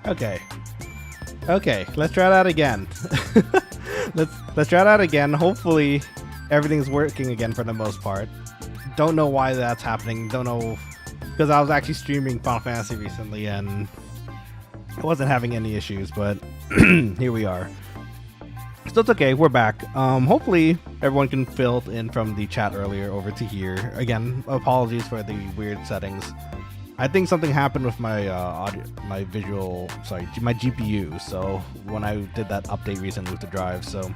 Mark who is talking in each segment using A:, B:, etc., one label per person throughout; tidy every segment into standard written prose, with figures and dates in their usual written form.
A: Okay. Okay, let's try that again. let's try that again. Hopefully everything's working again for the most part. Don't know why that's happening. Don't know, because I was actually streaming Final Fantasy recently and I wasn't having any issues, but here we are. So it's okay, we're back. Hopefully everyone can fill in from the chat earlier over to here. Again, apologies for the weird settings. I think something happened with my audio, my GPU. So when I did that update recently with the drive, so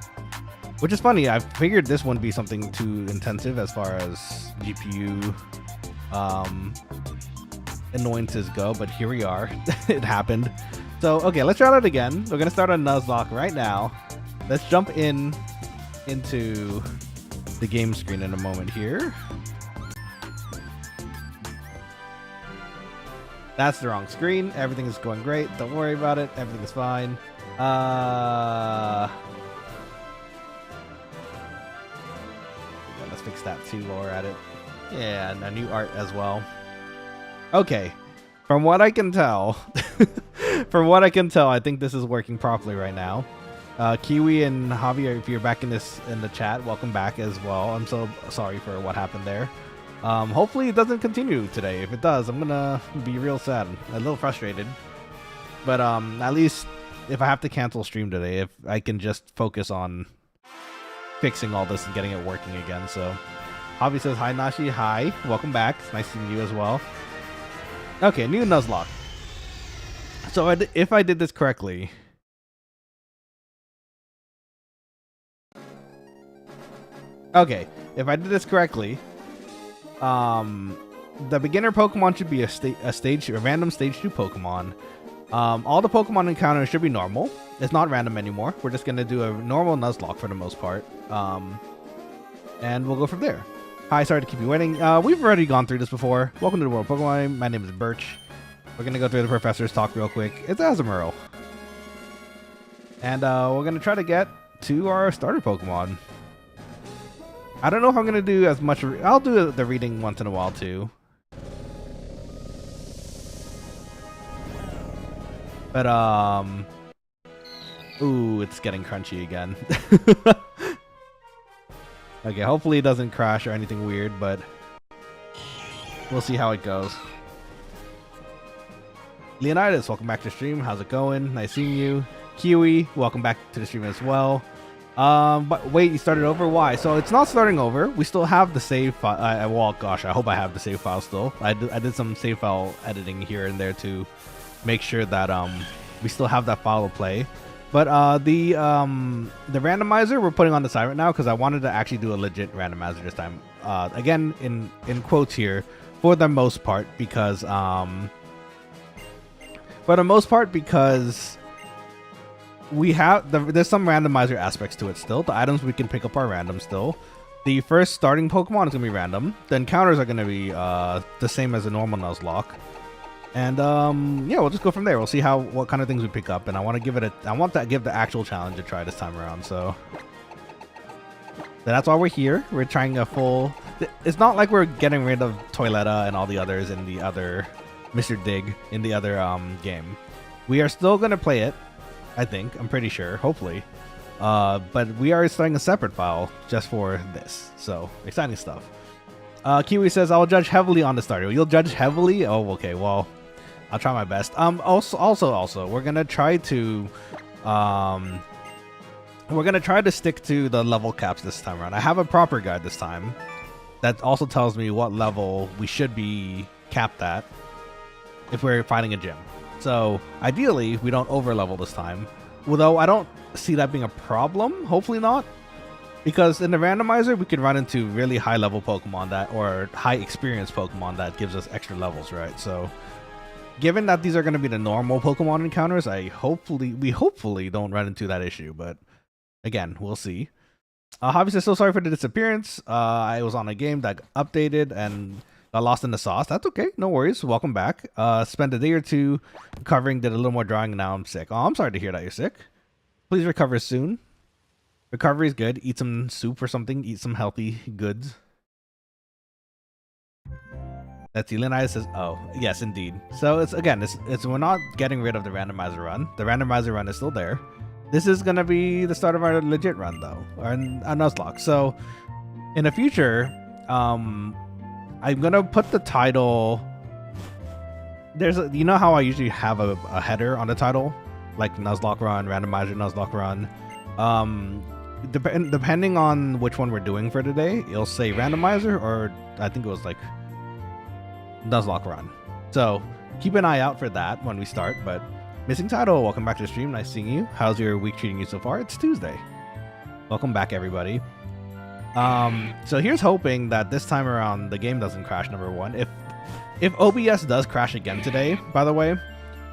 A: which is funny. I figured this wouldn't be something too intensive as far as GPU annoyances go, but here we are. It happened. So okay, let's try that again. We're gonna start on Nuzlocke right now. Let's jump into the game screen in a moment here. That's the wrong screen. Everything is going great. Don't worry about it. Everything is fine. Let's fix that too while we're at it. Yeah, and a new art as well. Okay. From what I can tell, I think this is working properly right now. Kiwi and Javier, if you're back in the chat, welcome back as well. I'm so sorry for what happened there. Hopefully it doesn't continue today. If it does, I'm gonna be real sad, a little frustrated. But at least if I have to cancel stream today, if I can just focus on fixing all this and getting it working again. So Javi says hi, Nashi. Hi, welcome back. It's nice seeing you as well. Okay, new Nuzlocke. So if I did this correctly. Okay, if I did this correctly, the beginner Pokemon should be a random stage 2 Pokemon. All the Pokemon encounters should be normal. It's not random anymore. We're just gonna do a normal Nuzlocke for the most part. And we'll go from there. Hi, sorry to keep you waiting. We've already gone through this before. Welcome to the World of Pokemon. My name is Birch. We're gonna go through the professor's talk real quick. It's Azumarill. And we're gonna try to get to our starter Pokemon. I don't know if I'm gonna do as much. I'll do the reading once in a while too. But ooh, it's getting crunchy again. Okay, hopefully it doesn't crash or anything weird, but we'll see how it goes. Leonidas, welcome back to the stream. How's it going? Nice seeing you. Kiwi, welcome back to the stream as well. But wait, you started over? Why? So it's not starting over. We still have the save file. Well, gosh, I hope I have the save file still. I did some save file editing here and there to make sure that we still have that file to play. But the randomizer we're putting on the side right now because I wanted to actually do a legit randomizer this time. Again, in quotes here, for the most part, because we have there's some randomizer aspects to it still. The items we can pick up are random still. The first starting Pokemon is gonna be random. The encounters are gonna be the same as a normal Nuzlocke. And yeah, we'll just go from there. We'll see what kind of things we pick up, and I want to give the actual challenge a try this time around. So that's why we're here. We're trying a full. It's not like we're getting rid of Toiletta and all the others in the other Mr. Dig in the other game. We are still gonna play it. I think. I'm pretty sure. Hopefully. But we are starting a separate file just for this. So exciting stuff. Kiwi says, I will judge heavily on the starter. You'll judge heavily? Oh, okay. Well, I'll try my best. Also, we're gonna try to stick to the level caps this time around. I have a proper guide this time that also tells me what level we should be capped at if we're fighting a gym. So ideally, we don't over level this time. Although I don't see that being a problem. Hopefully not. Because in the randomizer, we could run into really high level Pokemon or high experience Pokemon that gives us extra levels, right? So given that these are going to be the normal Pokemon encounters, we hopefully don't run into that issue. But again, we'll see. Javi says, so sorry for the disappearance. I was on a game that updated and got lost in the sauce. That's okay. No worries. Welcome back. Spent a day or two recovering, did a little more drawing, and now I'm sick. Oh, I'm sorry to hear that you're sick. Please recover soon. Recovery is good. Eat some soup or something. Eat some healthy goods. Let's see, Linai says, oh, yes, indeed. So it's we're not getting rid of the randomizer run. The randomizer run is still there. This is going to be the start of our legit run, though, or a Nuzlocke. So in the future, I'm going to put the title... you know how I usually have a header on the title? Like Nuzlocke run, randomizer Nuzlocke run. Depending on which one we're doing for today, it'll say randomizer, or I think it was like Nuzlocke run. So keep an eye out for that when we start. But missing title, welcome back to the stream. Nice seeing you. How's your week treating you so far? It's Tuesday. Welcome back, everybody. So here's hoping that this time around the game doesn't crash. Number one, if OBS does crash again today, by the way,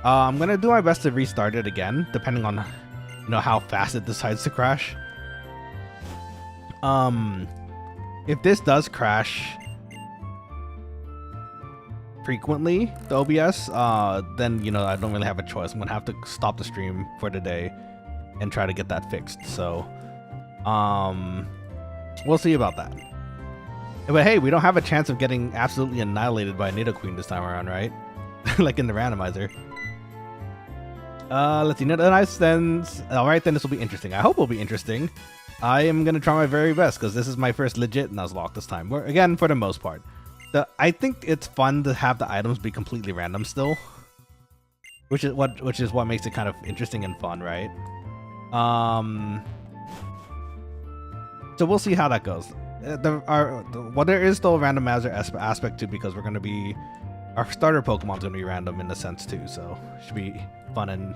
A: I'm gonna do my best to restart it again, depending on how fast it decides to crash. If this does crash frequently, the OBS, then I don't really have a choice. I'm gonna have to stop the stream for today and try to get that fixed. So we'll see about that. But hey, we don't have a chance of getting absolutely annihilated by a Nidoqueen this time around, right? Like in the randomizer. Let's see. Nice then. Alright, then this will be interesting. I hope it'll be interesting. I am going to try my very best because this is my first legit Nuzlocke this time. Again, for the most part. I think it's fun to have the items be completely random still. Which is what makes it kind of interesting and fun, right? So we'll see how that goes. There is still a randomizer aspect too, because we're going to be... Our starter Pokemon's going to be random in a sense too, so it should be fun and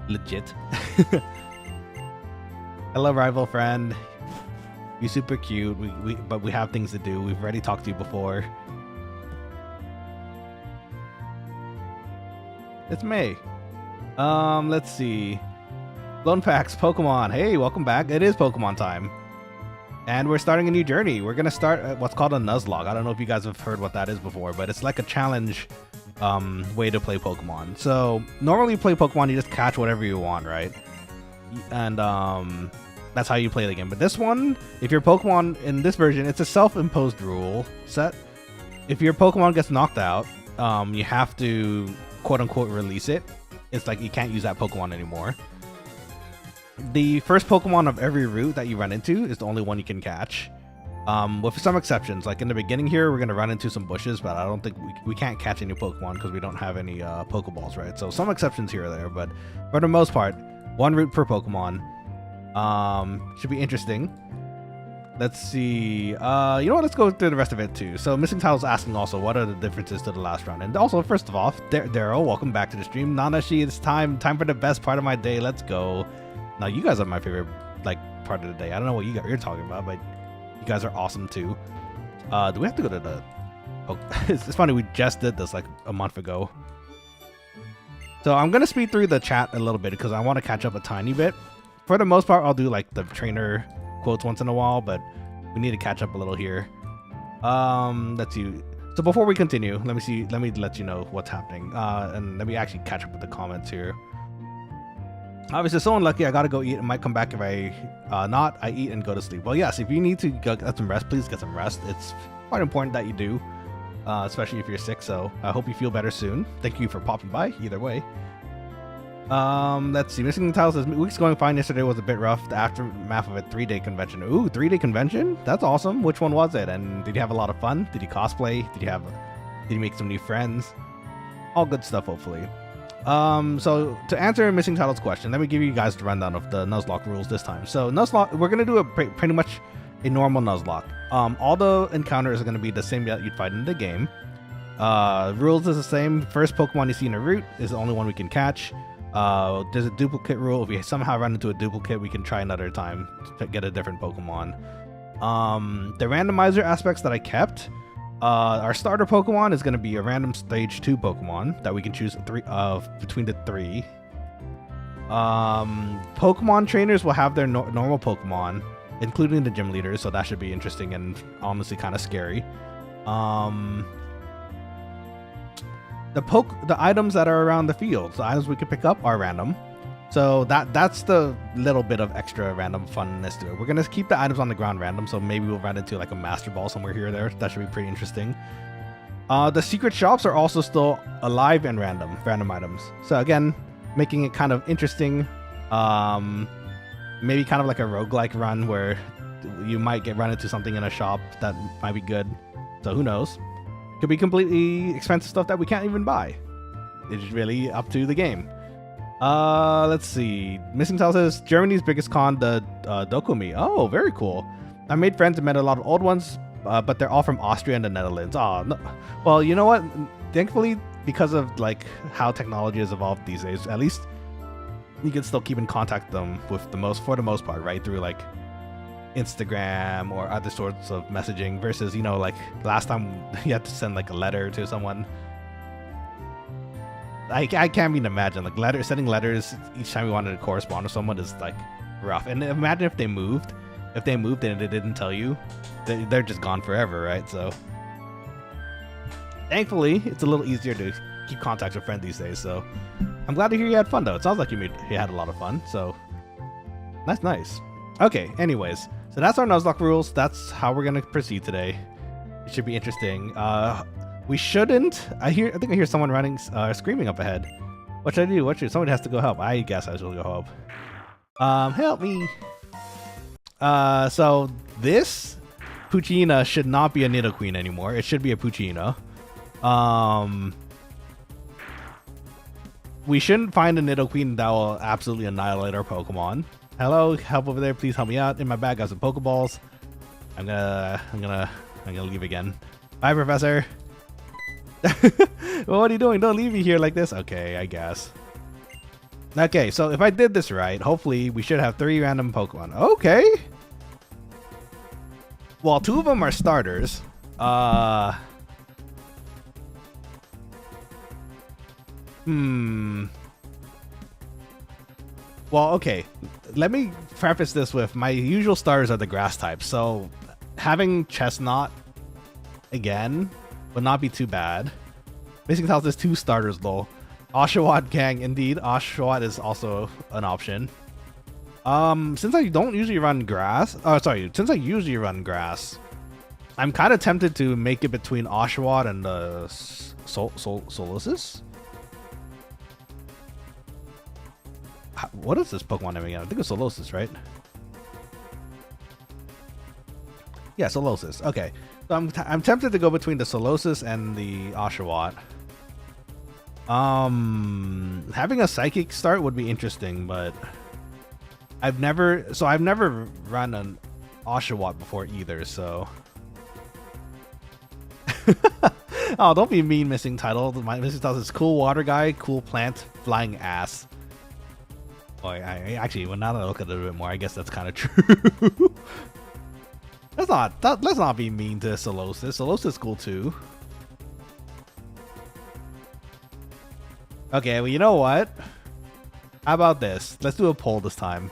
A: legit. Hello, rival friend. You're super cute, but we have things to do. We've already talked to you before. It's May. Let's see. Lone Packs, Pokemon. Hey, welcome back. It is Pokemon time. And we're starting a new journey. We're going to start what's called a Nuzlocke. I don't know if you guys have heard what that is before, but it's like a challenge way to play Pokemon. So normally you play Pokemon, you just catch whatever you want, right? And that's how you play the game. But this one, if your Pokemon, in this version, it's a self-imposed rule set. If your Pokemon gets knocked out, you have to quote-unquote release it. It's like you can't use that Pokemon anymore. The first Pokemon of every route that you run into is the only one you can catch. With some exceptions, like in the beginning here, we're going to run into some bushes, but I don't think we can't catch any Pokemon because we don't have any Pokeballs, right? So some exceptions here or there, but for the most part, one route per Pokemon. Should be interesting. Let's see. You know what? Let's go through the rest of it too. So Missing Title's asking also, what are the differences to the last round? And also, first of all, Daryl, welcome back to the stream. Nanashi, it's time for the best part of my day. Let's go. Now, you guys are my favorite part of the day. I don't know what you're talking about, but you guys are awesome too. Do we have to go to the... Oh, it's funny, we just did this like a month ago. So I'm going to speed through the chat a little bit because I want to catch up a tiny bit. For the most part, I'll do like the trainer quotes once in a while, but we need to catch up a little here. Let's see. So before we continue, let me let you know what's happening. And let me actually catch up with the comments here. Obviously, so unlucky. I gotta go eat. I might come back if I not. I eat and go to sleep. Well, yes. If you need to get some rest, please get some rest. It's quite important that you do, especially if you're sick. So I hope you feel better soon. Thank you for popping by. Either way. Let's see. Missing Tile says week's going fine. Yesterday was a bit rough. The aftermath of a 3-day convention. Ooh, 3-day convention. That's awesome. Which one was it? And did you have a lot of fun? Did you cosplay? Did you make some new friends? All good stuff, hopefully. So to answer Missing Title's question, let me give you guys the rundown of the Nuzlocke rules this time. So Nuzlocke, we're going to do pretty much a normal Nuzlocke. All the encounters are going to be the same that you'd fight in the game. Rules is the same. First Pokemon you see in a route is the only one we can catch. There's a duplicate rule. If we somehow run into a duplicate, we can try another time to get a different Pokemon. The randomizer aspects that I kept, our starter Pokemon is going to be a random stage 2 Pokemon that we can choose between the 3. Pokemon trainers will have their normal Pokemon, including the gym leaders, so that should be interesting and honestly kind of scary. The items that are around the field, the items we can pick up are random. So that's the little bit of extra random funness to it. We're going to keep the items on the ground random, so maybe we'll run into like a Master Ball somewhere here or there. That should be pretty interesting. The secret shops are also still alive and random items. So again, making it kind of interesting. Maybe kind of like a roguelike run where you might run into something in a shop that might be good. So who knows? Could be completely expensive stuff that we can't even buy. It's really up to the game. Let's see. Missing Tile says Germany's biggest con, the Dokumi. Oh, very cool. I made friends and met a lot of old ones, but they're all from Austria and the Netherlands. Oh, no. Well, you know what? Thankfully, because of like how technology has evolved these days, at least you can still keep in contact them with for the most part, right? Through like Instagram or other sorts of messaging versus, you know, like last time you had to send like a letter to someone. I can't even imagine like sending letters each time you wanted to correspond with someone is like rough. And imagine if they moved and they didn't tell you, they're just gone forever, right? So thankfully it's a little easier to keep contact with friends these days. So I'm glad to hear you had fun though. It sounds like you had a lot of fun. So that's nice. Okay, anyways, so that's our Nuzlocke rules. That's how we're gonna proceed today. It should be interesting. We shouldn't. I think I hear someone running, screaming up ahead. What should I do? Somebody has to go help. I guess I should go help. Help me. So this Puccina should not be a Nidoqueen anymore. It should be a Puccina. We shouldn't find a Nidoqueen that will absolutely annihilate our Pokemon. Hello, help over there. Please help me out. In my bag, I have some Pokeballs. I'm gonna leave again. Bye, Professor. Well, what are you doing? Don't leave me here like this. Okay, I guess. Okay, so if I did this right, hopefully we should have 3 random Pokemon. Okay. Well, 2 of them are starters. Well, okay. Let me preface this with my usual starters are the grass types. So having Chestnut again would not be too bad. Missing Tiles is 2 starters though. Oshawott Gang, indeed. Oshawott is also an option. Since I don't usually run grass, since I usually run grass, I'm kind of tempted to make it between Oshawott and the Solosis. What is this Pokemon name again? I think it's Solosis, right? Yeah, Solosis. Okay, so I'm tempted to go between the Solosis and the Oshawott. Having a Psychic start would be interesting, but I've never run an Oshawott before either, so. Oh, don't be mean, Missing Title. My Missing Title is cool water guy, cool plant, flying ass. Boy, I actually, well, now that I look at it a bit more, I guess that's kind of true. Let's not be mean to Solosis. Solosis is cool too. Okay, well, you know what? How about this? Let's do a poll this time.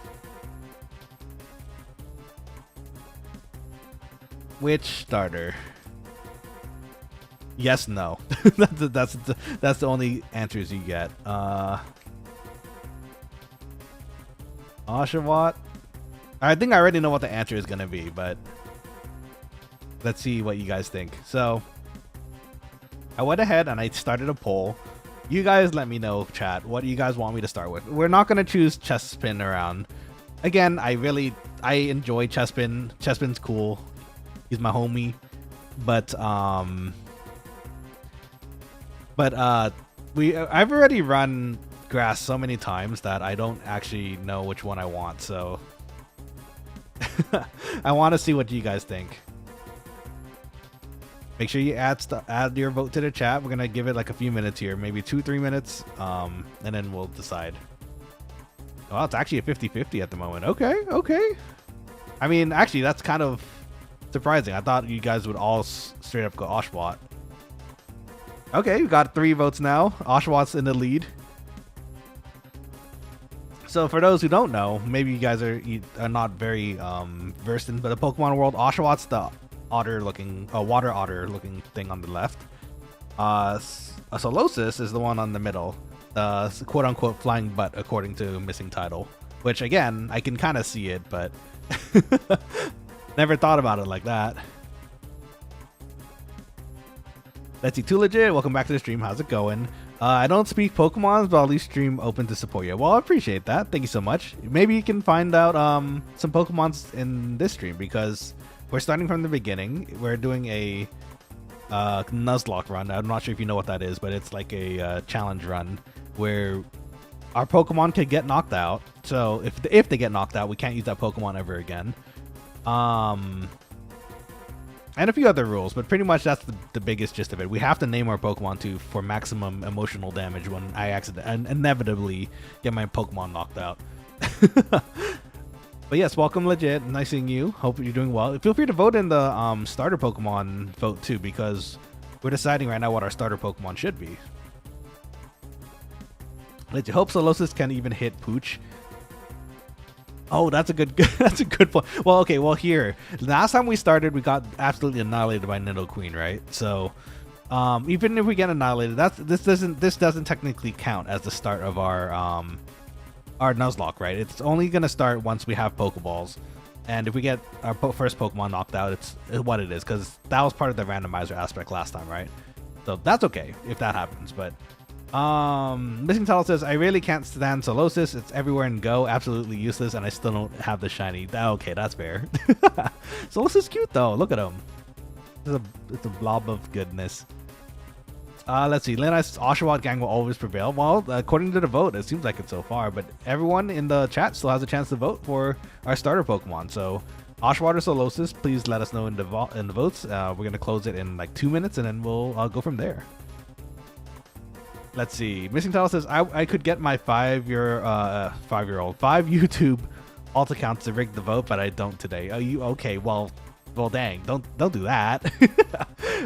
A: Which starter? Yes, no. that's the only answers you get. Oshawott. I think I already know what the answer is gonna be, but let's see what you guys think. So I went ahead and I started a poll. You guys let me know, chat, what do you guys want me to start with? We're not gonna choose Chespin around. Again, I enjoy Chespin. Chespin's cool. He's my homie. But I've already run grass so many times that I don't actually know which one I want, so I want to see what you guys think. Make sure you add your vote to the chat. We're gonna give it like a few minutes here, maybe 2-3 minutes, and then we'll decide. Oh, it's actually a 50-50 at the moment. Okay. I mean, actually, that's kind of surprising. I thought you guys would all straight up go Oshawott. Okay, we got 3 votes now. Oshawott's in the lead. So for those who don't know, maybe you guys are not very versed in the Pokemon world. Oshawott's the water otter looking thing on the left. A Solosis is the one on the middle, the quote unquote flying butt, according to Missing Title. Which again, I can kind of see it, but never thought about it like that. Let's see, too legit. Welcome back to the stream. How's it going? I don't speak Pokemon, but I'll leave stream open to support you. Well, I appreciate that. Thank you so much. Maybe you can find out some Pokemons in this stream because we're starting from the beginning. We're doing a Nuzlocke run. I'm not sure if you know what that is, but it's like a challenge run where our Pokemon could get knocked out. So if they get knocked out, we can't use that Pokemon ever again. And a few other rules, but pretty much that's the biggest gist of it. We have to name our Pokemon too for maximum emotional damage when I inevitably get my Pokemon knocked out. But yes, welcome legit. Nice seeing you. Hope you're doing well. Feel free to vote in the starter Pokemon vote too, because we're deciding right now what our starter Pokemon should be. Legit. Hope Solosis can even hit Pooch. Oh, that's a good point. Well, okay, well here, last time we started, we got absolutely annihilated by Nidoqueen, right? So, even if we get annihilated, this doesn't technically count as the start of our Nuzlocke, right? It's only gonna start once we have Pokeballs, and if we get our first Pokemon knocked out, it's what it is, because that was part of the randomizer aspect last time, right? So that's okay if that happens, but. Missing Tunnel says, I really can't stand Solosis. It's everywhere and go. Absolutely useless, and I still don't have the shiny. Okay, that's fair. Solosis is cute, though. Look at him. It's a blob of goodness. Let's see. Leoni's Oshawott gang will always prevail. Well, according to the vote, it seems like it so far, but everyone in the chat still has a chance to vote for our starter Pokemon. So, Oshawott or Solosis, please let us know in the votes. We're going to close it in like 2 minutes, and then we'll go from there. Let's see. Missing Title says I could get my 5-year-old 5 YouTube alt accounts to rig the vote, but I don't today. Oh, you okay? Well, dang. Don't do that. We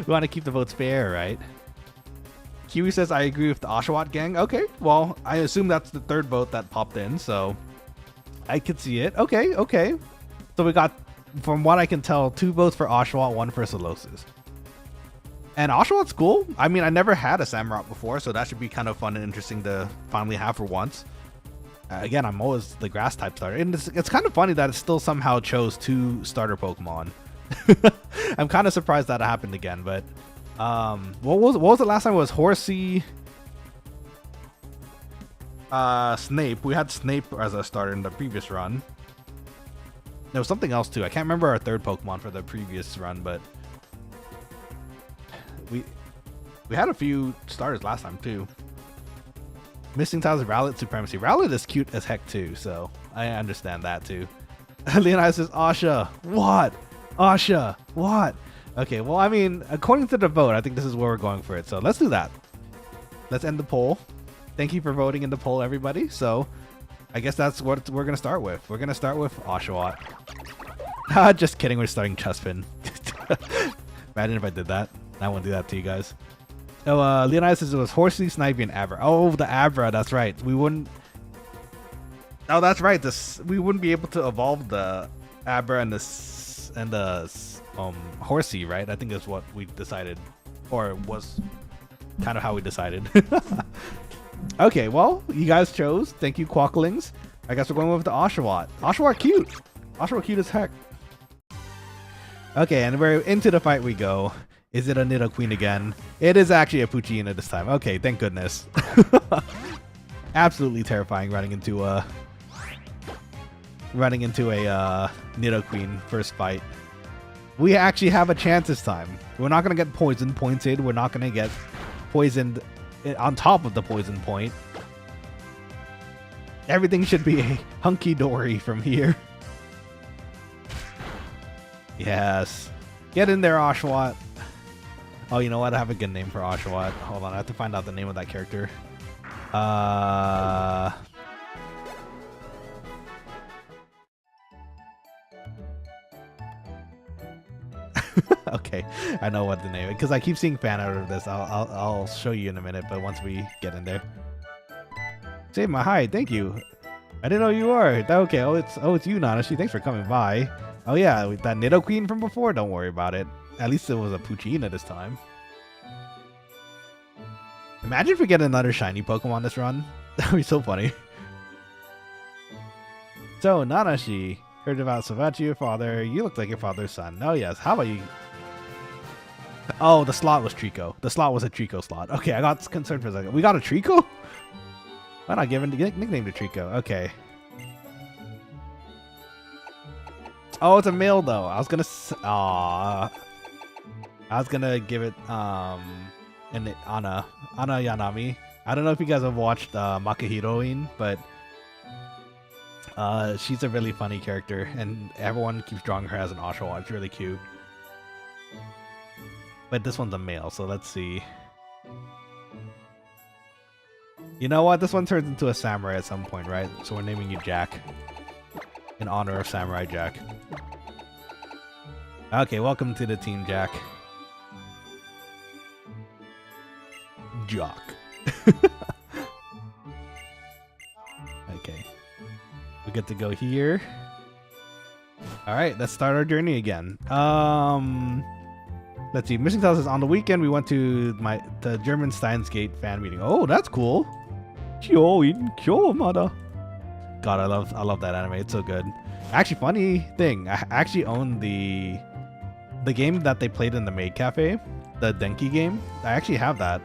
A: want to keep the votes fair, right? Kiwi says I agree with the Oshawott gang. Okay. Well, I assume that's the third vote that popped in, so I could see it. Okay. So we got, from what I can tell, 2 votes for Oshawott, 1 for Solosis. And Oshawott's cool. I mean, I never had a Samurott before, so that should be kind of fun and interesting to finally have for once. Again, I'm always the grass type starter. And it's kind of funny that it still somehow chose 2 starter Pokemon. I'm kind of surprised that happened again, but what was the last time? It was Horsey, Snape. We had Snape as a starter in the previous run. There was something else too. I can't remember our third Pokemon for the previous run, but we had a few starters last time too. Missing Tiles Rowlet Supremacy. Rowlet is cute as heck too, so I understand that too. Leonidas says, Asha, what? Asha, what? Okay, well, I mean, according to the vote, I think this is where we're going for it. So let's do that. Let's end the poll. Thank you for voting in the poll, everybody. So I guess that's what we're going to start with. We're going to start with Oshawott. Just kidding, we're starting Chespin. Imagine if I did that. I won't do that to you guys. Oh, Leonidas says it was Horsey, Snivy, and Abra. Oh, the Abra, that's right. We wouldn't... Oh, that's right. We wouldn't be able to evolve the Abra and the Horsey, right? I think that's what we decided. Or it was kind of how we decided. Okay, well, you guys chose. Thank you, Quacklings. I guess we're going with the Oshawott. Oshawott cute. Oshawott cute as heck. Okay, and we're into the fight we go. Is it a Nidoqueen again? It is actually a Poochyena this time. Okay, thank goodness. Absolutely terrifying running into a Nidoqueen first fight. We actually have a chance this time. We're not going to get pointed. We're not going to get poisoned on top of the poison point. Everything should be a hunky-dory from here. Yes. Get in there, Oshawott. Oh, you know what? I have a good name for Oshawott. Hold on, I have to find out the name of that character. Okay, I know what the name is because I keep seeing fan art of this. I'll show you in a minute, but once we get in there. Save my hide, thank you. I didn't know you are. Okay, oh it's you, Nanashi. Thanks for coming by. Oh yeah, that Nidoqueen from before. Don't worry about it. At least it was a Poochyena this time. Imagine if we get another shiny Pokemon this run. That would be so funny. So, Nanashi, heard about Savachi, your father. You look like your father's son. Oh yes, how about you? Oh, the slot was Trico. The slot was a Trico slot. Okay, I got concerned for a second. We got a Trico? Why not give a nickname to Trico? Okay. Oh, it's a male though. I was gonna. I was gonna give it an Ana Yanami. I don't know if you guys have watched Makahiroin, but she's a really funny character, and everyone keeps drawing her as an Oshawa. It's really cute. But this one's a male, so let's see. You know what? This one turns into a samurai at some point, right? So we're naming you Jack in honor of Samurai Jack. Okay, welcome to the team, Jack. Jock. Okay. We get to go here. Alright, let's start our journey again. Let's see. Missing Tales says on the weekend we went to the German Steins Gate fan meeting. Oh, that's cool. God, I love that anime. It's so good. Actually, funny thing, I actually own the game that they played in the Maid Cafe, the Denki game. I actually have that.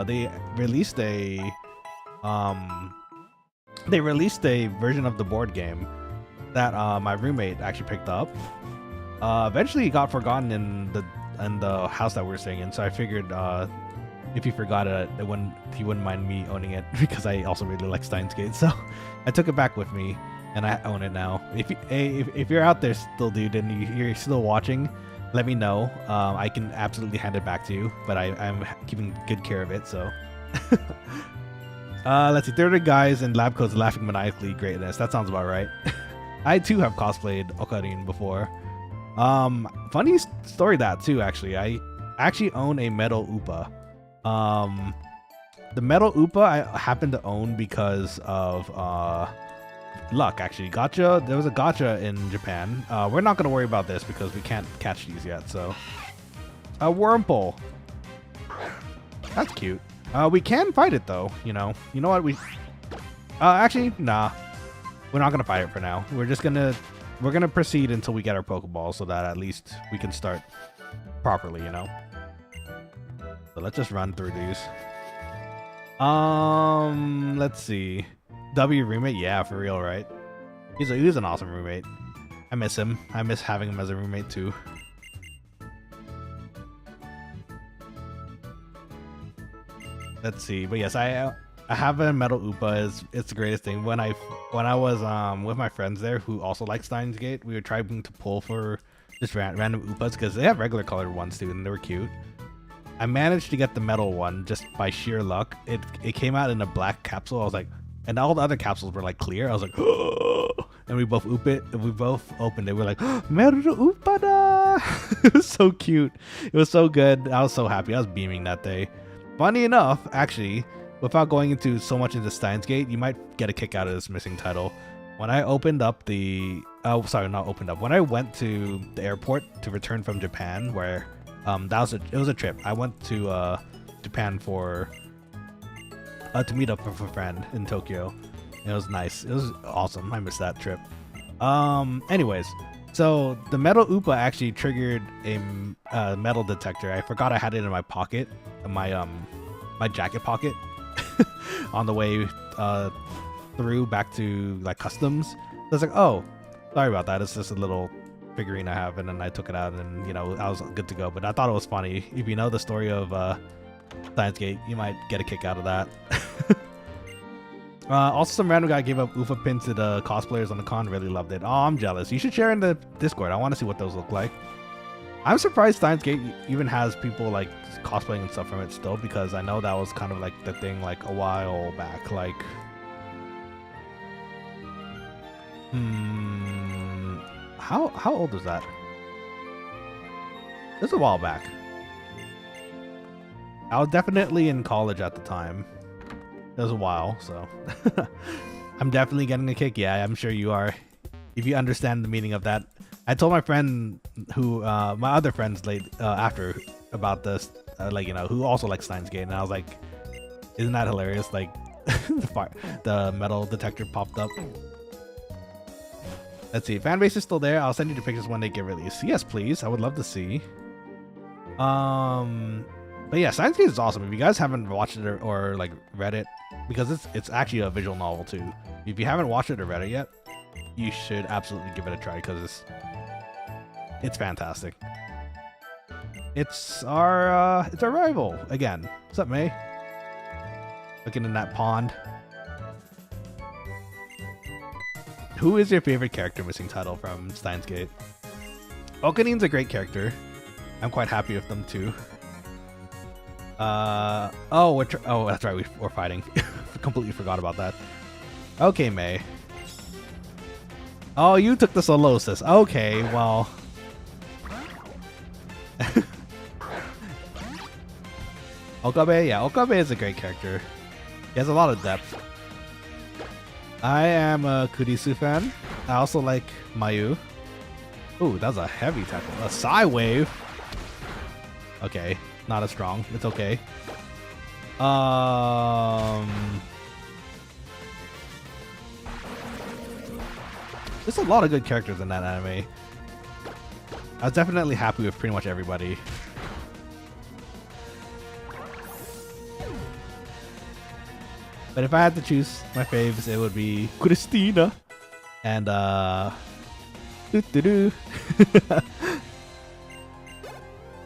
A: They released a version of the board game that my roommate actually picked up. Eventually, it got forgotten in the house that we were staying in. So I figured if he forgot it, he wouldn't mind me owning it because I also really like Steins Gate. So I took it back with me, and I own it now. If you're out there still, dude, and you're still watching, let me know. I can absolutely hand it back to you, but I'm keeping good care of it. So let's see. 30 guys in lab coats laughing maniacally. Greatness. That sounds about right. I too have cosplayed Okarin before. Funny story that too. Actually, I actually own a metal Upa. The metal Upa I happen to own because of luck. Actually, gacha. There was a gacha in Japan. We're not gonna worry about this because we can't catch these yet. So, a Wurmple. That's cute. We can fight it though. You know what we. Actually, nah. We're not gonna fight it for now. We're gonna proceed until we get our Pokeball so that at least we can start properly. So let's just run through these. Let's see. W roommate, yeah, for real, right? He's an awesome roommate. I miss him. I miss having him as a roommate too. Let's see, but yes, I have a metal Upa. It's the greatest thing. When I was with my friends there who also like Steins Gate, we were trying to pull for just random Upas because they have regular colored ones too, and they were cute. I managed to get the metal one just by sheer luck. It came out in a black capsule. I was like, and all the other capsules were like clear. I was like, oh! And we both opened it. We're like, oh, metal Upada! It was so cute. It was so good. I was so happy. I was beaming that day. Funny enough, actually, without going into so much into Steins Gate, you might get a kick out of this missing title. When I opened up when I went to the airport to return from Japan, where it was a trip. I went to Japan to meet up with a friend in Tokyo. It was nice. It was awesome. I missed that trip. Anyways, so the metal Upa actually triggered a metal detector. I forgot I had it in my pocket, my jacket pocket, on the way through back to like customs. So I was like, oh, sorry about that. It's just a little figurine I have, and then I took it out, and I was good to go. But I thought it was funny. If you know the story of Steins Gate, you might get a kick out of that. Also, some random guy gave up UFA pins to the cosplayers on the con. Really loved it. Oh, I'm jealous. You should share in the Discord. I want to see what those look like. I'm surprised Steins Gate even has people like cosplaying and stuff from it still, because I know that was kind of like the thing like a while back. Like, how old was that? It was a while back. I was definitely in college at the time. It was a while, so I'm definitely getting a kick. Yeah, I'm sure you are. If you understand the meaning of that. I told my friend who, my other friends after about this, who also likes Steins Gate, and I was like, isn't that hilarious? Like, the metal detector popped up. Let's see, fan base is still there. I'll send you the pictures when they get released. Yes, please. I would love to see. But yeah, Steins Gate is awesome. If you guys haven't watched it or like read it, because it's actually a visual novel too. If you haven't watched it or read it yet, you should absolutely give it a try because it's fantastic. It's our rival again. What's up, May? Looking in that pond. Who is your favorite character missing title from Steins Gate? Okanin's a great character. I'm quite happy with them too. Oh, that's right. We're fighting. Completely forgot about that. Okay, May. Oh, you took the solosis. Okay, well. Okabe, yeah, Okabe is a great character. He has a lot of depth. I am a Kurisu fan. I also like Mayu. Ooh, that was a heavy tackle. A Psy Wave. Okay, not as strong. It's okay. There's a lot of good characters in that anime. I was definitely happy with pretty much everybody. But if I had to choose my faves, it would be Christina and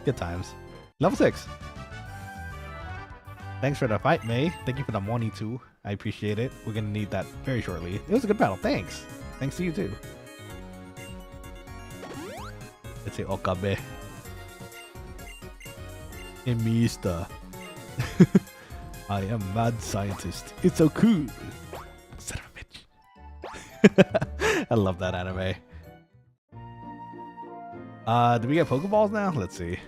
A: Good times. Level 6. Thanks for the fight, May. Thank you for the money too. I appreciate it. We're gonna need that very shortly. It was a good battle. Thanks. Thanks to you too. Let's say Okabe. Emista. I am mad scientist. It's so cool. Son of a bitch. I love that anime. Do we get Pokeballs now? Let's see.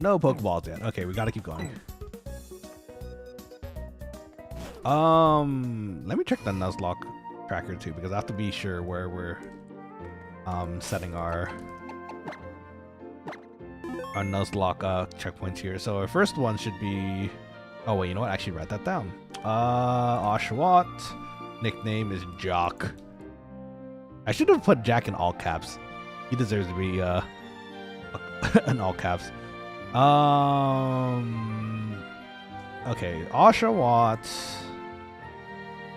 A: No Pokeballs yet. Okay, we gotta keep going. Let me check the Nuzlocke tracker too, because I have to be sure where we're setting our Nuzlocke checkpoints here. So our first one should be. Oh wait, you know what? Actually, write that down. Oshawott. Nickname is Jock. I should have put Jack in all caps. He deserves to be in all caps. Okay, Oshawott.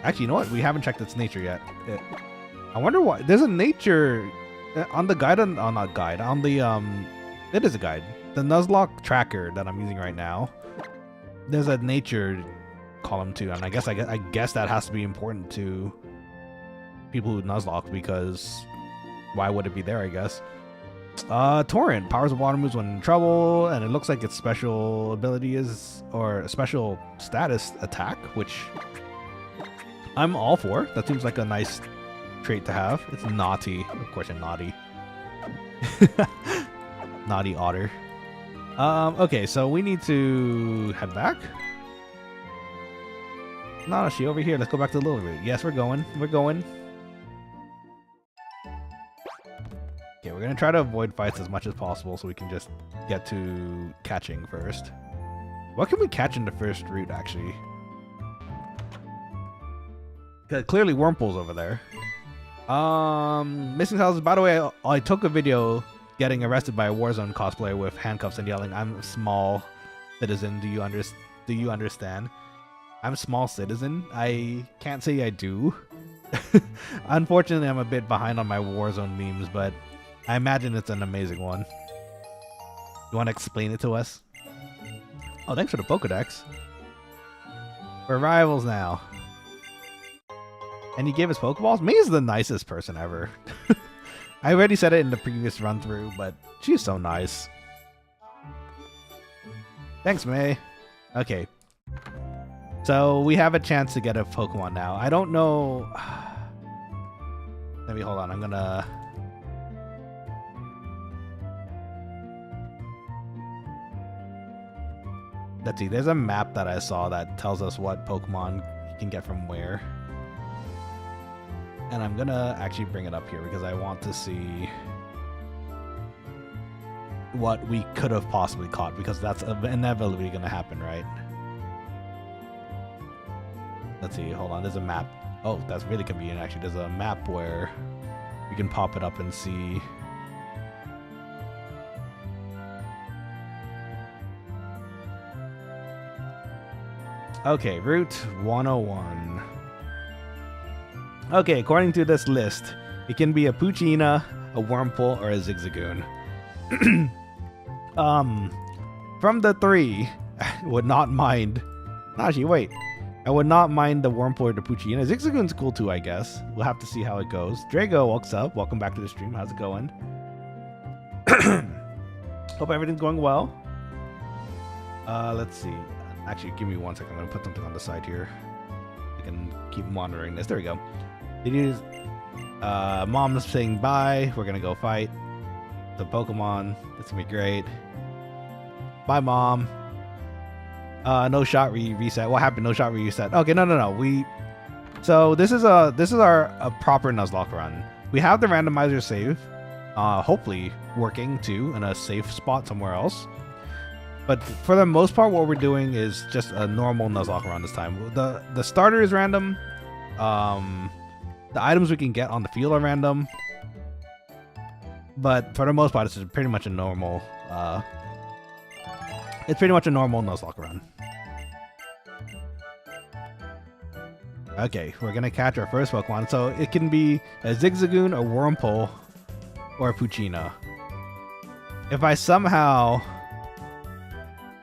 A: Actually, you know what? We haven't checked its nature yet. I wonder why. There's a nature on the guide. Not guide. On the it is a guide. The Nuzlocke tracker that I'm using right now. There's a nature column too, and I guess that has to be important to people who Nuzlocke, because why would it be there? I guess. Torrent powers of water moves when in trouble, and it looks like its special ability is, or a special status attack, which I'm all for. That seems like a nice trait to have. It's naughty, of course. You're naughty. Naughty otter. Okay, so we need to head back. Nanashi, over here. Let's go back to the little route. Yes, we're going. We're going. Okay, we're gonna try to avoid fights as much as possible so we can just get to catching first. What can we catch in the first route, actually? Clearly Wurmple's over there. Missing houses. By the way, I took a video getting arrested by a Warzone cosplayer with handcuffs and yelling, "I'm a small citizen. Do you understand? I'm a small citizen." I can't say I do. Unfortunately, I'm a bit behind on my Warzone memes, but I imagine it's an amazing one. You want to explain it to us? Oh, thanks for the Pokedex. We're rivals now. And he gave us Pokeballs? May is the nicest person ever. I already said it in the previous run through, but she's so nice. Thanks, May. Okay. So we have a chance to get a Pokemon now. I don't know. Maybe hold on. I'm gonna. Let's see. There's a map that I saw that tells us what Pokemon you can get from where. And I'm gonna actually bring it up here because I want to see what we could have possibly caught, because that's inevitably gonna happen, right? Let's see, hold on, there's a map. Oh, that's really convenient actually. There's a map where you can pop it up and see Okay, Route 101. Okay, according to this list, it can be a Poochyena, a Wurmple, or a Zigzagoon. From the three, I would not mind. Actually, wait. I would not mind the Wurmple or the Poochyena. Zigzagoon's cool too, I guess. We'll have to see how it goes. Drago, what's up? Welcome back to the stream. How's it going? Hope everything's going well. Let's see. Actually, give me 1 second. I'm going to put something on the side here. I can keep monitoring this. There we go. It is Mom's saying bye. We're going to go fight the Pokemon. It's going to be great. Bye, Mom. No shot reset. What happened? No shot reset. Okay, no. So this is our proper Nuzlocke run. We have the randomizer save, hopefully working too in a safe spot somewhere else. But for the most part, what we're doing is just a normal Nuzlocke run this time. The starter is random. The items we can get on the field are random. But for the most part, it's pretty much a normal. It's pretty much a normal Nuzlocke run. Okay, we're gonna catch our first Pokemon. So it can be a Zigzagoon, a Wurmple, or a Poochyena. If I somehow,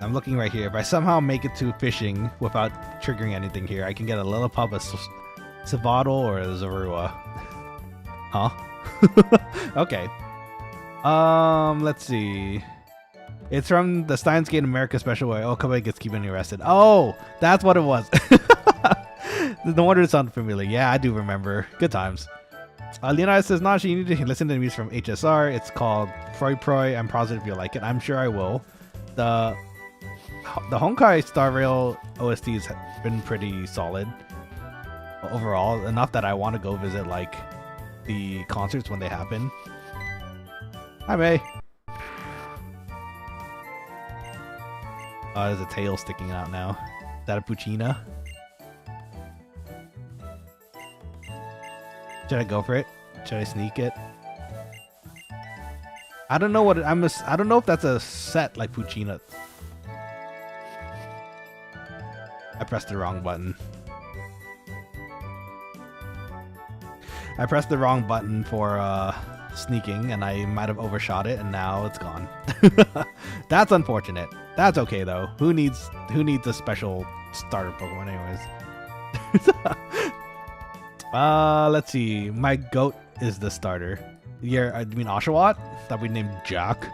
A: I'm looking right here. If I somehow make it to fishing without triggering anything here, I can get a Lillipup, a Savaddle, or a Zorua. Huh? Okay. Let's see. It's from the Steins Gate America special where Okabe gets keeping arrested. Oh, that's what it was. No wonder it sounded familiar. Yeah, I do remember. Good times. Leonidas says, Nanashi, you need to listen to the music from HSR. It's called Proy Proy. I'm positive you'll like it. I'm sure I will. The Honkai Star Rail OST has been pretty solid overall. Enough that I want to go visit like the concerts when they happen. Hi, May. Oh, there's a tail sticking out now. Is that a Poochyena? Should I go for it? Should I sneak it? I don't know what I don't know if that's a set like Poochyena. I pressed the wrong button. I pressed the wrong button for sneaking, and I might have overshot it, and now it's gone. That's unfortunate. That's okay though. Who needs a special starter Pokemon anyways? Let's see. My goat is the starter. I mean Oshawott? That we named Jack.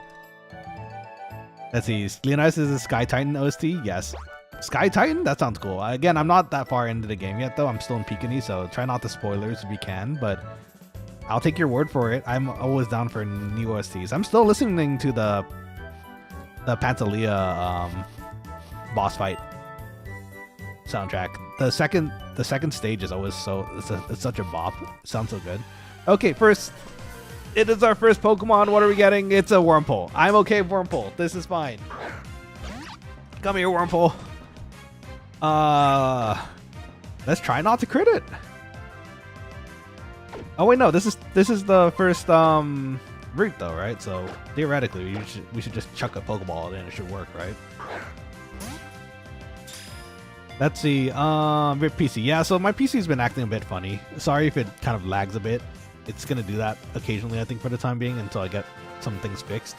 A: Let's see. Leonidas is a Sky Titan OST? Yes. Sky Titan? That sounds cool. Again, I'm not that far into the game yet though. I'm still in Pekini, so try not to spoilers if you can, but I'll take your word for it. I'm always down for new OSTs. I'm still listening to the Pantalea boss fight soundtrack. The second stage is always it's such a bop. It sounds so good. Okay, first, it is our first Pokemon. What are we getting? It's a Wurmple. I'm okay, Wurmple. This is fine. Come here, Wurmple. Let's try not to crit it. Oh wait, no. This is the first route though, right? So theoretically, we should just chuck a Pokeball and it should work, right? Let's see. Rip PC. Yeah, so my PC's been acting a bit funny. Sorry if it kind of lags a bit. It's gonna do that occasionally, I think, for the time being, until I get some things fixed.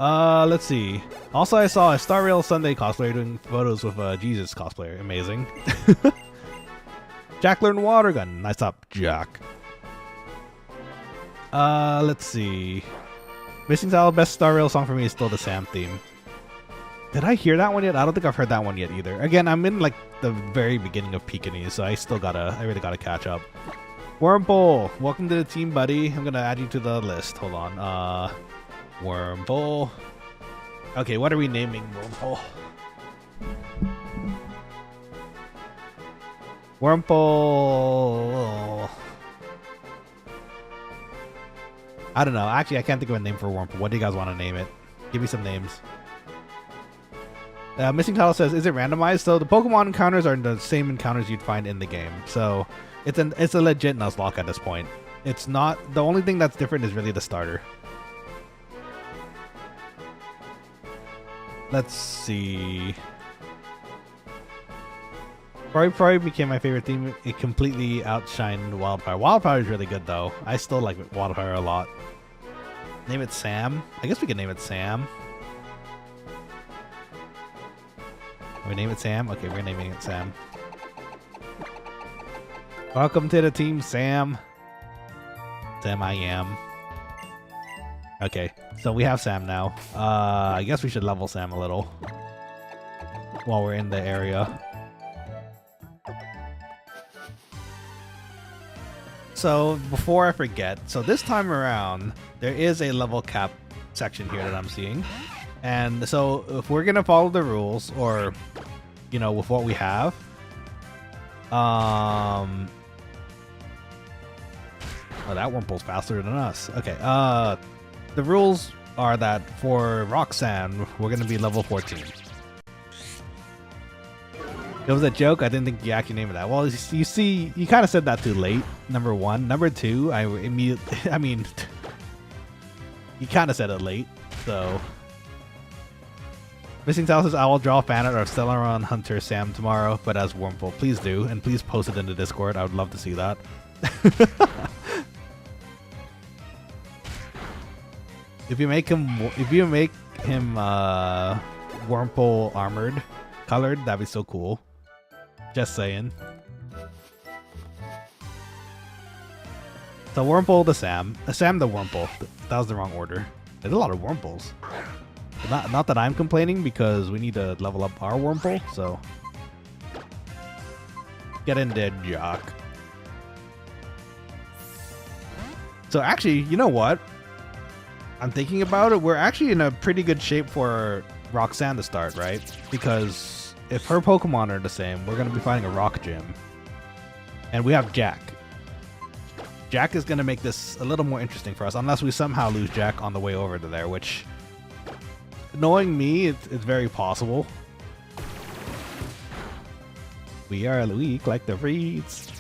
A: Let's see. Also, I saw a Star Rail Sunday cosplayer doing photos with a Jesus cosplayer. Amazing. Jack learned water gun. Nice up, Jack. Let's see. Missing Style, best Star Rail song for me is still the Sam theme. Did I hear that one yet? I don't think I've heard that one yet either. Again, I'm in like the very beginning of Pekini, so I really gotta catch up. Wurmple, welcome to the team, buddy. I'm gonna add you to the list. Hold on. Wurmple. Okay, what are we naming Wurmple? Wurmple. I don't know. Actually, I can't think of a name for Wurmple. What do you guys want to name it? Give me some names. Missing Title says, is it randomized? So the Pokemon encounters are the same encounters you'd find in the game. So it's a legit Nuzlocke at this point. It's not, the only thing that's different is really the starter. Let's see. Probably became my favorite theme. It completely outshined Wildfire. Wildfire is really good though. I still like Wildfire a lot. Name it Sam. I guess we could name it Sam. We name it Sam? Okay, we're naming it Sam. Welcome to the team, Sam. Sam, I am. Okay, so we have Sam now. I guess we should level Sam a little while we're in the area. So before I forget, so this time around, there is a level cap section here that I'm seeing. And so if we're gonna follow the rules, or, you know, with what we have, oh, that Wurmple's faster than us. Okay, the rules are that for Roxanne, we're gonna be level 14. It was a joke. I didn't think you actually named that. Well, you see, you kind of said that too late. Number one. Number two, I mean, you kind of said it late. So, Missing Tao says, I will draw a fan art of Stellaron Hunter Sam tomorrow, but as Wurmple. Please do, and please post it in the Discord. I would love to see that. If you make him Wurmple armored, colored, that'd be so cool. Just saying. So Wurmple to Sam. Sam to Wurmple. That was the wrong order. There's a lot of Wurmples. Not that I'm complaining, because we need to level up our Wurmple, so get in there, Jock. So actually, you know what? I'm thinking about it. We're actually in a pretty good shape for Roxanne to start, right? Because if her Pokemon are the same, we're going to be fighting a rock gym. And we have Jack. Jack is going to make this a little more interesting for us, unless we somehow lose Jack on the way over to there, which, knowing me, it's very possible. We are weak like the reeds.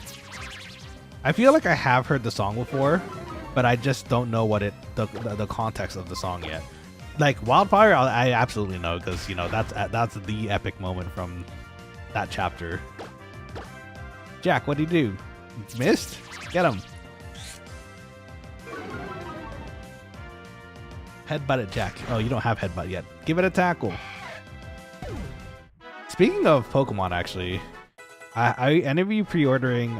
A: I feel like I have heard the song before, but I just don't know what the context of the song yet. Like Wildfire, I absolutely know, because, you know, that's the epic moment from that chapter. Jack, what'd he do? Missed? Get him. Headbutt it, Jack. Oh, you don't have headbutt yet. Give it a tackle. Speaking of Pokemon, actually, I any of you pre-ordering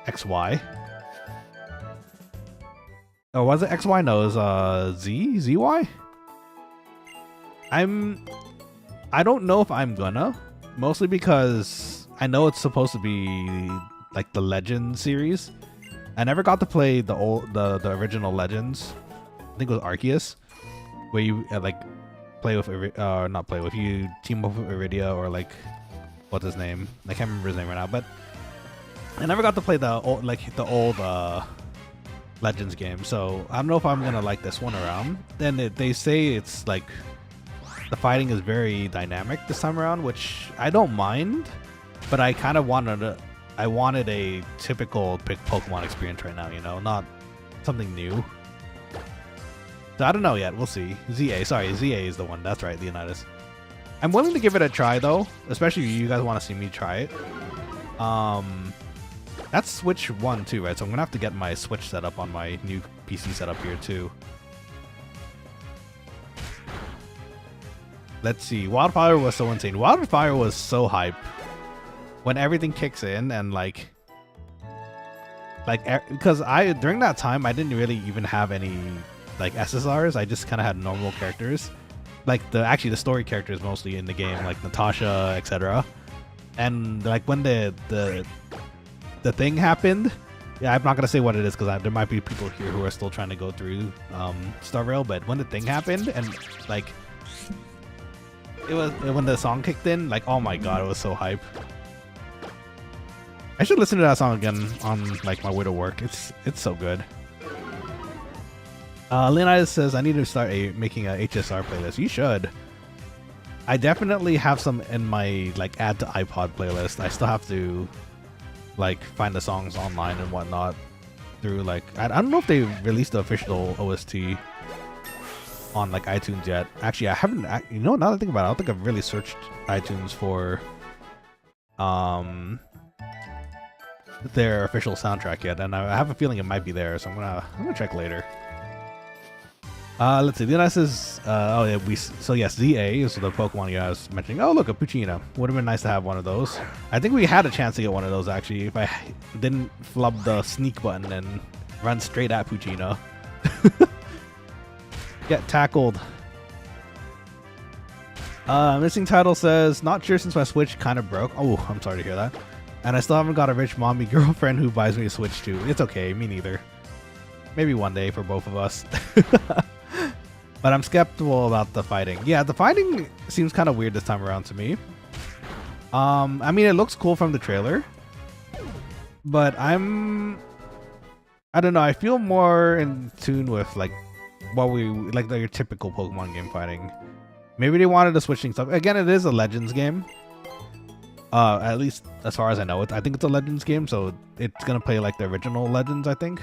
A: XY? Or was it XY? No, it was ZY? I don't know if I'm gonna, mostly because I know it's supposed to be like the Legend series. I never got to play the original Legends. I think it was Arceus, where you like play with not play with, you team up with Iridia, or like, what's his name? I can't remember his name right now, but I never got to play the old Legends game, so I don't know if I'm gonna like this one around. Then they say it's like the fighting is very dynamic this time around, which I don't mind, but I kind of wanted a typical Pokemon experience right now, you know, not something new. So I don't know yet. We'll see. ZA is the one. That's right, Leonidas. I'm willing to give it a try though, especially if you guys want to see me try it. That's Switch 1 too, right? So I'm gonna have to get my Switch set up on my new PC setup here too. Let's see. Wildfire was so insane. Wildfire was so hype when everything kicks in, and like because during that time I didn't really even have any like SSRs. I just kind of had normal characters, like actually the story characters mostly in the game, like Natasha, etc. And like when the thing happened, yeah, I'm not gonna say what it is, because there might be people here who are still trying to go through Star Rail. But when the thing happened, and like it was when the song kicked in, like, oh my god, it was so hype. I should listen to that song again on like my way to work. It's so good. Leonidas says, I need to start making a HSR playlist. You should. I definitely have some in my like add to iPod playlist. I still have to like find the songs online and whatnot through like, I don't know if they released the official OST on like iTunes yet. Actually, I haven't, you know, now that I think about it, I don't think I've really searched iTunes for their official soundtrack yet, and I have a feeling it might be there, so I'm gonna check later. Let's see. The NS is oh yeah, so yes, ZA is the Pokemon you guys mentioning. Oh look, a Puccino. Would have been nice to have one of those. I think we had a chance to get one of those actually if I didn't flub the sneak button and run straight at Puccino. Get tackled. Missing title says, not sure since my Switch kind of broke. Oh, I'm sorry to hear that. And I still haven't got a rich mommy girlfriend who buys me a Switch too. It's okay, me neither. Maybe one day for both of us. But I'm skeptical about the fighting. Yeah, the fighting seems kind of weird this time around to me. I mean, it looks cool from the trailer. But I don't know, I feel more in tune with like what we like your typical Pokemon game fighting. Maybe they wanted to switch things up. Again, it is a Legends game. At least as far as I know it. I think it's a Legends game, so it's gonna play like the original Legends, I think.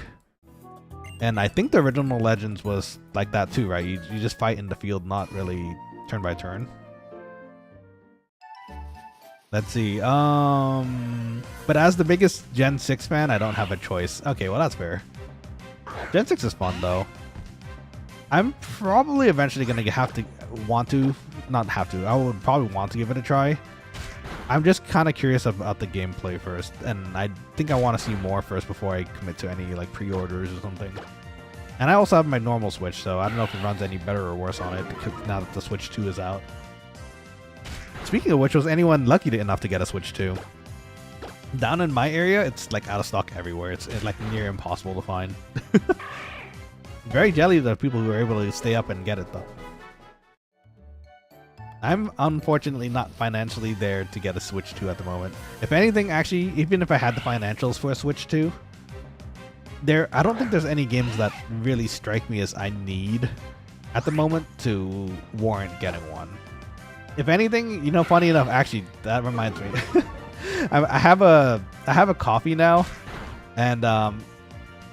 A: And I think the original Legends was like that too, right? You just fight in the field, not really turn by turn. Let's see. But as the biggest Gen 6 fan, I don't have a choice. Okay, well that's fair. Gen 6 is fun though. I'm probably eventually gonna I would probably want to give it a try. I'm just kind of curious about the gameplay first, and I think I want to see more first before I commit to any like pre-orders or something. And I also have my normal Switch, so I don't know if it runs any better or worse on it now that the Switch 2 is out. Speaking of which, was anyone lucky enough to get a Switch 2? Down in my area, it's like out of stock everywhere. It's like near impossible to find. Very jelly the people who were able to stay up and get it though. I'm unfortunately not financially there to get a Switch 2 at the moment. If anything, actually, even if I had the financials for a Switch 2, I don't think there's any games that really strike me as I need at the moment to warrant getting one. If anything, you know, funny enough, actually, that reminds me. I have a coffee now, and I'm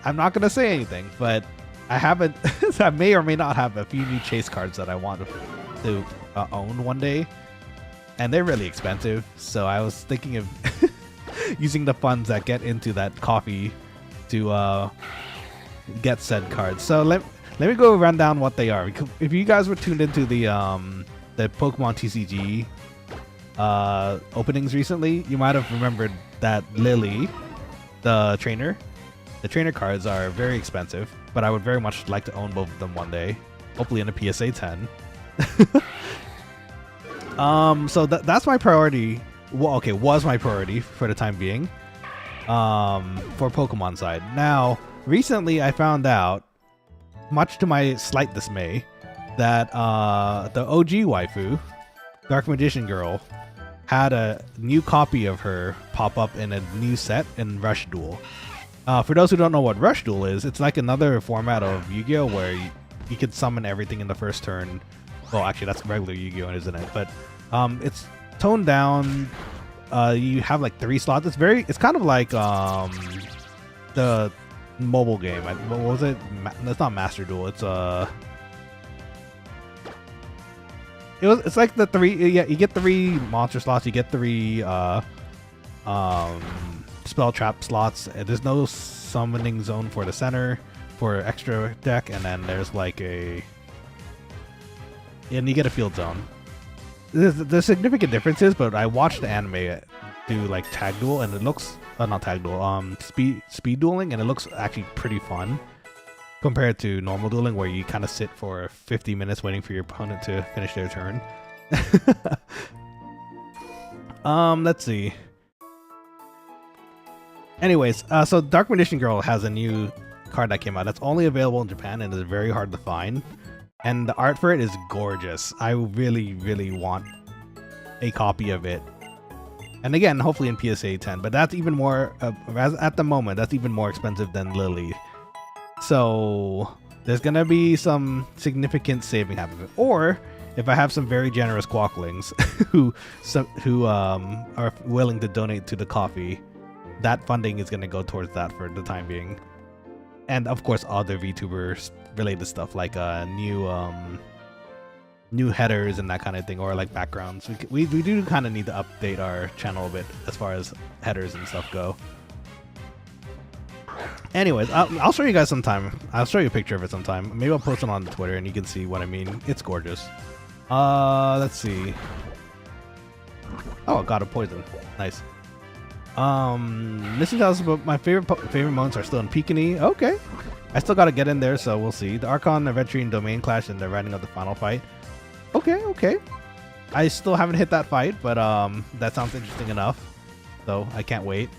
A: not gonna say anything, but I may or may not have a few new chase cards that I want to own one day, and they're really expensive, so I was thinking of using the funds that get into that coffee to get said cards. So let me go run down what they are. If you guys were tuned into the Pokemon TCG openings recently, you might have remembered that Lily, the trainer cards are very expensive, but I would very much like to own both of them one day, hopefully in a PSA 10. So that's my priority. Well, okay, was my priority for the time being. For Pokemon side. Now, recently I found out, much to my slight dismay, that the OG waifu, Dark Magician Girl, had a new copy of her pop up in a new set in Rush Duel. For those who don't know what Rush Duel is, it's like another format of Yu-Gi-Oh! Where you could summon everything in the first turn. Well, actually, that's regular Yu-Gi-Oh! Isn't it? But it's toned down. You have like 3 slots. It's kind of like the mobile game. What was it? It's not Master Duel. It's like the 3. Yeah, you get 3 monster slots. You get 3 spell trap slots. There's no summoning zone for the center for extra deck, and then there's like and you get a field zone. There's significant differences, but I watched the anime do like tag duel, and it looks not tag duel, speed dueling, and it looks actually pretty fun compared to normal dueling, where you kind of sit for 50 minutes waiting for your opponent to finish their turn. Let's see. Anyways, so Dark Magician Girl has a new card that came out that's only available in Japan and is very hard to find. And the art for it is gorgeous. I really, really want a copy of it. And again, hopefully in PSA 10. But that's even more, at the moment, that's even more expensive than Lily. So there's going to be some significant saving happening. Or if I have some very generous Quaklings who are willing to donate to the coffee, that funding is going to go towards that for the time being. And of course, other VTubers related stuff like new new headers and that kind of thing, or like backgrounds. We do kind of need to update our channel a bit as far as headers and stuff go. Anyways, I'll show you guys sometime. I'll show you a picture of it sometime. Maybe I'll post it on Twitter and you can see what I mean. It's gorgeous. Let's see. Oh, I got a poison. Nice. Missing tells us about my favorite moments are still in Peekany. Okay. I still gotta get in there, so we'll see. The Archon, Adventuring Domain Clash, and the writing of the final fight. Okay, okay. I still haven't hit that fight, but that sounds interesting enough. So I can't wait.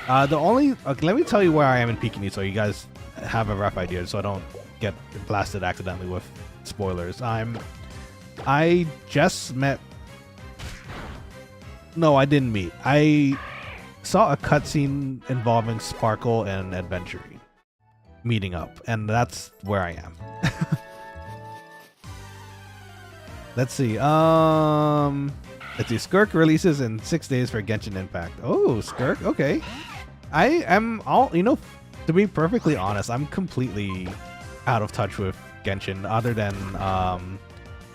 A: Let me tell you where I am in Peekany so you guys have a rough idea, so I don't get blasted accidentally with spoilers. I just met. No, I didn't meet. I saw a cutscene involving Sparkle and Adventuring meeting up, and that's where I am. Let's see. Let's see. Skirk releases in 6 days for Genshin Impact. Oh, Skirk. Okay. I am all, to be perfectly honest, I'm completely out of touch with Genshin other than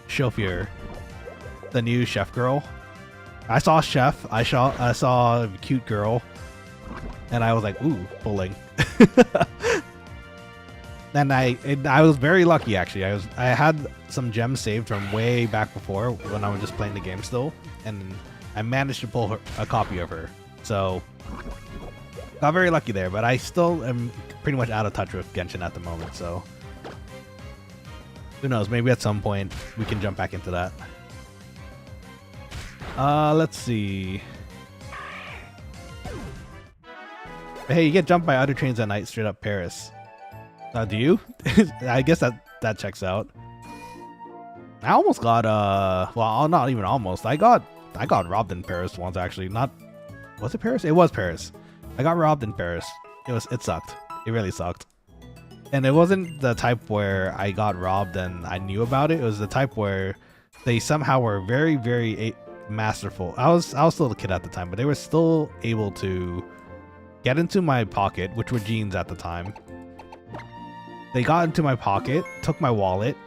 A: Shofir, the new chef girl. I saw Chef. I saw a cute girl, and I was like, ooh, bowling. And I was very lucky actually. I had some gems saved from way back before when I was just playing the game still, and I managed to pull a copy of her. So got very lucky there, but I still am pretty much out of touch with Genshin at the moment. So who knows? Maybe at some point we can jump back into that. Let's see. Hey, you get jumped by other trains at night straight up Paris. Do you? I guess that checks out. I almost got well, not even almost. I got robbed in Paris once actually. Was it Paris? It was Paris. I got robbed in Paris. It sucked. It really sucked. And it wasn't the type where I got robbed and I knew about it. It was the type where they somehow were very, very masterful. I was still a kid at the time, but they were still able to get into my pocket, which were jeans at the time. They got into my pocket, took my wallet.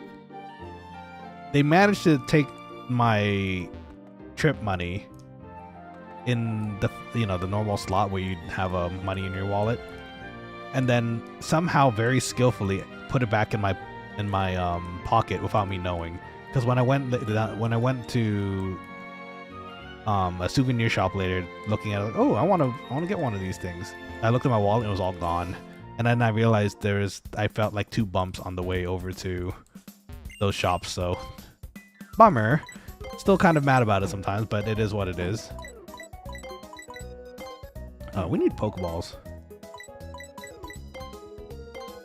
A: They managed to take my trip money in the the normal slot where you have money in your wallet, and then somehow very skillfully put it back in my pocket without me knowing. Because when I went to a souvenir shop later, looking at it, like, oh, I want to get one of these things. I looked at my wallet and it was all gone. And then I realized I felt like 2 bumps on the way over to those shops, so bummer. Still kind of mad about it sometimes, but it is what it is. We need Pokeballs.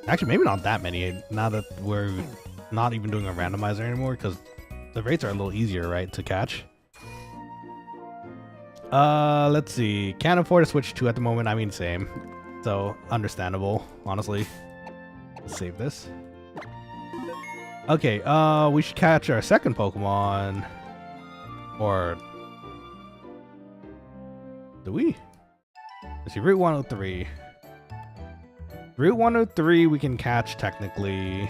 A: Actually, maybe not that many, now that we're not even doing a randomizer anymore, because the rates are a little easier, right, to catch. Let's see. Can't afford to switch to at the moment. I mean, same. So, understandable, honestly. Let's save this. Okay, we should catch our second Pokemon. Or do we? Let's see, Route 103. Route 103 we can catch technically.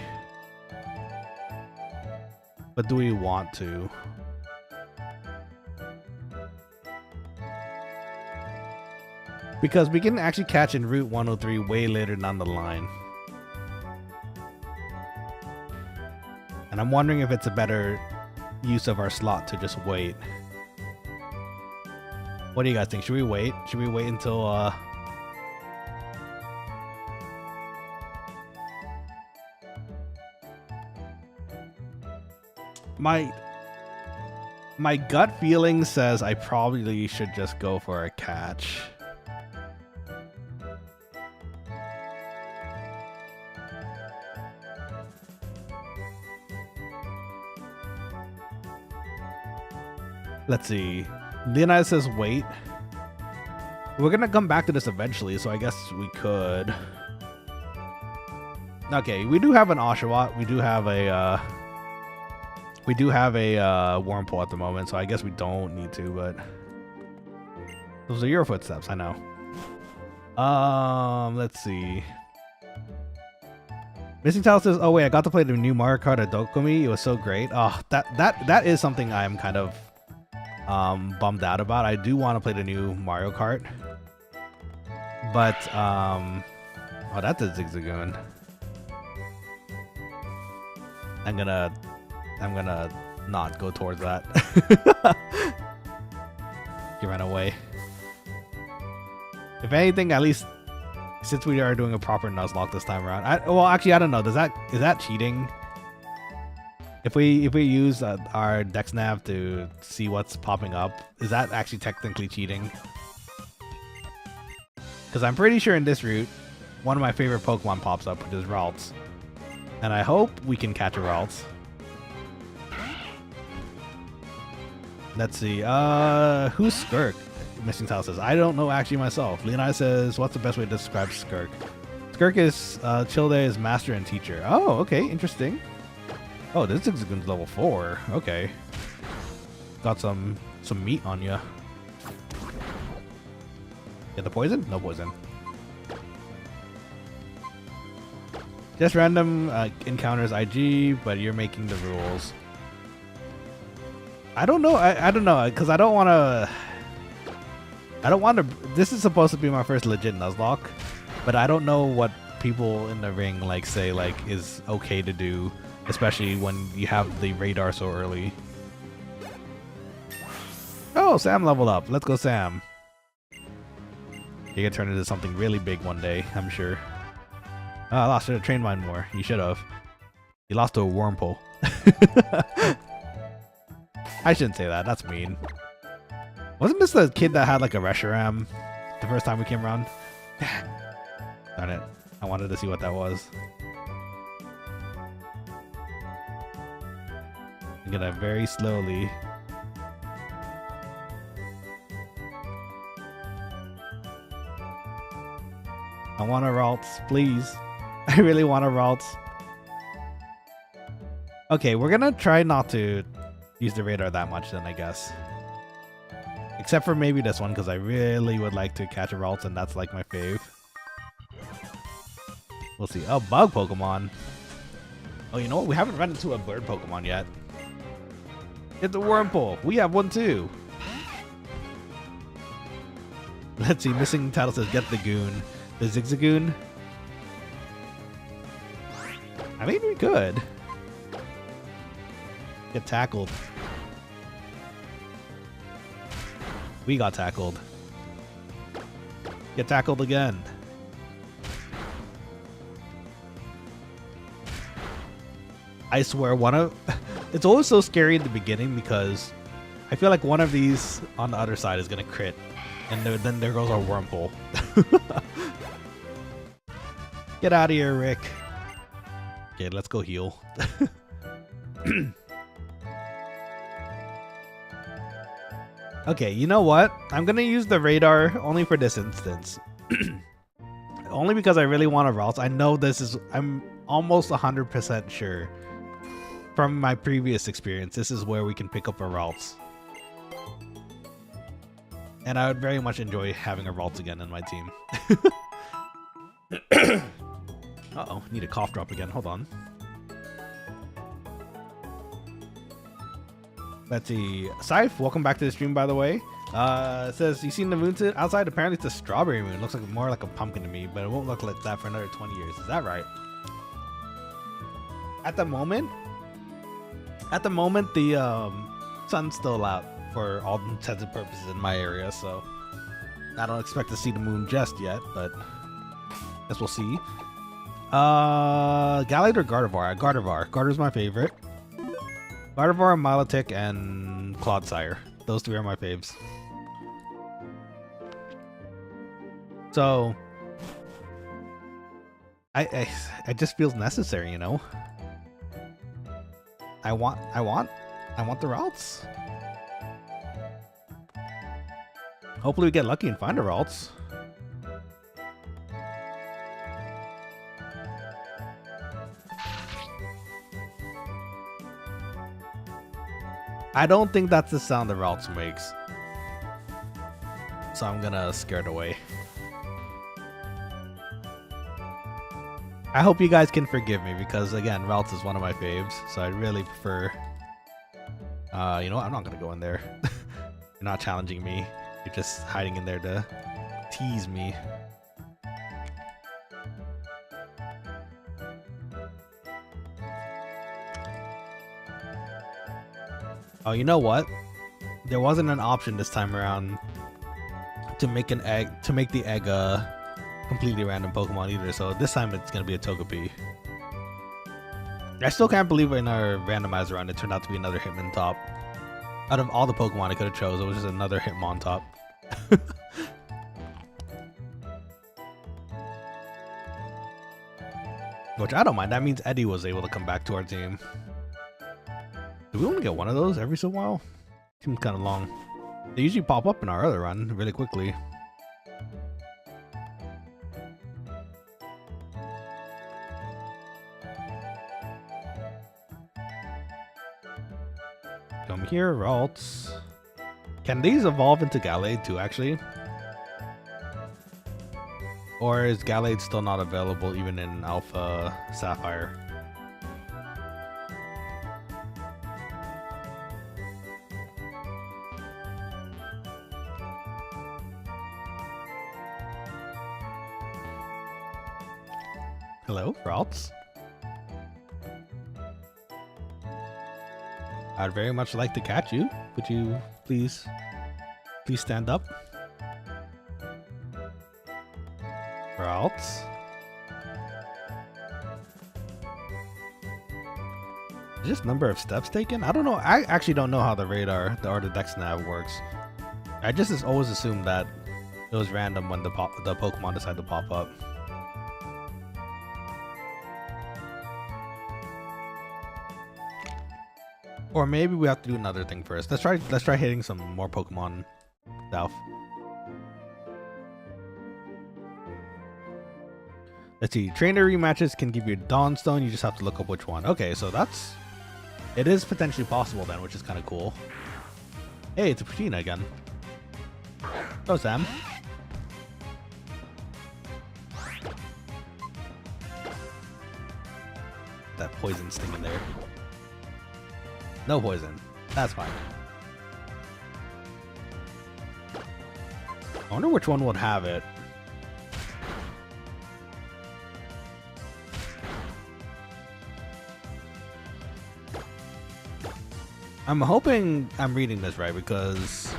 A: But do we want to? Because we can actually catch in Route 103 way later down the line. And I'm wondering if it's a better use of our slot to just wait. What do you guys think? Should we wait? Should we wait until my gut feeling says I probably should just go for a catch. Let's see. Leonidas says wait. We're gonna come back to this eventually, so I guess we could. Okay, we do have an Oshawott. We do have a Wurmple at the moment, so I guess we don't need to, but those are your footsteps, I know. Let's see. Missing Tile says, "Oh wait, I got to play the new Mario Kart at Dokumi. It was so great." Oh, that is something I'm kind of bummed out about. I do want to play the new Mario Kart, but oh, that's a Zigzagoon. I'm gonna not go towards that. He ran away. If anything, at least since we are doing a proper Nuzlocke this time around, well, actually, I don't know. Is that cheating? If we use our Dex Nav to see what's popping up, is that actually technically cheating? Because I'm pretty sure in this route, one of my favorite Pokemon pops up, which is Ralts, and I hope we can catch a Ralts. Let's see. Who's Skirk? Missing Tile says, I don't know actually myself. Leonide says, what's the best way to describe Skirk? Skirk is Childe's master and teacher. Oh, okay, interesting. Oh, this Zigzagoon's level 4. Okay. Got some meat on ya. Get the poison? No poison. Just random encounters IG, but you're making the rules. I don't know. I don't know, because I don't want to. This is supposed to be my first legit Nuzlocke, but I don't know what people in the ring say is okay to do, especially when you have the radar so early. Oh, Sam leveled up. Let's go, Sam. You're gonna turn into something really big one day, I'm sure. Oh, I lost to a train mine more. You should have. You lost to a wormhole. I shouldn't say that. That's mean. Wasn't this the kid that had a Reshiram the first time we came around? Darn it. I wanted to see what that was. I'm gonna very slowly. I want a Ralts, please. I really want a Ralts. Okay, we're gonna try not to use the radar that much then, I guess. Except for maybe this one, because I really would like to catch a Ralts, and that's my fave. We'll see. Oh, bug Pokemon. Oh, you know what? We haven't run into a bird Pokemon yet. It's a Wurmple. We have one too. Let's see. Missing Title says get the Goon. The Zigzagoon. I mean, we could. Get tackled. We got tackled. Get tackled again. I swear, it's always so scary in the beginning because I feel like one of these on the other side is gonna crit, and then there goes our Wurmple. Get out of here, Rick. Okay, let's go heal. Okay, you know what? I'm gonna use the radar only for this instance. Only because I really want a Ralts. I know I'm almost 100% sure from my previous experience, this is where we can pick up a Ralts. And I would very much enjoy having a Ralts again in my team. Uh-oh, need a cough drop again. Hold on. Let's see. Scythe, welcome back to the stream, by the way. It says, you seen the moon outside? Apparently it's a strawberry moon. Looks more like a pumpkin to me, but it won't look like that for another 20 years. Is that right? At the moment, the sun's still out for all intents and purposes in my area, so I don't expect to see the moon just yet, but I guess we'll see. Gallade or Gardevoir? Gardevoir. Gardevoir's my favorite. Gardevoir, Milotic, and Clodsire. Those three are my faves. So it just feels necessary, you know. I want the Ralts. Hopefully we get lucky and find a Ralts. I don't think that's the sound the Ralts makes, so I'm gonna scare it away. I hope you guys can forgive me because again, Ralts is one of my faves, so I really prefer. You know what? I'm not gonna go in there. You're not challenging me. You're just hiding in there to tease me. Oh, you know what? There wasn't an option this time around to make an egg, to make the egg a completely random Pokemon either. So this time it's gonna be a Togepi. I still can't believe in our randomizer run it turned out to be another Hitmontop. Out of all the Pokemon I could have chose, it was just another Hitmontop. Which I don't mind. That means Eddie was able to come back to our team. Do we only get one of those every so while? Seems kind of long. They usually pop up in our other run really quickly. Come here, Ralts. Can these evolve into Gallade too, actually? Or is Gallade still not available even in Alpha Sapphire? Hello, Ralts. I'd very much like to catch you. Would you please stand up? Ralts? Just number of steps taken? I don't know. I actually don't know how the radar, or the Dex nav works. I just always assumed that it was random when the Pokemon decide to pop up. Or maybe we have to do another thing first. Let's try hitting some more Pokemon stuff. Let's see. Trainer rematches can give you Dawnstone. You just have to look up which one. Okay, so it is potentially possible then, which is kind of cool. Hey, it's a Puccina again. Go, Sam. That poison sting in there. No poison. That's fine. I wonder which one would have it. I'm hoping I'm reading this right because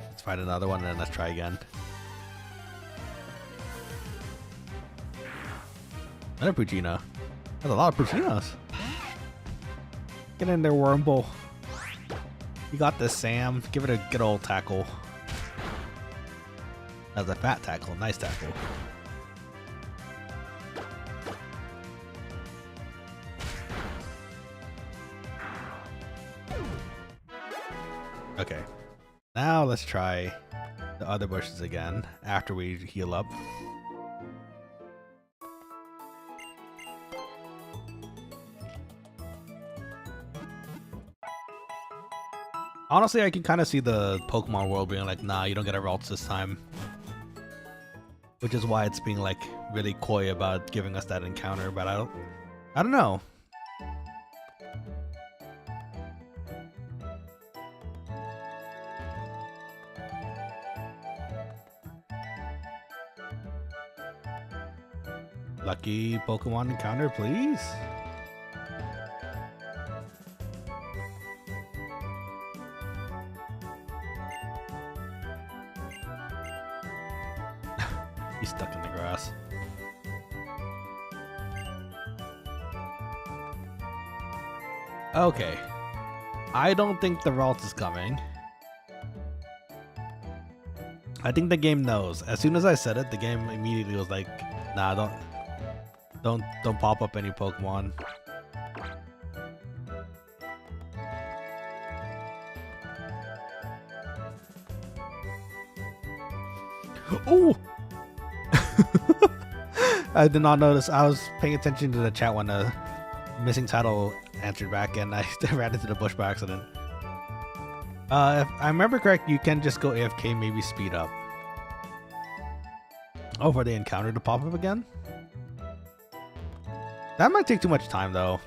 A: let's find another one and then let's try again. Another Puccina. There's a lot of Puccinas. Get in there, Wormble. You got this, Sam. Give it a good old tackle. That was a fat tackle. Nice tackle. Okay. Now let's try the other bushes again after we heal up. Honestly, I can kind of see the Pokemon world being like, nah, you don't get a Ralts this time. Which is why it's being like really coy about giving us that encounter, but I don't know. Lucky Pokemon encounter, please. He's stuck in the grass. Okay. I don't think the Ralts is coming. I think the game knows. As soon as I said it, the game immediately was like, nah, don't pop up any Pokemon. Oh! I did not notice. I was paying attention to the chat when the missing title answered back, and I ran into the bush by accident. If I remember correct, you can just go AFK, maybe speed up. Oh, for the encounter to pop up again? That might take too much time, though.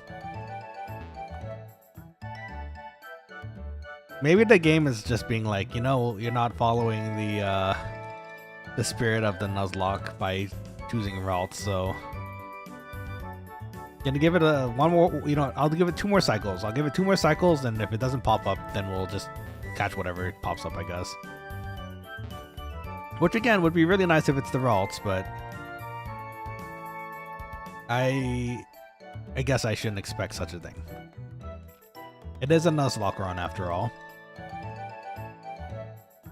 A: Maybe the game is just being like, you know, you're not following the spirit of the Nuzlocke by choosing routes, so... Gonna give it one more, you know, I'll give it 2 more cycles. I'll give it 2 more cycles, and if it doesn't pop up, then we'll just catch whatever pops up, I guess. Which, again, would be really nice if it's the routes, but... I guess I shouldn't expect such a thing. It is a Nuzlocke run, after all.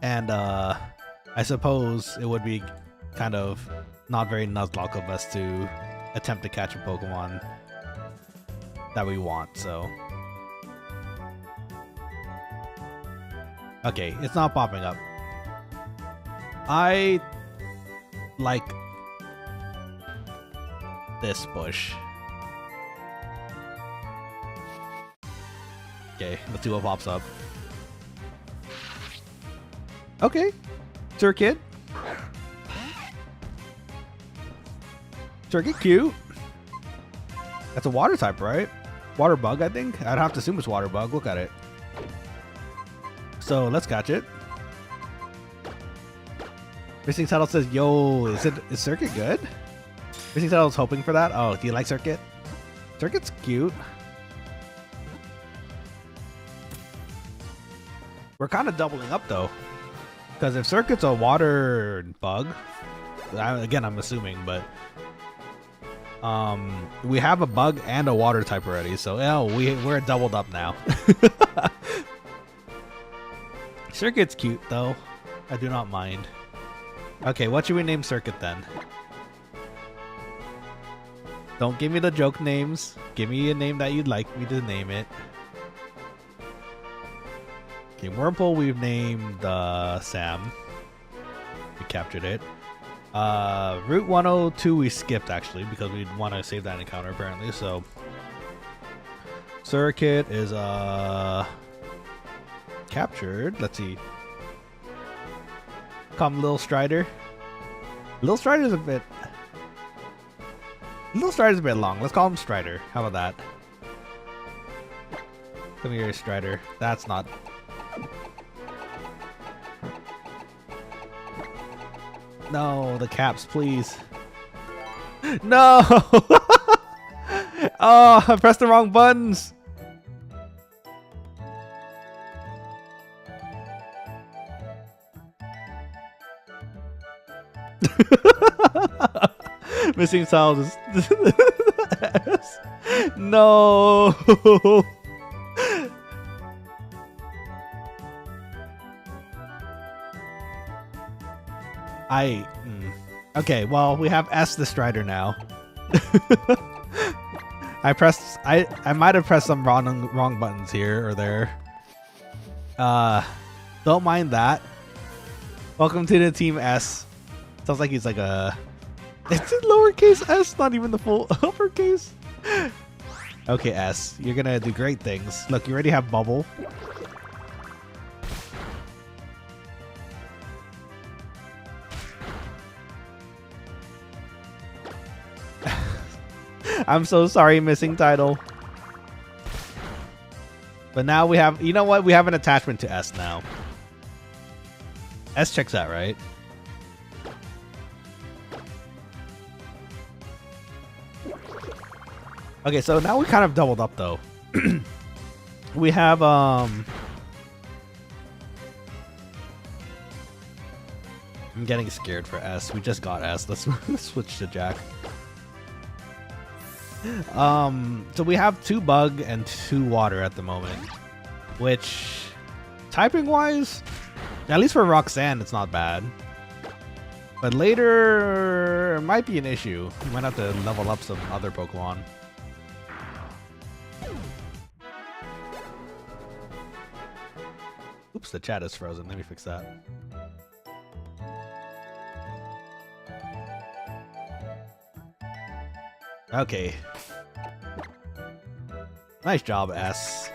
A: And, I suppose it would be kind of not very Nuzlocke of us to attempt to catch a Pokemon that we want, so... Okay, it's not popping up. I like this bush. Okay, let's see what pops up. Okay, Circuit. Circuit, cute. That's a water type, right? Water bug, I think. I'd have to assume it's water bug. Look at it. So let's catch it. Missing Title says, "Yo, is Circuit good?" Missing Title's hoping for that. Oh, do you like Circuit? Circuit's cute. We're kind of doubling up though, because if Circuit's a water bug, again I'm assuming, but we have a bug and a water type already, so we're doubled up now. Circuit's cute though. I do not mind. Okay, what should we name Circuit then? Don't give me the joke names. Give me a name that you'd like me to name it. Okay, Wurmple we've named Sam. We captured it. Route 102 we skipped actually because we want to save that encounter apparently, so Circuit is captured. Let's see. Come Lil Strider. Lil Strider's a bit long. Let's call him Strider. How about that? Come here, Strider. That's not... No, the caps, please. No! Oh, I pressed the wrong buttons. Missing sound is no. Okay, well, we have S the Strider now. I might have pressed some wrong buttons here or there. Don't mind that. Welcome to the team S. Sounds like he's like a... It's in lowercase s, not even the full uppercase. Okay, S, you're gonna do great things. Look, you already have Bubble. I'm so sorry, Missing Title. But now we have... You know what? We have an attachment to S now. S checks out, right? Okay, so now we kind of doubled up though. We have I'm getting scared for S. We just got S. Let's switch to Jack. So we have 2 bug and 2 water at the moment, which typing wise, at least for Roxanne, it's not bad. But later, it might be an issue. We might have to level up some other Pokemon. Oops, the chat is frozen. Let me fix that. Okay. Nice job, S.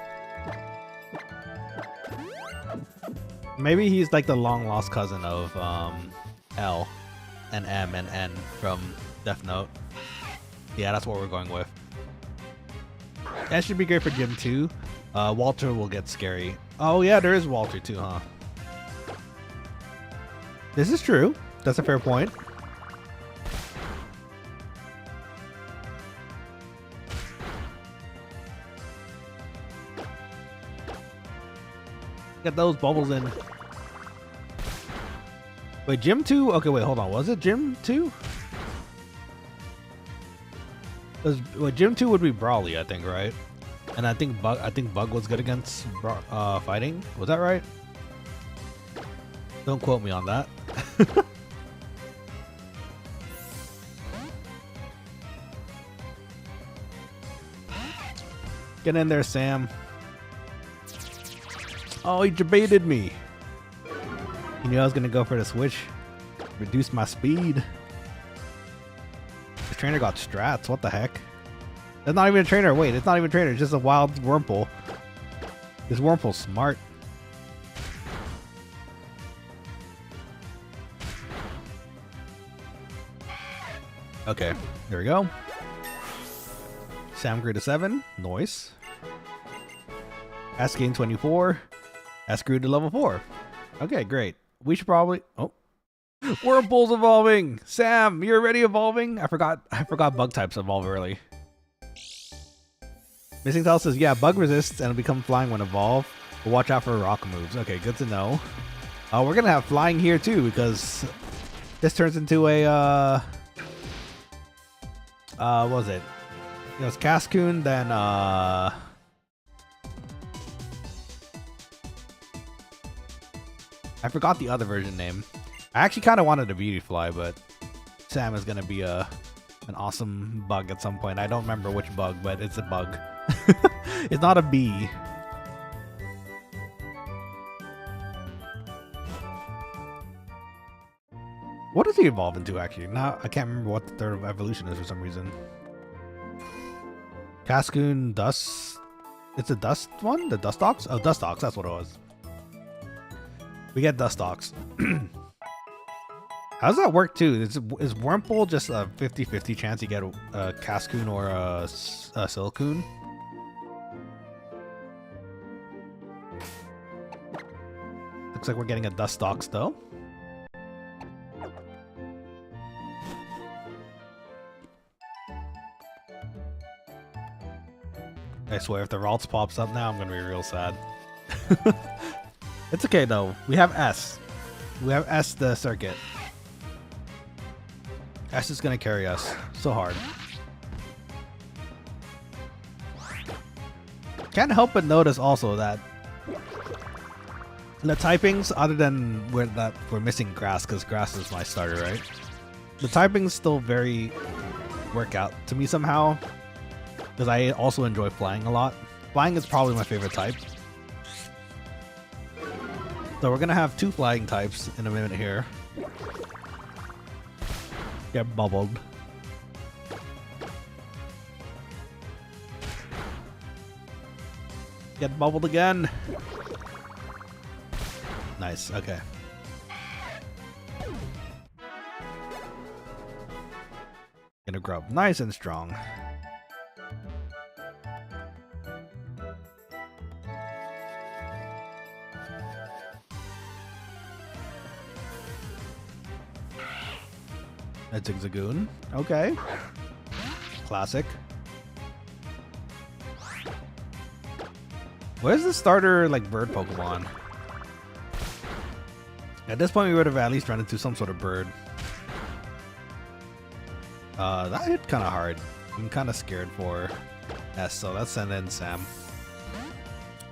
A: Maybe he's like the long lost cousin of L and M and N from Death Note. Yeah, that's what we're going with. That should be great for Gym 2. Walter will get scary. Oh yeah, there is Walter too, huh? This is true. That's a fair point. Get those bubbles in. Wait, Gym 2? Okay, wait, hold on. Was it Gym 2? Well, Gym 2 would be Brawly, I think, right? And I think Bug was good against fighting. Was that right? Don't quote me on that. Get in there, Sam. Oh, he debated me. He knew I was gonna go for the switch. Reduce my speed. The trainer got strats. What the heck? That's not even a trainer. Wait, it's not even a trainer. It's just a wild Wurmple. This Wurmple's smart. Okay, there we go. Sam grew to 7. Nice. S gained 24. S grew to level 4. Okay, great. We should probably... Oh. Wurmple's evolving! Sam, you're already evolving? I forgot bug types evolve early. Missing Tell says, yeah, bug resists and will become flying when evolved. But watch out for rock moves. Okay, good to know. We're gonna have flying here too, because this turns into a what was it? It was Cascoon, then I forgot the other version name. I actually kind of wanted a Beauty Fly, but Sam is gonna be an awesome bug at some point. I don't remember which bug, but it's a bug. It's not a bee. What does he evolve into, actually? Now I can't remember what the third evolution is for some reason. Cascoon Dust. It's a Dust one? The Dustox? Oh, Dustox, that's what it was. We get Dustox. How does that work too? Is Wurmple just a 50-50 chance you get a Cascoon or a Silcoon? Looks like we're getting a Dustox though. I swear if the Ralts pops up now, I'm gonna be real sad. It's okay though. We have S. We have S the circuit. S is gonna carry us so hard. Can't help but notice also that the typings, other than we're missing grass, because grass is my starter, right? The typings still very work out to me somehow, because I also enjoy flying a lot. Flying is probably my favorite type. So we're gonna have 2 flying types in a minute here. Get bubbled. Get bubbled again. Nice, okay. Gonna grow up nice and strong. That's Zigzagoon. Okay. Classic. What is the starter, like, bird Pokemon? At this point, we would have at least run into some sort of bird. That hit kind of hard. I'm kind of scared for S, so let's send in Sam.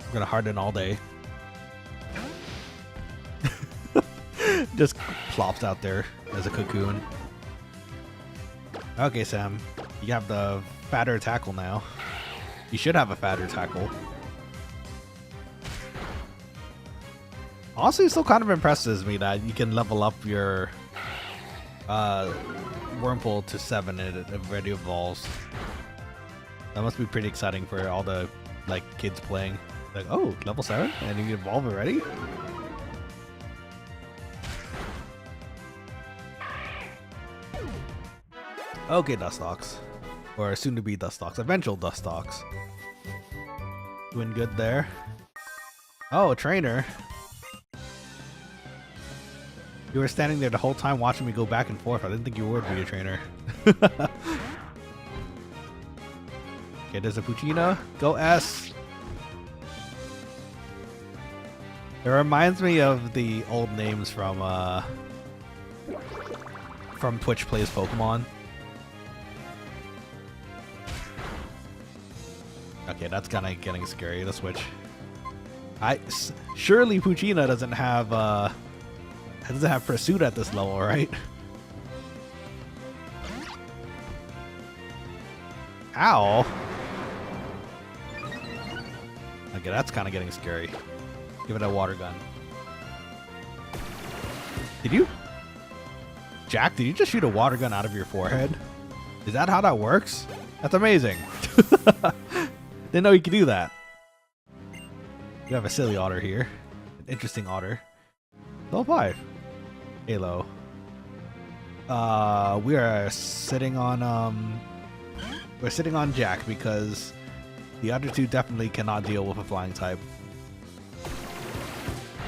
A: We're gonna harden all day. Just plops out there as a cocoon. Okay, Sam. You have the fatter tackle now. You should have a fatter tackle. Honestly, it still kind of impresses me that you can level up your Wurmple to 7 and it already evolves. That must be pretty exciting for all the like kids playing. Like, oh, level 7? And you evolve already? Okay, Nuzlocke. Or soon to be Nuzlocke. Eventual Nuzlocke. Doing good there. Oh, a trainer. You were standing there the whole time watching me go back and forth. I didn't think you would be a trainer. Okay, there's a Puccina. Go S. It reminds me of the old names from Twitch Plays Pokemon. Okay, that's kind of getting scary. The switch. Surely Puccina doesn't have pursuit at this level, right? Ow. Okay, that's kind of getting scary. Give it a water gun. Did you? Jack, did you just shoot a water gun out of your forehead? Is that how that works? That's amazing. Didn't know you could do that. You have a silly otter here. An interesting otter. Level 5. Halo. We are sitting on we're sitting on Jack because the other two definitely cannot deal with a flying type.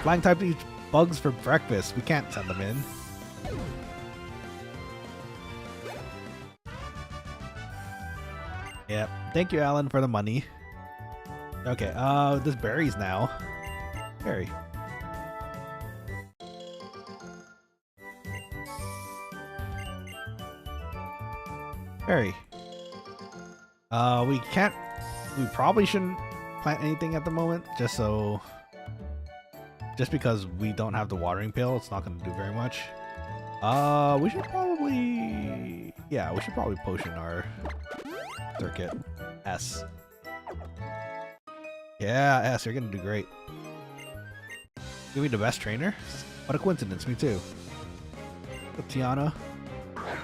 A: Flying type eats bugs for breakfast. We can't send them in. Yep. Thank you, Alan, for the money. Okay, there's berries now. Berry. Berry. We probably shouldn't plant anything at the moment, just because we don't have the watering pail. It's not going to do very much. We should probably potion our circuit. S. Yeah, S, you're going to do great. Give me the best trainer? What a coincidence, me too. Tiana.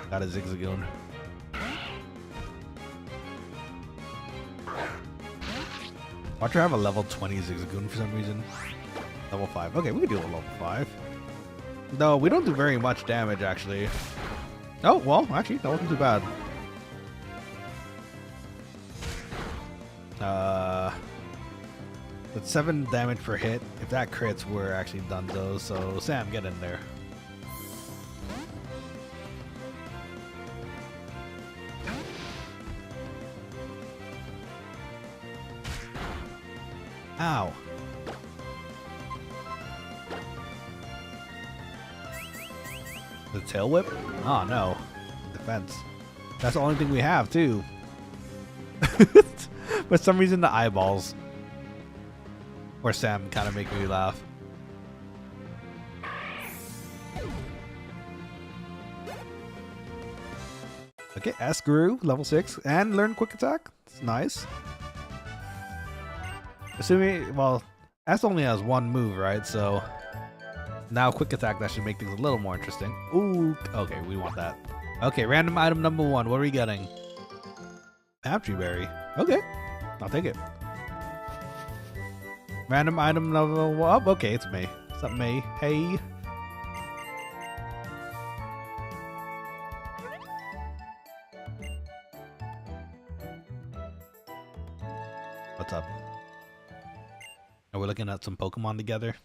A: Got a Zigzagoon. Watch her have a level 20 Zigzagoon for some reason. Level 5. Okay, we can do a level 5. No, we don't do very much damage, actually. Oh, well, actually, that wasn't too bad. That's 7 damage per hit. If that crits, we're actually done though. So, Sam, get in there. Ow. The tail whip? Oh no. Defense. That's the only thing we have too. For some reason the eyeballs or Sam kind of make me laugh. Okay, S grew, level 6, and learn quick attack. It's nice. Assuming, well, S only has one move, right? So now quick attack, that should make things a little more interesting. Ooh, okay, we want that. Okay, random item number 1. What are we getting? Aptry berry. Okay, I'll take it. Random item number 1. Okay, it's May. What's up, May? Hey. What's up? Are we looking at some Pokemon together?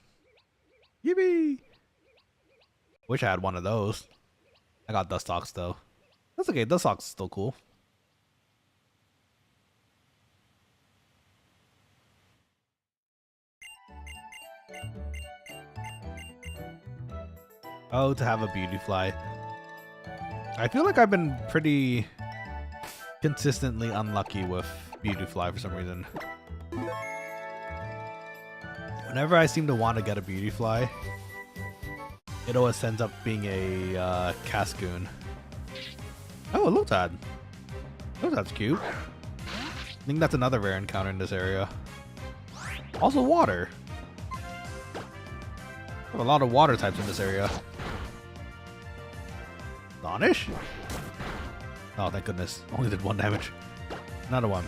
A: Yippee! Wish I had one of those. I got Dustox though. That's okay, Dustox is still cool. Oh, to have a Beautyfly. I feel like I've been pretty consistently unlucky with Beautyfly for some reason. Whenever I seem to want to get a Beautyfly, it always ends up being a Cascoon. Oh, a Lotad. Lotad's cute. I think that's another rare encounter in this area. Also water. I have a lot of water types in this area. Astonish? Oh, thank goodness. Only did 1 damage. Another one.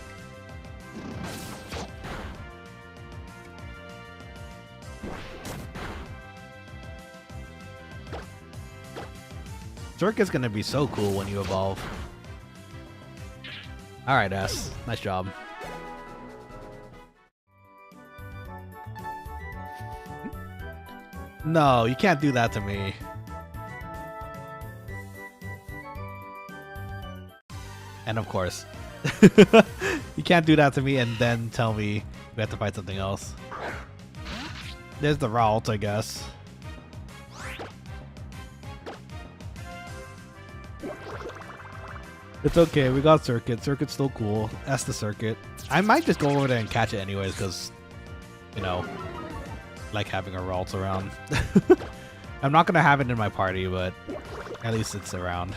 A: Circuit's gonna be so cool when you evolve. Alright, S. Nice job. No, you can't do that to me. And of course. You can't do that to me and then tell me we have to fight something else. There's the route, I guess. It's okay, we got Circuit. Circuit's still cool. That's the Circuit. I might just go over there and catch it anyways, because, you know, like having a Ralts around. I'm not going to have it in my party, but at least it's around.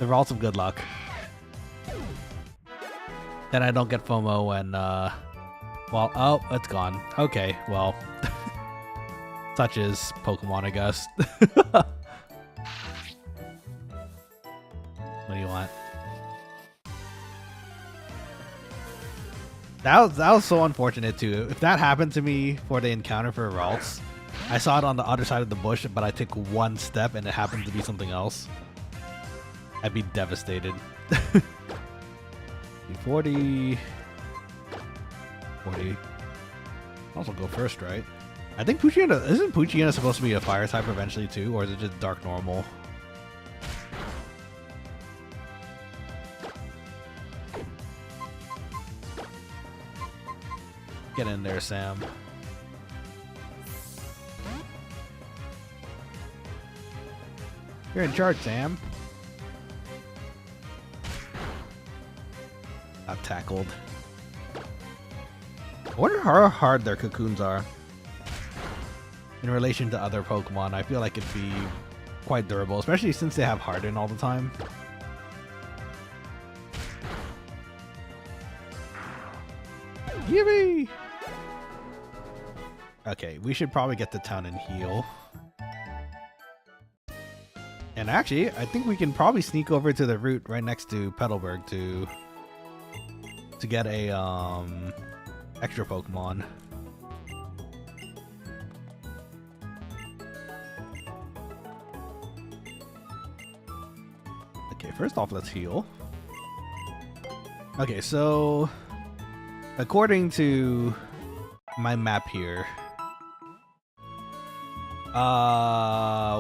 A: The Ralts of good luck. Then I don't get FOMO when, well, oh, it's gone. Okay, well, such is Pokemon, I guess. What do you want? That was so unfortunate too. If that happened to me for the encounter for Ralts, I saw it on the other side of the bush, but I took one step and it happened to be something else, I'd be devastated. 40. Also go first, right? I think Poochyena, isn't Poochyena supposed to be a fire type eventually too, or is it just dark normal? Get in there, Sam. You're in charge, Sam. Not tackled. I wonder how hard their cocoons are in relation to other Pokemon. I feel like it'd be quite durable, especially since they have Harden all the time. Yippee! Okay, we should probably get to town and heal. And actually, I think we can probably sneak over to the route right next to Petalburg to get a extra Pokemon. Okay, first off, let's heal. Okay, so according to my map here,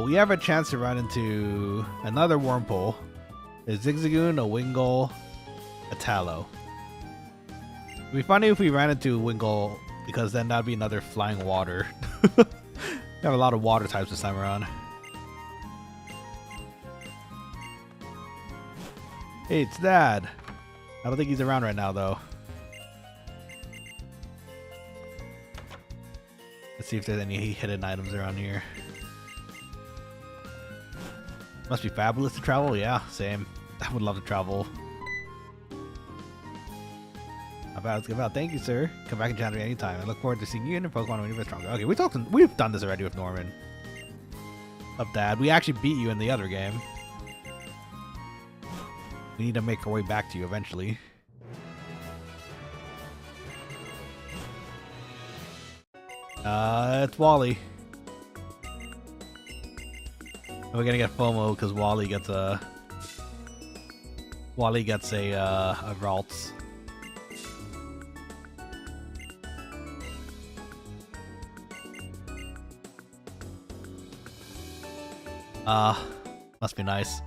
A: we have a chance to run into another Wurmple, a Zigzagoon, a Wingull, a Tallow. It'd be funny if we ran into Wingull, because then that'd be another flying water. We have a lot of water types this time around. Hey, it's Dad. I don't think he's around right now, though. Let's see if there's any hidden items around here. Must be fabulous to travel. Yeah, same. I would love to travel. Let's give out. Thank you, sir. Come back in January anytime. I look forward to seeing you and your Pokemon when you get stronger. Okay, we've done this already with Norman. Up, Dad. We actually beat you in the other game. We need to make our way back to you eventually. It's Wally. We're gonna get FOMO because Wally gets a Ralts. Must be nice.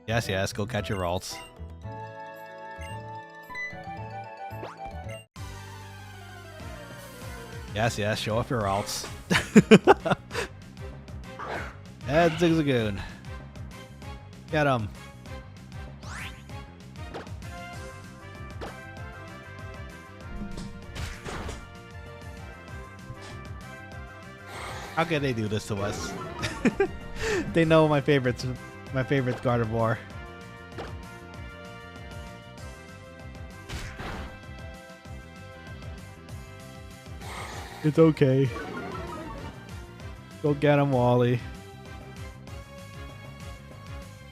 A: Yes, yes, go catch your Ralts. Yes, yes, show off your Ralts. And Zigzagoon. Get him. How can they do this to us? They know my favorite's Gardevoir. It's okay. Go get him, Wally.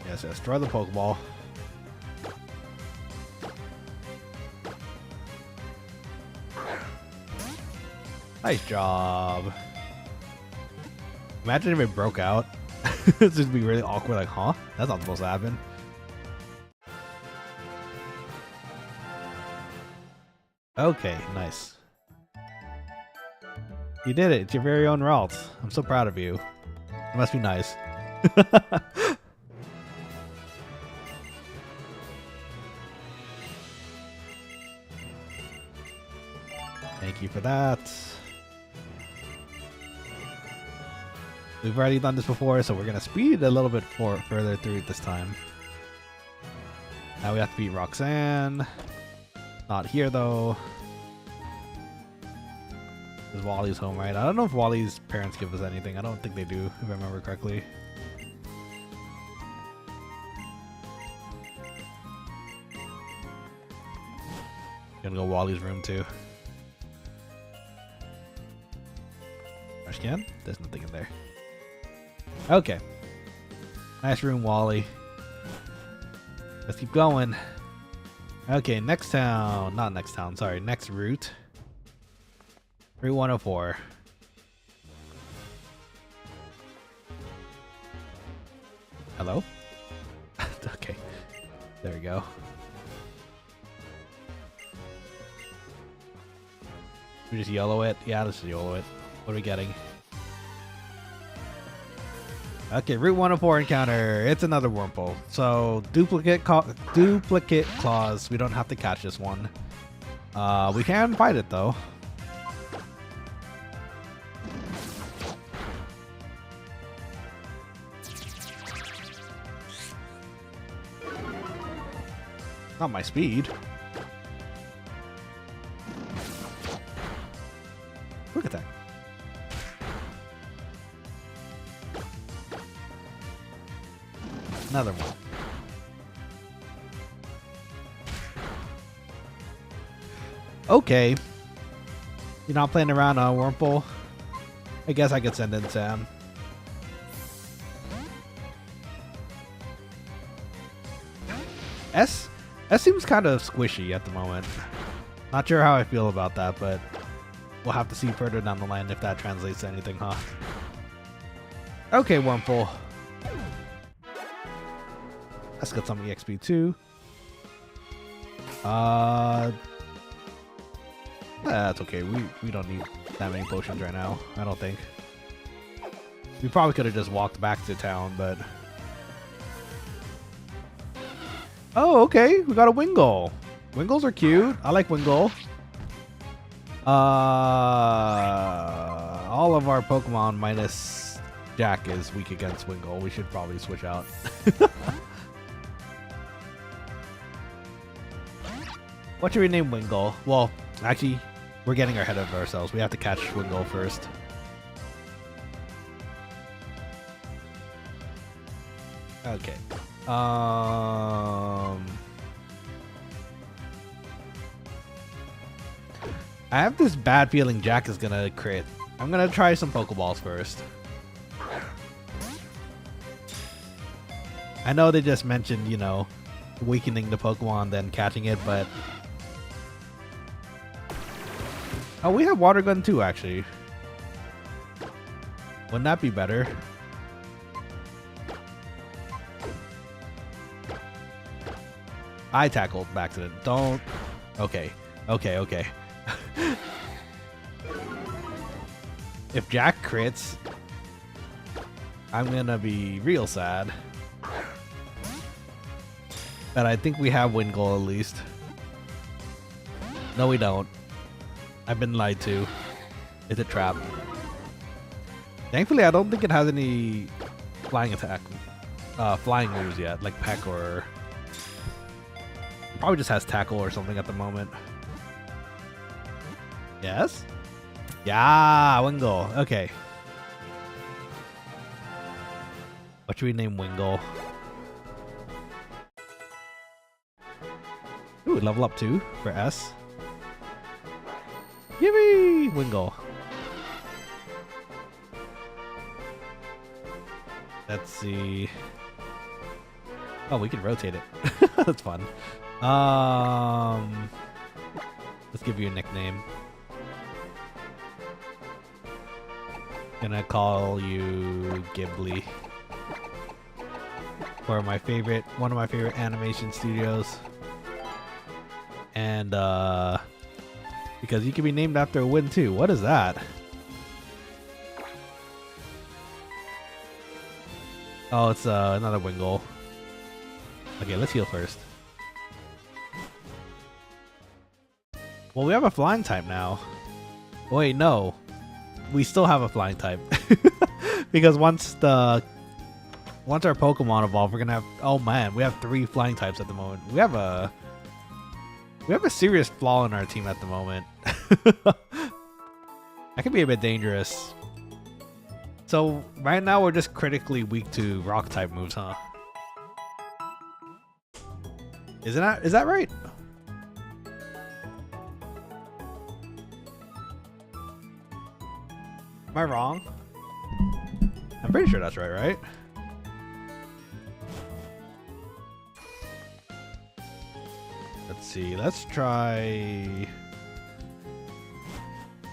A: Yes, yes, throw the Pokeball. Nice job. Imagine if it broke out. It's just be really awkward, like, huh? That's not supposed to happen. Okay, nice. You did it. It's your very own route. I'm so proud of you. It must be nice. Thank you for that. We've already done this before, so we're going to speed a little bit further through it this time. Now we have to beat Roxanne. Not here, though. Because Wally's home, right? I don't know if Wally's parents give us anything. I don't think they do, if I remember correctly. Gonna go Wally's room, too. Trash can? There's nothing in there. Okay. Nice room, Wally. Let's keep going. Okay, next town. Not next town, sorry. Next route. Route 104. Hello? Okay. There we go. We just YOLO it? Yeah, let's just YOLO it. What are we getting? Okay, Route 104 encounter. It's another Wurmple. So, duplicate claws. We don't have to catch this one. We can fight it, though. Not my speed. Quick attack. Another one. Okay. You're not playing around on Wurmple? I guess I could send in Sam. S seems kind of squishy at the moment. Not sure how I feel about that, but we'll have to see further down the line if that translates to anything, huh? Okay, Wurmple. Let's get some EXP too. That's okay. We don't need that many potions right now. I don't think. We probably could have just walked back to town, but. Oh, okay. We got a Wingull. Wingulls are cute. I like Wingull. All of our Pokemon minus Jack is weak against Wingull. We should probably switch out. What should we name Wingull? Well, actually, we're getting ahead of ourselves. We have to catch Wingull first. Okay. I have this bad feeling Jack is gonna crit. I'm gonna try some Pokeballs first. I know they just mentioned, you know, weakening the Pokemon, then catching it, but... Oh, we have Water Gun too, actually. Wouldn't that be better? I tackled by accident. Don't... Okay. Okay. If Jack crits, I'm gonna be real sad. But I think we have Wingull at least. No, we don't. I've been lied to. It's a trap. Thankfully, I don't think it has any flying attack, flying moves yet, like Peck or... Probably just has Tackle or something at the moment. Yes? Yeah, Wingull. Okay. What should we name Wingull? Ooh, level up 2 for S. Yippee! Wingull. Let's see. Oh, we can rotate it. That's fun. Let's give you a nickname. Gonna call you Ghibli. for one of my favorite animation studios. And because you can be named after a win too. What is that? Oh, it's another Wingull. Okay, let's heal first. Well, we have a flying type now. Wait, no. We still have a flying type. Because once our Pokemon evolve, we're gonna have, oh man, we have 3 flying types at the moment. We have a serious flaw in our team at the moment. That could be a bit dangerous. So right now we're just critically weak to rock type moves, huh? Is that right? Am I wrong? I'm pretty sure that's right? Let's see, let's try...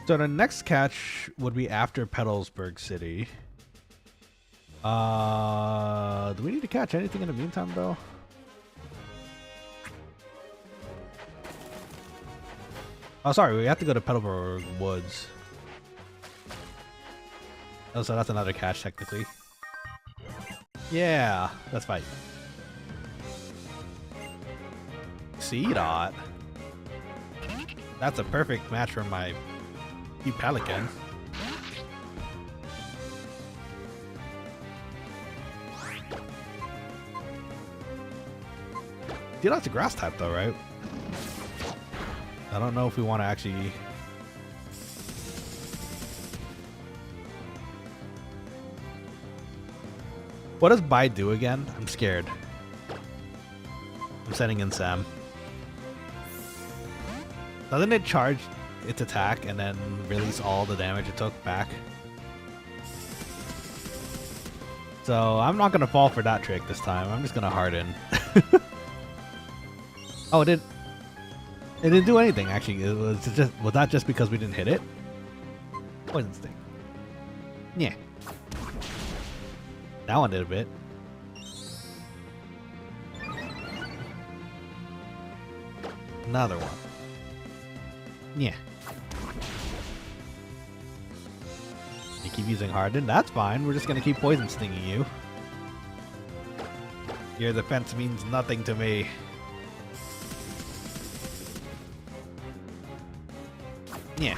A: So the next catch would be after Petalsburg City. Do we need to catch anything in the meantime though? Oh, sorry, we have to go to Petalburg Woods. Oh, so that's another catch technically. Yeah, let's fight. Seedot. That's a perfect match for my Pelican. Seedot's a grass type though, right? I don't know if we want to actually... What does Bai do again? I'm scared. I'm sending in Sam. Doesn't it charge its attack and then release all the damage it took back? So I'm not going to fall for that trick this time. I'm just going to harden. Oh, it didn't do anything actually. Was that just because we didn't hit it? Poison sting. Yeah. That one did a bit. Another one. Yeah. You keep using Harden? That's fine. We're just gonna keep poison stinging you. Your defense means nothing to me. Yeah.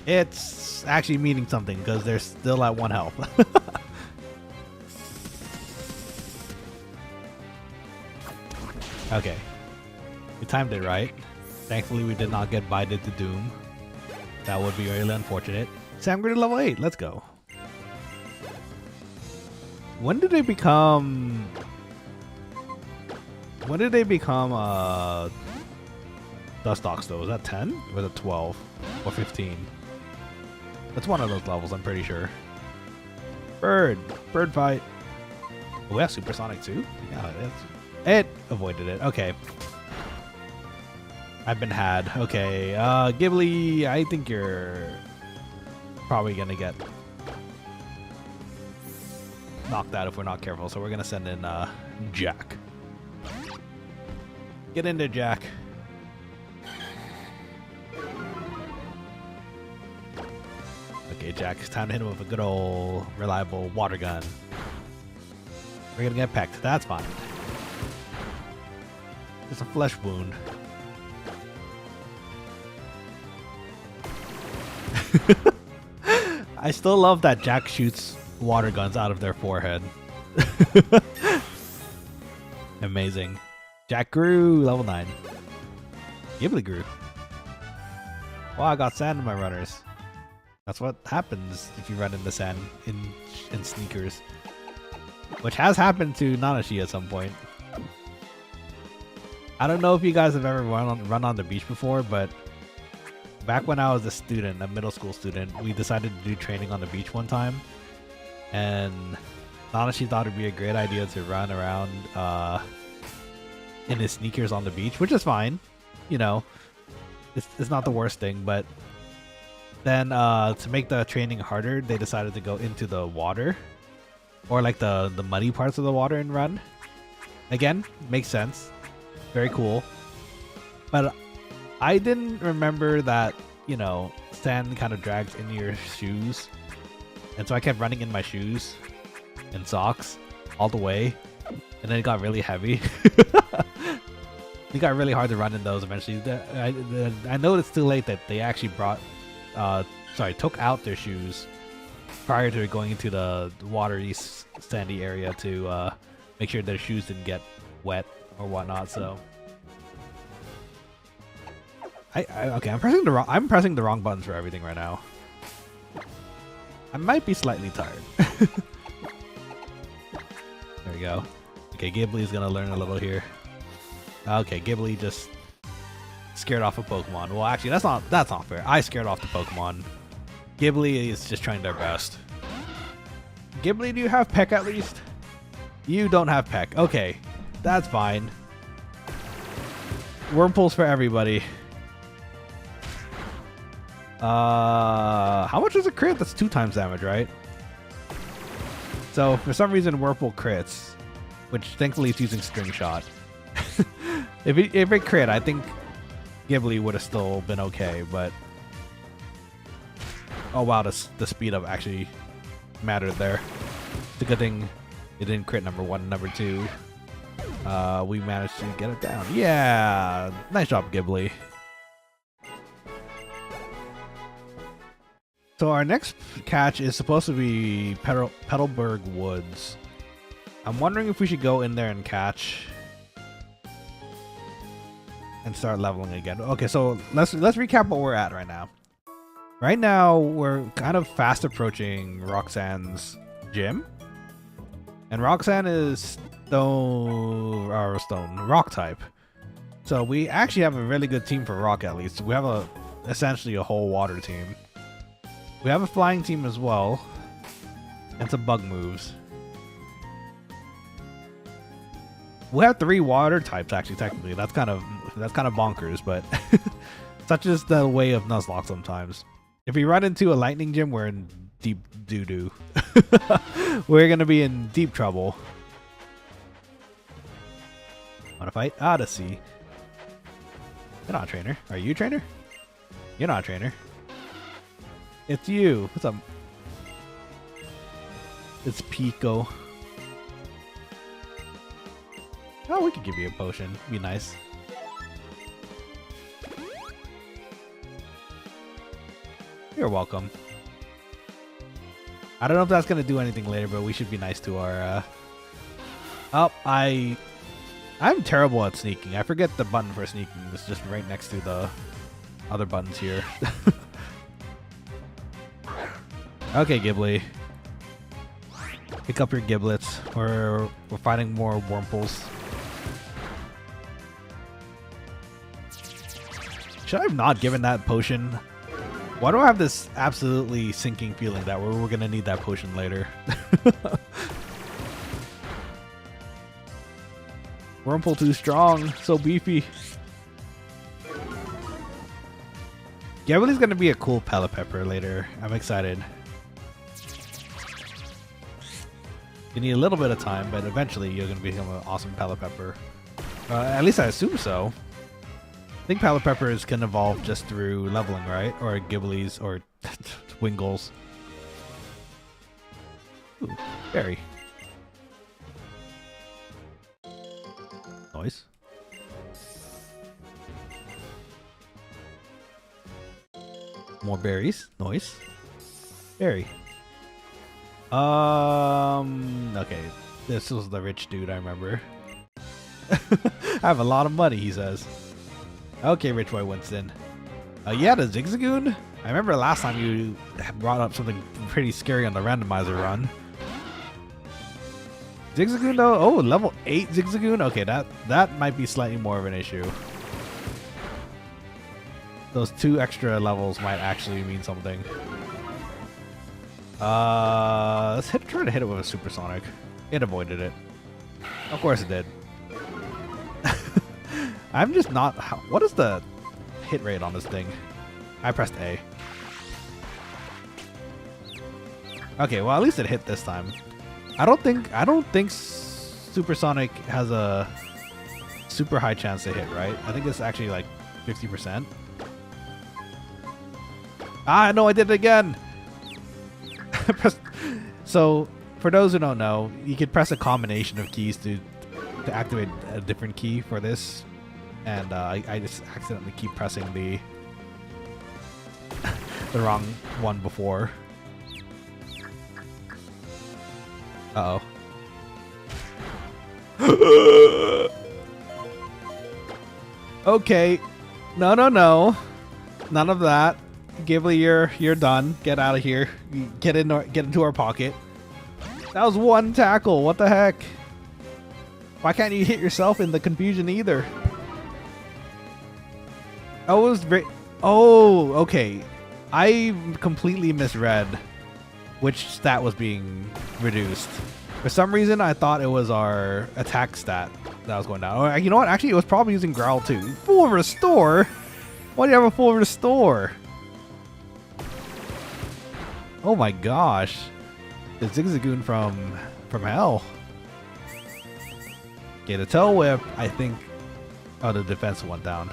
A: It's actually meaning something because they're still at 1 health. Okay. We timed it right. Thankfully we did not get bided to doom. That would be really unfortunate. Sam grew to level 8. Let's go. When did they become... Dustox though? Was that 10? Or was it 12? Or 15? That's one of those levels, I'm pretty sure. Bird fight. Oh, we have Supersonic too? Yeah, it avoided it. Okay. I've been had. Okay, Ghibli, I think you're probably gonna get knocked out if we're not careful, so we're gonna send in Jack. Get in there, Jack. Okay, Jack, it's time to hit him with a good old reliable water gun. We're gonna get pecked. That's fine. It's a flesh wound. I still love that Jack shoots water guns out of their forehead. Amazing. Jack grew, level 9. Ghibli grew. Wow, I got sand in my runners. That's what happens if you run into sand in sneakers. Which has happened to Nanashi at some point. I don't know if you guys have ever run on the beach before, but back when I was a student, a middle school student, we decided to do training on the beach one time. And Nanashi thought it'd be a great idea to run around in his sneakers on the beach, which is fine. You know, it's not the worst thing, but then to make the training harder, they decided to go into the water. Or like the muddy parts of the water and run. Again, makes sense. Very cool. But I didn't remember that, you know, sand kind of drags into your shoes. And so I kept running in my shoes and socks all the way. And then it got really heavy. It got really hard to run in those eventually. I noticed too late that they actually took out their shoes prior to going into the watery, sandy area to make sure their shoes didn't get wet or whatnot. So, okay, I'm pressing the wrong buttons for everything right now. I might be slightly tired. There we go. Okay, Ghibli's gonna learn a little here. Okay, Ghibli just scared off a Pokemon. Well, actually, that's not fair. I scared off the Pokemon. Ghibli is just trying their best. Ghibli, do you have Peck at least? You don't have Peck. Okay, that's fine. Wurmples for everybody. How much is a crit? That's 2 times damage, right? So for some reason, Wurmple crits, which thankfully is using String Shot. If it crit, I think Ghibli would have still been okay, but oh wow, the speed up actually mattered there. It's a good thing it didn't crit number 1, number 2. We managed to get it down. Yeah, nice job, Ghibli. So our next catch is supposed to be Petalburg Woods. I'm wondering if we should go in there and catch and start leveling again. Okay, so let's recap what we're at right now. Right now, we're kind of fast approaching Roxanne's gym. And Roxanne is rock type. So we actually have a really good team for rock, at least. We have essentially a whole water team. We have a flying team as well. And some bug moves. We have 3 water types, actually, technically. That's kind of bonkers, but such is the way of Nuzlocke sometimes. If we run into a lightning gym, we're in deep doo-doo. We're gonna be in deep trouble. Wanna fight? Odyssey. You're not a trainer. Are you a trainer? You're not a trainer. It's you. What's up? It's Pico. Oh, we could give you a potion. Be nice. You're welcome. I don't know if that's gonna do anything later, but we should be nice to our. I'm terrible at sneaking. I forget the button for sneaking. It's just right next to the other buttons here. Okay, Ghibli. Pick up your giblets. We're fighting more Wurmples. Should I have not given that potion? Why do I have this absolutely sinking feeling that we're gonna need that potion later? Wurmple too strong, so beefy. Ghibli's gonna be a cool pellet pepper later. I'm excited. You need a little bit of time, but eventually you're gonna become an awesome pellet pepper. At least I assume so. I think pellet peppers can evolve just through leveling, right? Or Ghibli's or Wingles. Ooh, berry. Nice. More berries. Nice. Berry. Okay. This was the rich dude I remember. I have a lot of money, he says. Okay, Rich Boy Winston. Yeah, the Zigzagoon? I remember last time you brought up something pretty scary on the randomizer run. Zigzagoon though? Oh, level 8 Zigzagoon? Okay, that might be slightly more of an issue. Those 2 extra levels might actually mean something. Let's try to hit it with a supersonic. It avoided it. Of course it did. I'm just not. What is the hit rate on this thing? I pressed A. Okay, well at least it hit this time. I don't think supersonic has a super high chance to hit, right? I think it's actually like 50%. Ah, no, I did it again. So, for those who don't know, you could press a combination of keys to activate a different key for this. And I just accidentally keep pressing the the wrong one before. Uh-oh. Okay. No, no, no. None of that. Ghibli, you're done. Get out of here. Get into our pocket. That was one tackle. What the heck? Why can't you hit yourself in the confusion either? I was very... Oh, okay. I completely misread which stat was being reduced. For some reason, I thought it was our attack stat that was going down. Or, you know what? Actually, it was probably using Growl too. Full restore? Why do you have a full restore? Oh my gosh. The Zigzagoon from hell. Okay, the tail whip, I think... Oh, the defense went down.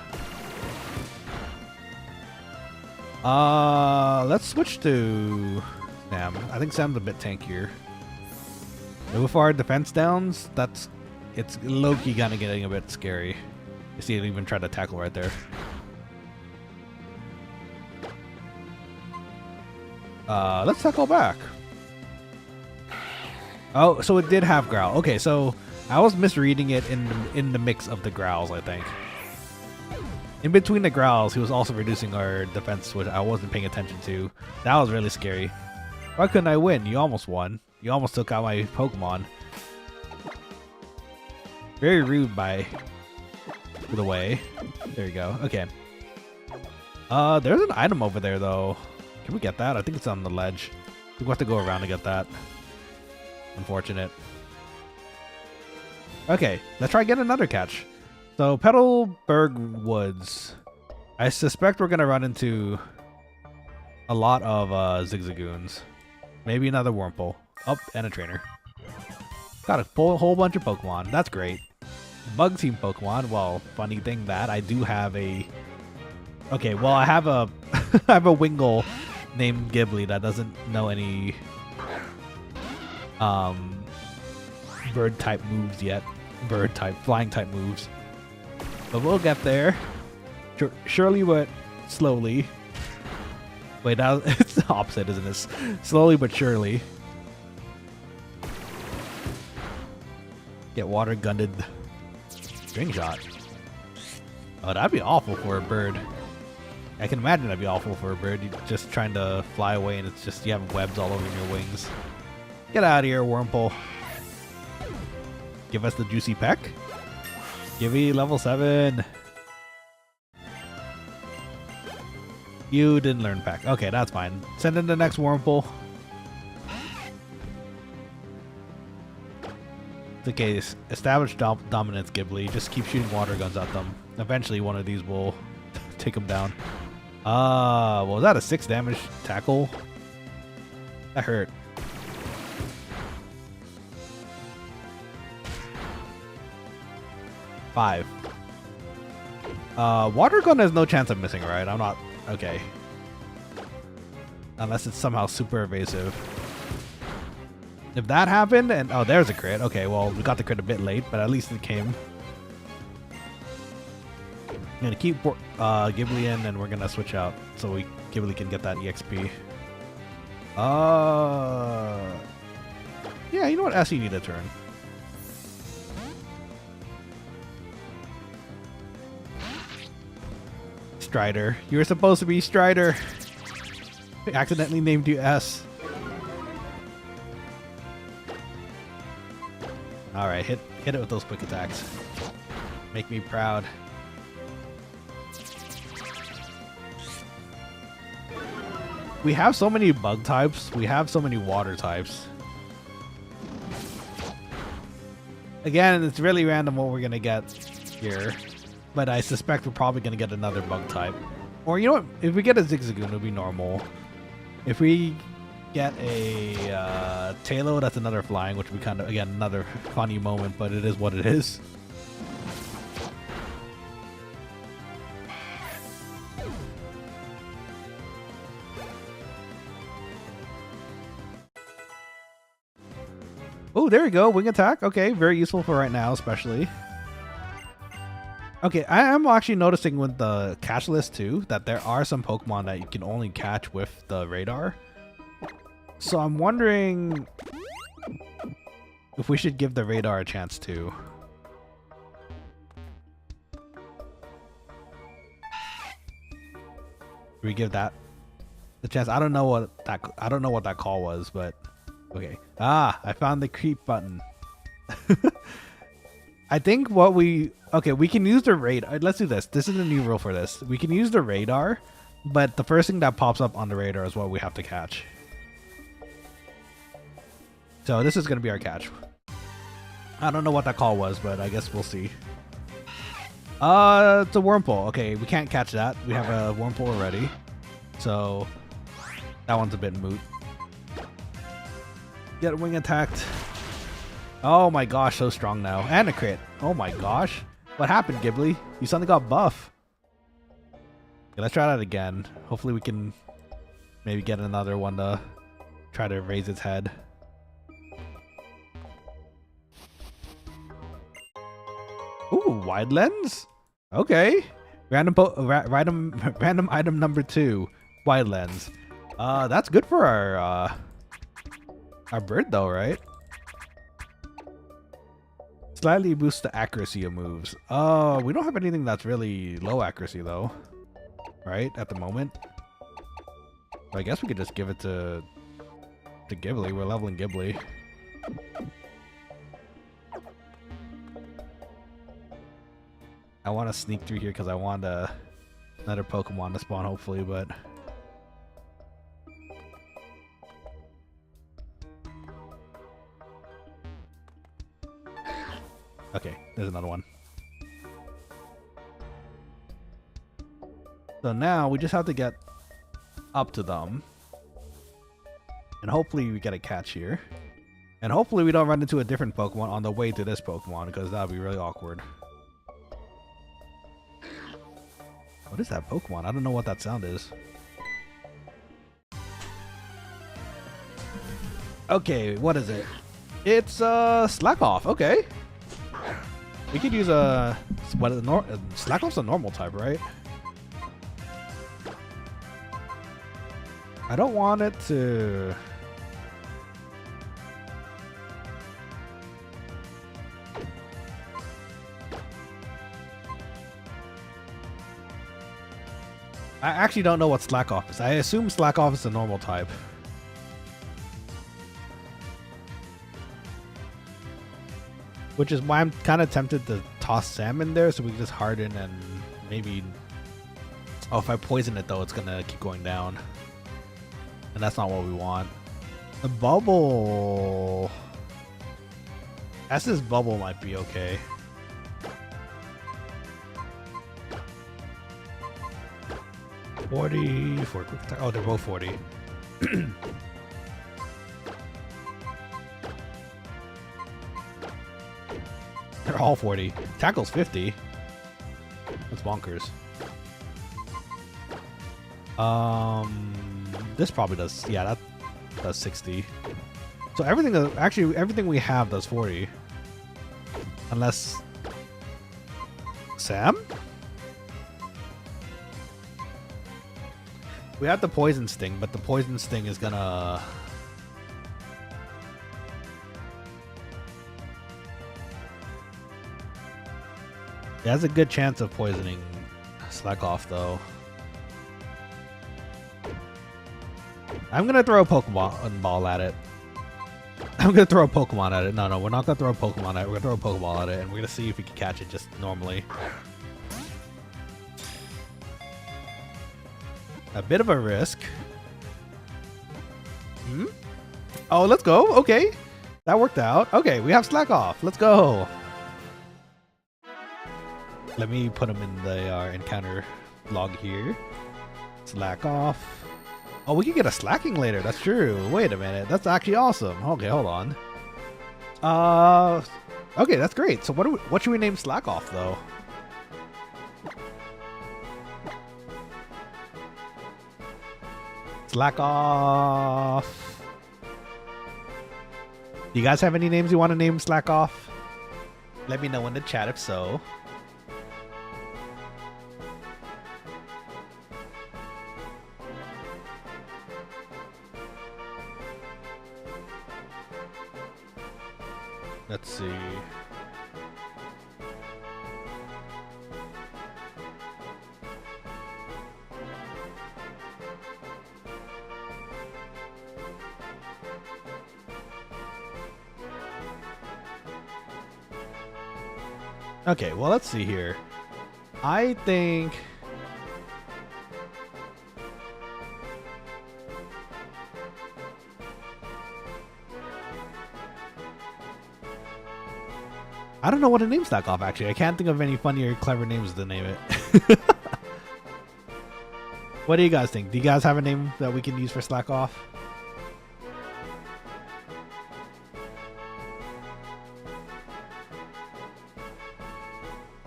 A: Let's switch to Sam. I think Sam's a bit tankier. With our defense downs, it's low-key kind of getting a bit scary. You see it even try to tackle right there. Let's tackle back. Oh, so it did have Growl. Okay, so I was misreading it in the mix of the Growls, I think. In between the Growls, he was also reducing our defense, which I wasn't paying attention to. That was really scary. Why couldn't I win? You almost won. You almost took out my Pokemon. Very rude by the way. There you go. Okay. There's an item over there, though. Can we get that? I think it's on the ledge. I think we'll have to go around to get that. Unfortunate. Okay, let's try get another catch. So, Petalburg Woods. I suspect we're going to run into a lot of Zigzagoons. Maybe another Wurmple. Oh, and a trainer. Got a whole bunch of Pokemon. That's great. Bug Team Pokemon. Well, funny thing that I do have a... Okay, well, I have a I have a Wingull named Ghibli that doesn't know any bird type moves yet. Bird type, flying type moves. But we'll get there. Surely but slowly. Wait, now it's the opposite, isn't it? Slowly but surely. Get water gunned. String shot. Oh, that'd be awful for a bird. I can imagine that'd be awful for a bird. You're just trying to fly away and it's just you have webs all over your wings. Get out of here, Wurmple. Give us the juicy peck. Give me level 7. You didn't learn peck. Okay, that's fine. Send in the next Wurmple. It's okay. Establish dominance, Ghibli. Just keep shooting water guns at them. Eventually, one of these will take them down. Well, was that a 6 damage tackle? That hurt. Five. Water gun has no chance of missing, right? I'm not... Okay. Unless it's somehow super evasive. If that happened, and... Oh, there's a crit. Okay, well, we got the crit a bit late, but at least it came. I'm gonna keep Ghibli in, and we're gonna switch out so Ghibli can get that EXP. Yeah, you know what? SE need a turn. Strider. You were supposed to be Strider. I accidentally named you S. Alright, hit it with those quick attacks. Make me proud. We have so many bug types. We have so many water types. Again, it's really random what we're going to get here. But I suspect we're probably going to get another bug type. Or you know what? If we get a Zigzagoon, it'll be normal. If we get a Talo. That's another flying, which we kind of, again, another funny moment, but it is what it is. Oh, there we go. Wing attack. Okay, very useful for right now, especially. Okay, I am actually noticing with the catch list too that there are some Pokemon that you can only catch with the radar. So I'm wondering if we should give the radar a chance too. Do we give that the chance? I don't know what that call was, but okay. Ah, I found the creep button. I think what we can use the radar. Let's do this. This is a new rule for this. We can use the radar, but the first thing that pops up on the radar is what we have to catch. So this is going to be our catch. I don't know what that call was, but I guess we'll see. It's a Wurmple. Okay, we can't catch that. We have a Wurmple already. So that one's a bit moot. Get wing attacked. Oh my gosh, so strong now. And a crit. Oh my gosh. What happened, Ghibli? You suddenly got buff. Okay, let's try that again. Hopefully we can maybe get another one to try to raise its head. Ooh, wide lens? Okay. Random item number 2. Wide lens. That's good for our bird though, right? Slightly boosts the accuracy of moves. We don't have anything that's really low accuracy though, right? At the moment. So I guess we could just give it to Ghibli. We're leveling Ghibli. I want to sneak through here because I want another Pokemon to spawn, hopefully, but okay, there's another one. So now we just have to get up to them. And hopefully we get a catch here. And hopefully we don't run into a different Pokemon on the way to this Pokemon, because that would be really awkward. What is that Pokemon? I don't know what that sound is. Okay, what is it? It's Slack Off. Okay. We could use a Slack Off's a normal type, right? I don't want it to. I actually don't know what Slack Off is. I assume Slack Off is a normal type. Which is why I'm kind of tempted to toss Sam in there so we can just harden and maybe... Oh, if I poison it though, it's gonna keep going down. And that's not what we want. The bubble... S's bubble might be okay. For quick attack. Oh, they're both 40. They're all 40. Tackle's 50. That's bonkers. This probably does. Yeah, that does 60. So everything, actually, everything we have does 40. Unless Sam. We have the Poison Sting, but the Poison Sting is gonna... It has a good chance of poisoning Slack Off, though. I'm gonna throw a Pokemon ball at it. I'm gonna throw a Pokemon at it. No, we're not gonna throw a Pokemon at it. We're gonna throw a Pokeball at it, and we're gonna see if we can catch it just normally. A bit of a risk. Oh, let's go. Okay. That worked out. Okay, we have Slack Off. Let's go. Let me put him in the encounter log here. Slack Off. Oh, we can get a slacking later. That's true. Wait a minute. That's actually awesome. Okay, hold on. Okay, that's great. So what should we name Slack off though? Slack off. Do you guys have any names you want to name Slack off? Let me know in the chat if so. Let's see. Okay, well, let's see here. I think I don't know what to name Slack off, actually. I can't think of any funny or clever names to name it. What do you guys think? Do you guys have a name that we can use for Slack off?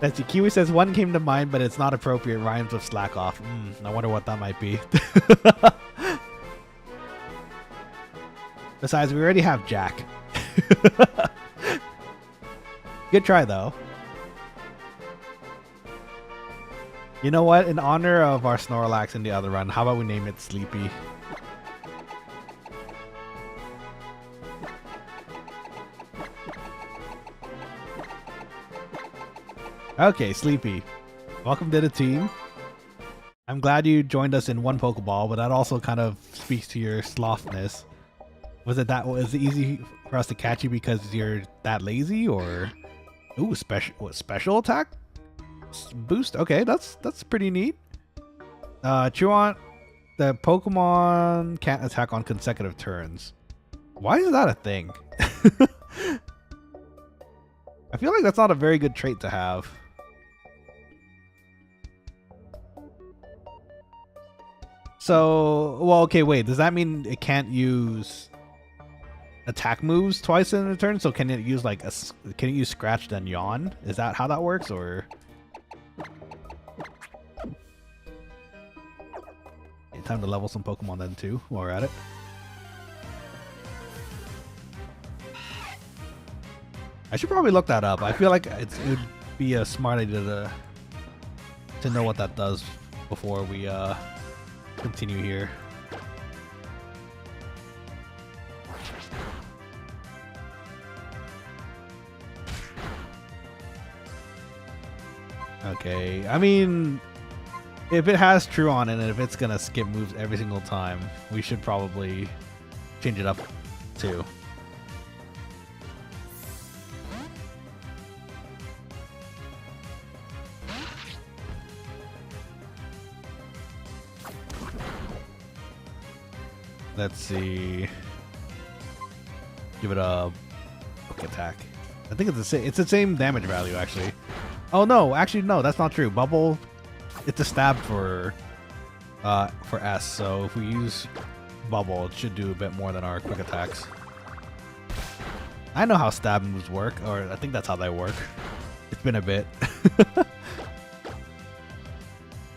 A: Let's see. Kiwi says one came to mind, but it's not appropriate. Rhymes with slack off. I wonder what that might be. Besides, we already have Jack. Good try, though. You know what? In honor of our Snorlax in the other run, how about we name it Sleepy? Okay, Sleepy. Welcome to the team. I'm glad you joined us in one Pokeball, but that also kind of speaks to your slothness. Was it easy for us to catch you because you're that lazy, or ooh, special attack boost? Okay, that's pretty neat. Truant, the Pokemon can't attack on consecutive turns. Why is that a thing? I feel like that's not a very good trait to have. So, well, okay, wait. Does that mean it can't use attack moves twice in a turn? So can it use like can it use Scratch then Yawn? Is that how that works, or? Okay, time to level some Pokemon then too while we're at it. I should probably look that up. I feel like it would be a smart idea to know what that does before we continue here. Okay, I mean, if it has Truant in it, if it's gonna skip moves every single time, we should probably change it up too. Let's see. Give it a book attack. I think it's the same damage value actually. Oh no, actually no, that's not true. Bubble, it's a stab for S. So if we use Bubble, it should do a bit more than our quick attacks. I know how stab moves work, or I think that's how they work. It's been a bit.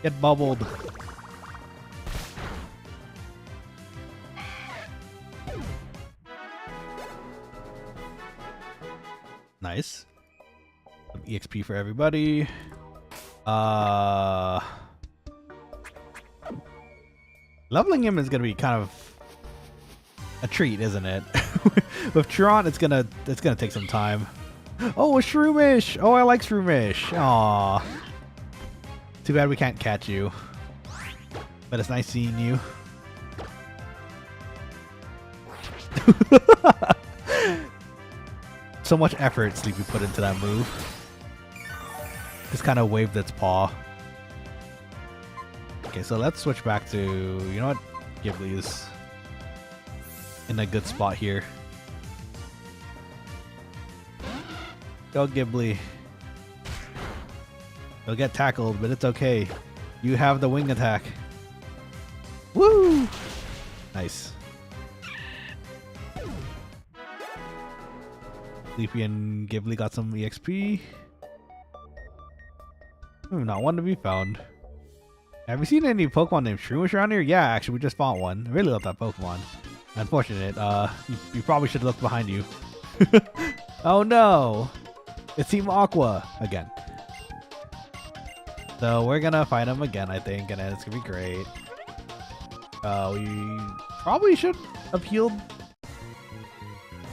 A: Get bubbled. Nice. Some EXP for everybody. Leveling him is gonna be kind of a treat, isn't it? With Truant, it's gonna take some time. Oh, a Shroomish! Oh, I like Shroomish. Aw. Too bad we can't catch you. But it's nice seeing you. So much effort Sleepy put into that move. Just kind of waved its paw. Okay, so let's switch back to, you know what? Ghibli is in a good spot here. Go Ghibli. You'll get tackled, but it's okay. You have the wing attack. Woo! Nice. Sleepy and Ghibli got some EXP. Not one to be found. Have you seen any Pokemon named Shroomish around here? Yeah, actually, we just fought one. I really love that Pokemon. Unfortunate. You probably should look behind you. Oh no! It's Team Aqua again. So we're gonna fight him again, I think, and it's gonna be great. We probably should have healed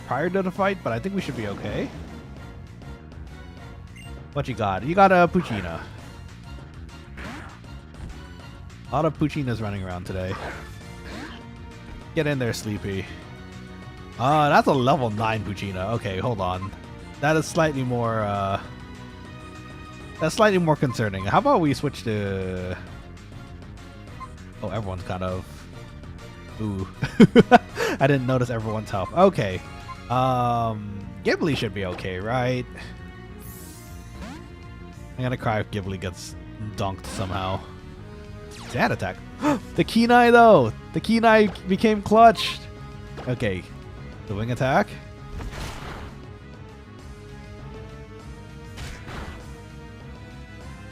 A: prior to the fight, but I think we should be okay. What you got? You got a Poochyena. A lot of Poochyenas running around today. Get in there, Sleepy. That's a level 9 Poochyena. Okay, hold on. That is slightly more, that's slightly more concerning. How about we switch to... Oh, everyone's kind of... Ooh. I didn't notice everyone's health. Okay. Ghibli should be okay, right? I'm gonna cry if Ghibli gets dunked somehow. Sand attack. The Kenai though! The Kenai became clutch! Okay. The wing attack.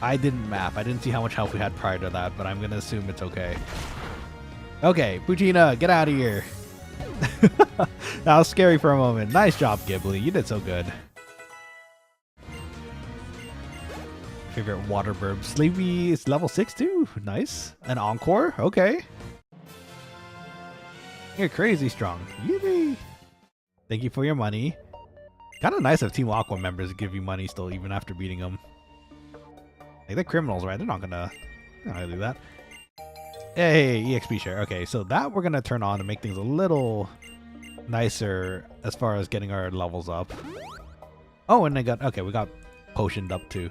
A: I didn't map. I didn't see how much health we had prior to that, but I'm gonna assume it's okay. Okay, Poochyena, get out of here. That was scary for a moment. Nice job, Ghibli. You did so good. Favorite water burb. Sleepy is level 6 too. Nice. An encore. Okay. You're crazy strong. Yippee. Thank you for your money. Kind of nice of Team Aqua members give you money still even after beating them. Like, they're criminals, right? They're not gonna do that. Hey, EXP share. Okay, so that we're gonna turn on to make things a little nicer as far as getting our levels up. Oh, and we got potioned up too.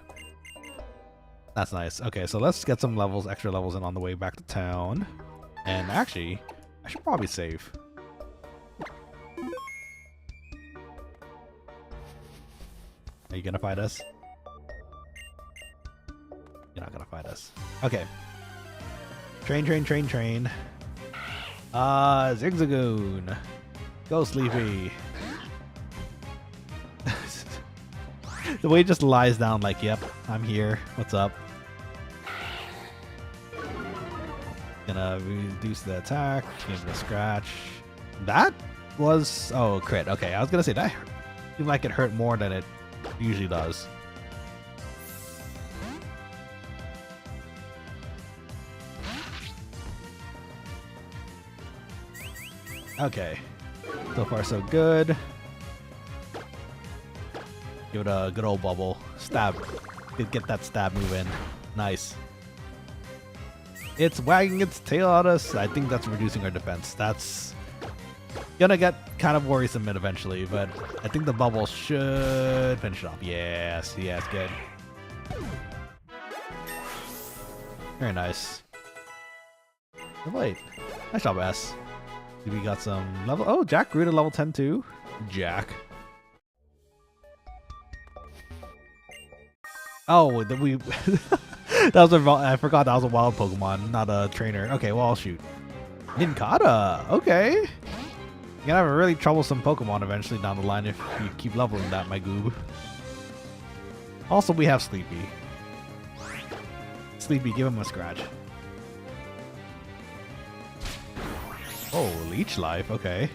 A: That's nice. Okay, so let's get some levels, extra levels in on the way back to town. And actually, I should probably save. Are you gonna fight us? You're not gonna fight us. Okay. Train. Zigzagoon. Go, Sleepy. The way it just lies down like, yep, I'm here. What's up? Gonna reduce the attack. Give it a scratch. That was... Oh, crit. Okay, I was gonna say that seemed like it hurt more than it usually does. Okay. So far, so good. Give it a good old bubble. Stab. Get that stab move in. Nice. It's wagging its tail at us. I think that's reducing our defense. That's gonna get kind of worrisome eventually, but I think the bubble should finish it off. Yes, good. Very nice. Wait. Nice job, S. We got some level... Oh, Jack grew to level 10 too. Jack. Oh, we... that was a... I forgot that was a wild Pokemon, not a trainer. Okay, well, I'll shoot. Nincada. Okay. You're gonna have a really troublesome Pokemon eventually down the line if you keep leveling that, my goob. Also, we have Sleepy. Sleepy, give him a scratch. Oh, Leech Life, okay.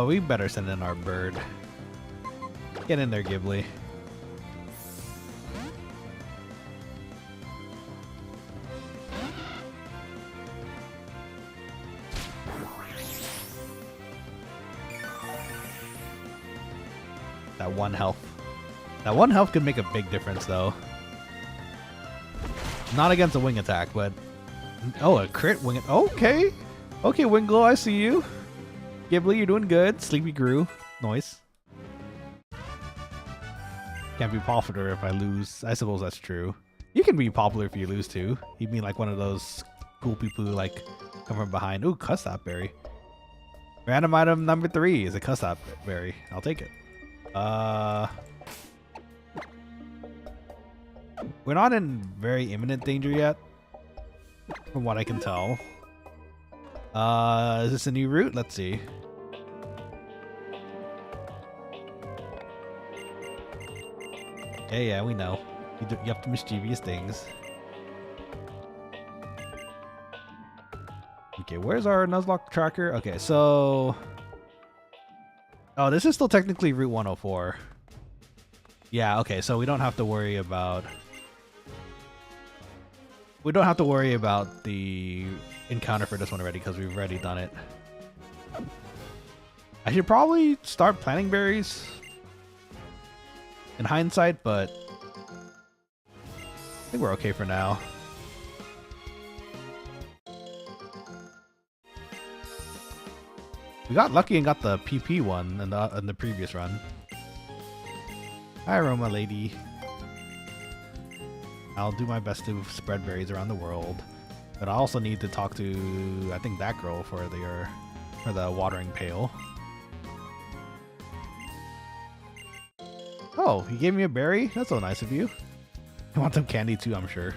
A: We better send in our bird. Get in there, Ghibli. That one health. That one health could make a big difference, though. Not against a wing attack, but... Oh, a crit wing... Okay! Okay, Winglow, I see you. Ghibli, you're doing good. Sleepy grew. Nice. Can't be popular if I lose. I suppose that's true. You can be popular if you lose, too. You'd be like one of those cool people who, like, come from behind. Ooh, Custap Berry. Random item number 3 is a Custap Berry. I'll take it. We're not in very imminent danger yet, from what I can tell. Is this a new route? Let's see. Yeah, we know. You have to mischievous things. Okay, where's our Nuzlocke tracker? Okay, so... Oh, this is still technically Route 104. Yeah, okay, so we don't have to worry about... We don't have to worry about the encounter for this one already, because we've already done it. I should probably start planting berries in hindsight, but I think we're okay for now. We got lucky and got the PP one in the previous run. Hi, Roma lady. I'll do my best to spread berries around the world, but I also need to talk to, I think, that girl for the watering pail. Oh, he gave me a berry? That's so nice of you. I want some candy too, I'm sure.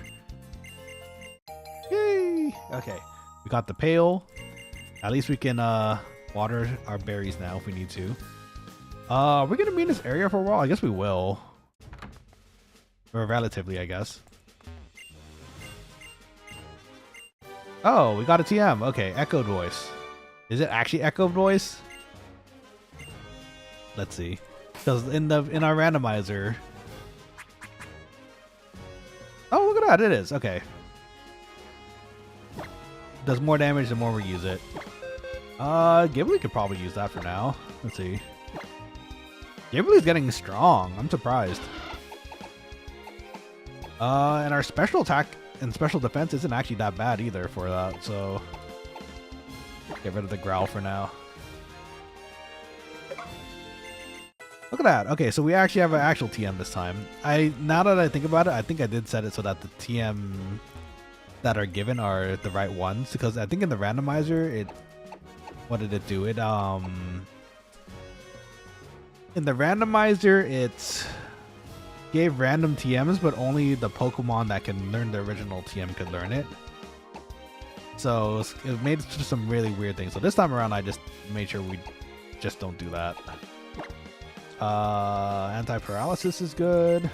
A: Yay! Okay, we got the pail. At least we can water our berries now if we need to. We're gonna be in this area for a while. I guess we will. Or relatively, I guess. Oh, we got a TM. Okay, echoed voice. Is it actually echoed voice? Let's see. Because in our randomizer. Oh, look at that! It is. Okay. Does more damage the more we use it. Ghibli could probably use that for now. Let's see. Ghibli's getting strong. I'm surprised. And our special attack and special defense isn't actually that bad either for that, so get rid of the growl for now. Look at that. Okay, so we actually have an actual TM this time. Now that I think about it, I think I did set it so that the TM that are given are the right ones, because I think in the randomizer what did it do? In the randomizer it gave random TMs, but only the Pokemon that can learn the original TM could learn it. So it made some really weird things. So this time around I just made sure we just don't do that. Anti-paralysis is good.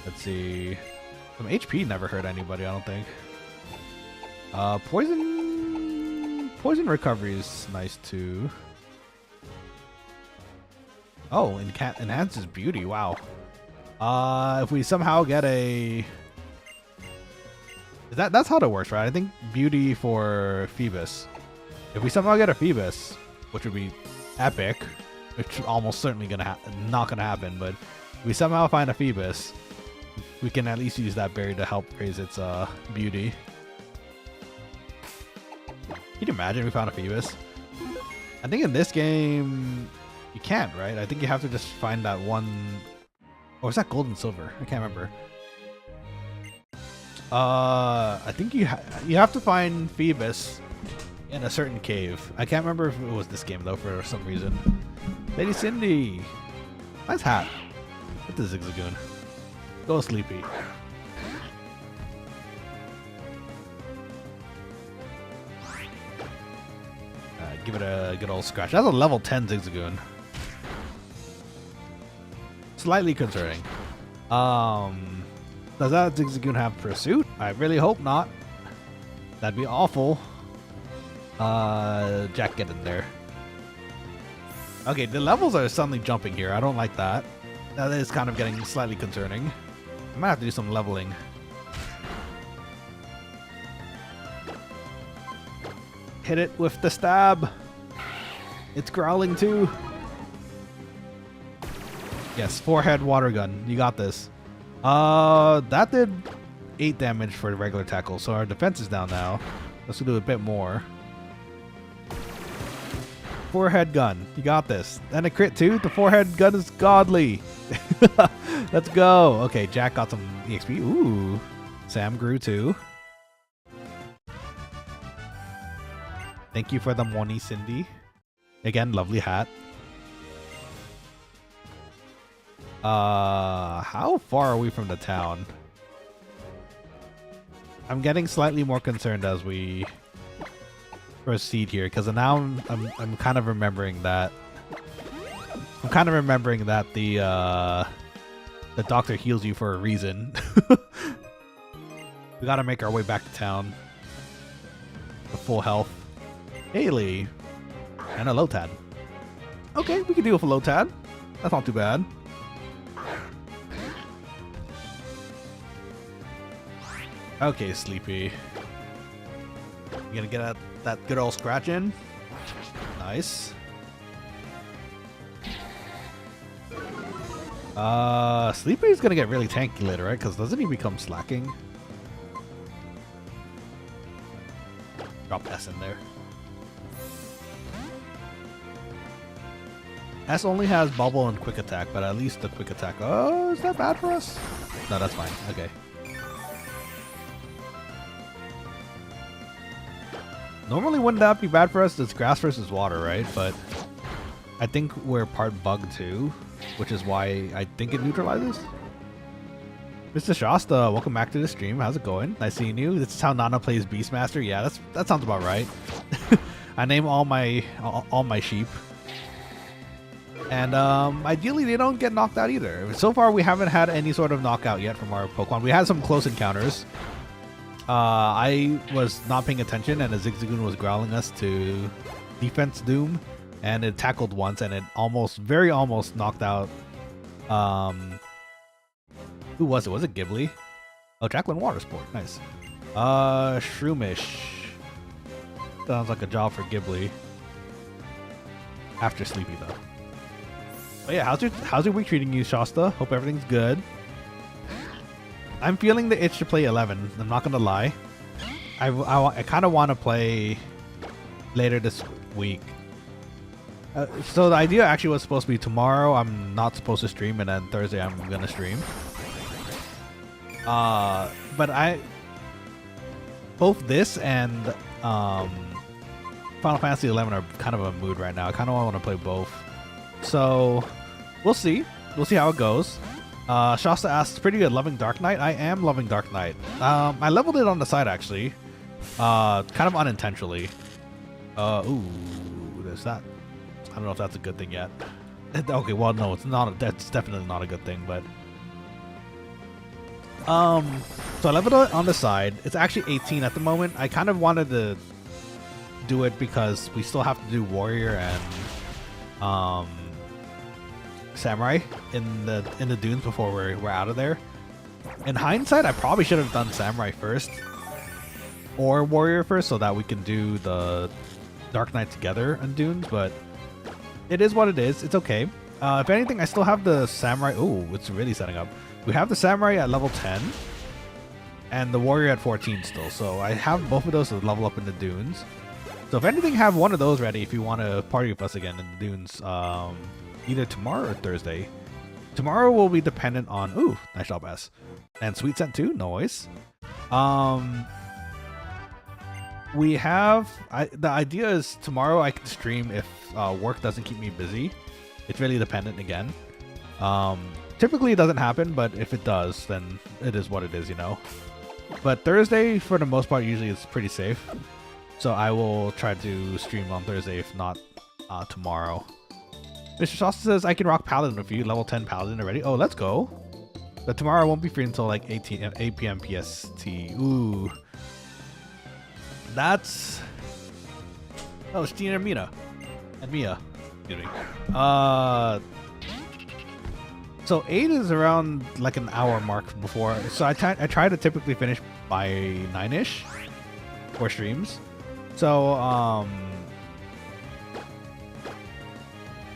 A: Let's see. Some HP never hurt anybody, I don't think. Poison recovery is nice too. Oh, enhances beauty. Wow. If we somehow get a... That's how that works, right? I think beauty for Phoebus. If we somehow get a Phoebus, which would be epic, which almost certainly not gonna happen, but if we somehow find a Phoebus, we can at least use that berry to help raise its beauty. Can you imagine if we found a Phoebus? I think in this game you can't, right? I think you have to just find that one. Or is that gold and silver? I can't remember. I think you have to find Phoebus in a certain cave. I can't remember if it was this game though for some reason. Lady Cindy, nice hat. What the Zigzagoon? Go sleepy. Give it a good old scratch. That's a level 10 Zigzagoon. Slightly concerning. Does that Zigzagoon have pursuit? I really hope not. That'd be awful. Jack, get in there. Okay, the levels are suddenly jumping here. I don't like that. That is kind of getting slightly concerning. I might have to do some leveling. Hit it with the stab. It's growling too. Yes, forehead water gun. You got this. That did 8 damage for the regular tackle, so our defense is down now. Let's do a bit more. Forehead gun. You got this. And a crit too. The forehead gun is godly. Let's go. Okay, Jack got some EXP. Ooh. Sam grew too. Thank you for the money, Cindy. Again, lovely hat. How far are we from the town? I'm getting slightly more concerned as we proceed here, because now I'm kind of remembering that. I'm kind of remembering that the doctor heals you for a reason. We gotta make our way back to town. To full health. Haley. And a Lotad. Okay, we can deal with a Lotad. That's not too bad. Okay, Sleepy. You gonna get that good old scratch in? Nice. Sleepy's gonna get really tanky later, right? Because doesn't he become slacking? Drop S in there. S only has bubble and quick attack, but at least the quick attack. Oh, is that bad for us? No, that's fine. Okay. Normally, wouldn't that be bad for us? It's grass versus water, right? But I think we're part bug too, which is why I think it neutralizes. Mr. Shasta, welcome back to the stream. How's it going? Nice seeing you. This is how Nana plays Beastmaster. Yeah, that sounds about right. I name all my sheep. And ideally, they don't get knocked out either. So far, we haven't had any sort of knockout yet from our Pokemon. We had some close encounters. I was not paying attention, and a Zigzagoon was growling us to defense doom, and it tackled once, and it very almost knocked out. Who was it? Was it Ghibli? Oh, Jacqueline Watersport. Nice. Shroomish. Sounds like a job for Ghibli. After Sleepy though. But yeah, how's your week treating you, Shasta? Hope everything's good. I'm feeling the itch to play 11. I'm not gonna lie. I kind of want to play later this week. So the idea actually was supposed to be tomorrow. I'm not supposed to stream, and then Thursday I'm gonna stream. But both this and Final Fantasy 11 are kind of a mood right now. I kind of want to play both. So we'll see. We'll see how it goes. Shasta asks, pretty good, loving Dark Knight? I am loving Dark Knight. I leveled it on the side, actually. Kind of unintentionally. Ooh, there's that. I don't know if that's a good thing yet. Okay, well, no, it's not. That's definitely not a good thing, but... So I leveled it on the side. It's actually 18 at the moment. I kind of wanted to do it because we still have to do Warrior and... Samurai in the dunes before we're out of there. In hindsight, I probably should have done Samurai first or Warrior first so that we can do the Dark Knight together on dunes, but it is what it is. It's okay. If anything, I still have the Samurai. Oh, it's really setting up. We have the Samurai at level 10 and the Warrior at 14 still, so I have both of those to level up in the dunes. So if anything, have one of those ready if you want to party with us again in the dunes. Either tomorrow or Thursday. Tomorrow will be dependent on... Ooh, nice job, S. And Sweet Scent too, noise. We have... the idea is tomorrow I can stream if work doesn't keep me busy. It's really dependent again. Typically it doesn't happen, but if it does, then it is what it is, you know. But Thursday, for the most part, usually it's pretty safe. So I will try to stream on Thursday, if not tomorrow. Mr. Shasta says, I can rock Paladin with you. Level 10 Paladin already. Oh, let's go. But tomorrow I won't be free until like 8 p.m. PST. Ooh. That's... Oh, it's Gina and Mina. And Mia. Excuse me. So 8 is around like an hour mark before. So I try to typically finish by 9-ish for streams. So,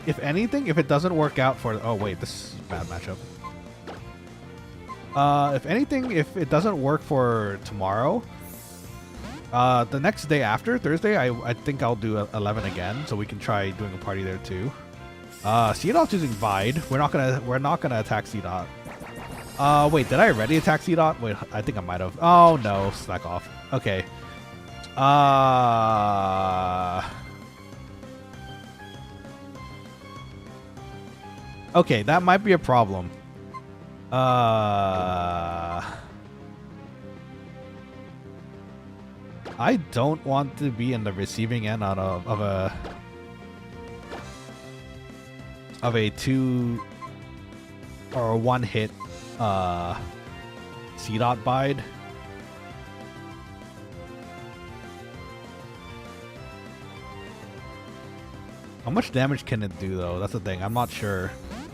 A: if anything, if it doesn't work out for... Oh, wait, this is a bad matchup. If anything, if it doesn't work for tomorrow, the next day after, Thursday, I think I'll do 11 again, so we can try doing a party there too. C-Dot's using Vide. We're not gonna attack C-Dot. Wait, did I already attack C-Dot? Wait, I think I might have. Oh no, slack off. Okay. Okay, that might be a problem. I don't want to be in the receiving end of a 2 or 1 hit C-dot bide. How much damage can it do though? That's the thing. I'm not sure.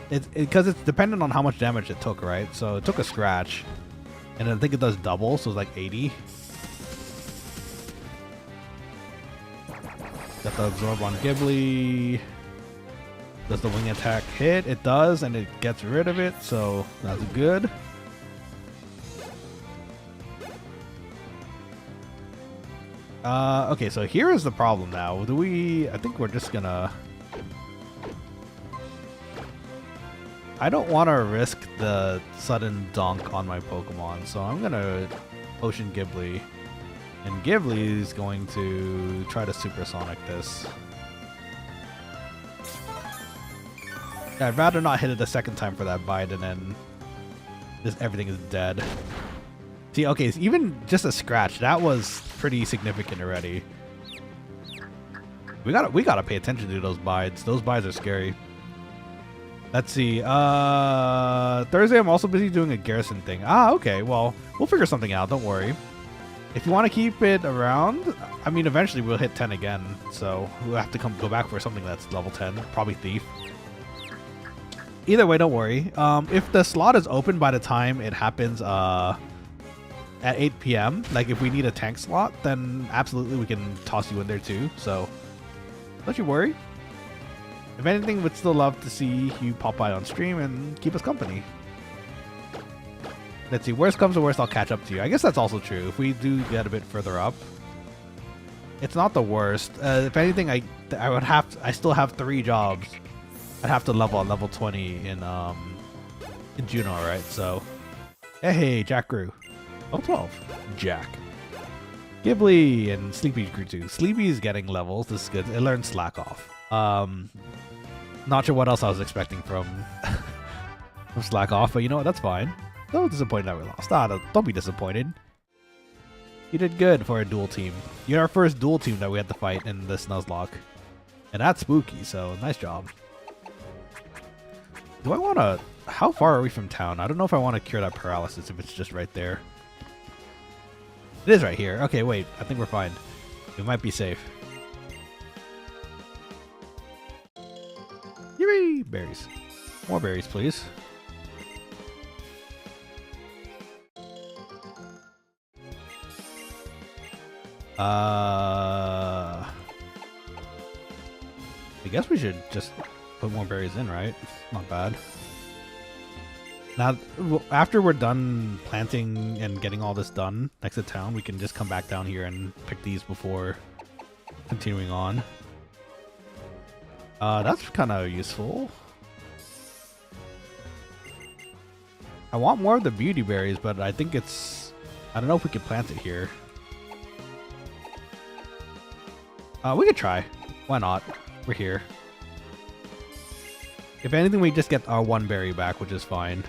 A: Because it's dependent on how much damage it took, right? So it took a scratch, and I think it does double, so it's like 80. Got the absorb on Ghibli. Does the wing attack hit? It does, and it gets rid of it, so that's good. Okay, so here is the problem now. I think we're just gonna... I don't want to risk the sudden dunk on my Pokemon, so I'm gonna Potion Ghibli. And Ghibli is going to try to Supersonic this. Yeah, I'd rather not hit it a second time for that bite, and then everything is dead. See, okay, so even just a scratch, that was pretty significant already. We gotta pay attention to those bites. Those bites are scary. Let's see. Thursday, I'm also busy doing a garrison thing. Ah, okay. Well, we'll figure something out. Don't worry. If you want to keep it around, I mean, eventually we'll hit 10 again. So we'll have to go back for something that's level 10. Probably Thief. Either way, don't worry. If the slot is open by the time it happens at 8 p.m., like if we need a tank slot, then absolutely we can toss you in there too. So don't you worry. If anything, we'd still love to see you pop by on stream and keep us company. Let's see, worst comes to worst, I'll catch up to you. I guess that's also true. If we do get a bit further up, it's not the worst. If anything, I still have 3 jobs. I'd have to level at level 20 in Juno, right? So, hey, Jack grew. Oh, 12. Jack. Ghibli and Sleepy grew too. Sleepy's getting levels. This is good. It learned Slack Off. Not sure what else I was expecting from Slack Off, but you know what? That's fine. So disappointed that we lost. Don't be disappointed. You did good for a dual team. You're our first dual team that we had to fight in this Nuzlocke. And that's spooky, so nice job. Do I want to... How far are we from town? I don't know if I want to cure that paralysis if it's just right there. It is right here. Okay, wait. I think we're fine. We might be safe. Yay! Berries. More berries, please. I guess we should just put more berries in, right? Not bad. Now, after we're done planting and getting all this done next to town, we can just come back down here and pick these before continuing on. That's kind of useful. I want more of the beauty berries, but I think it's... I don't know if we could plant it here. We could try. Why not? We're here. If anything, we just get our 1 berry back, which is fine.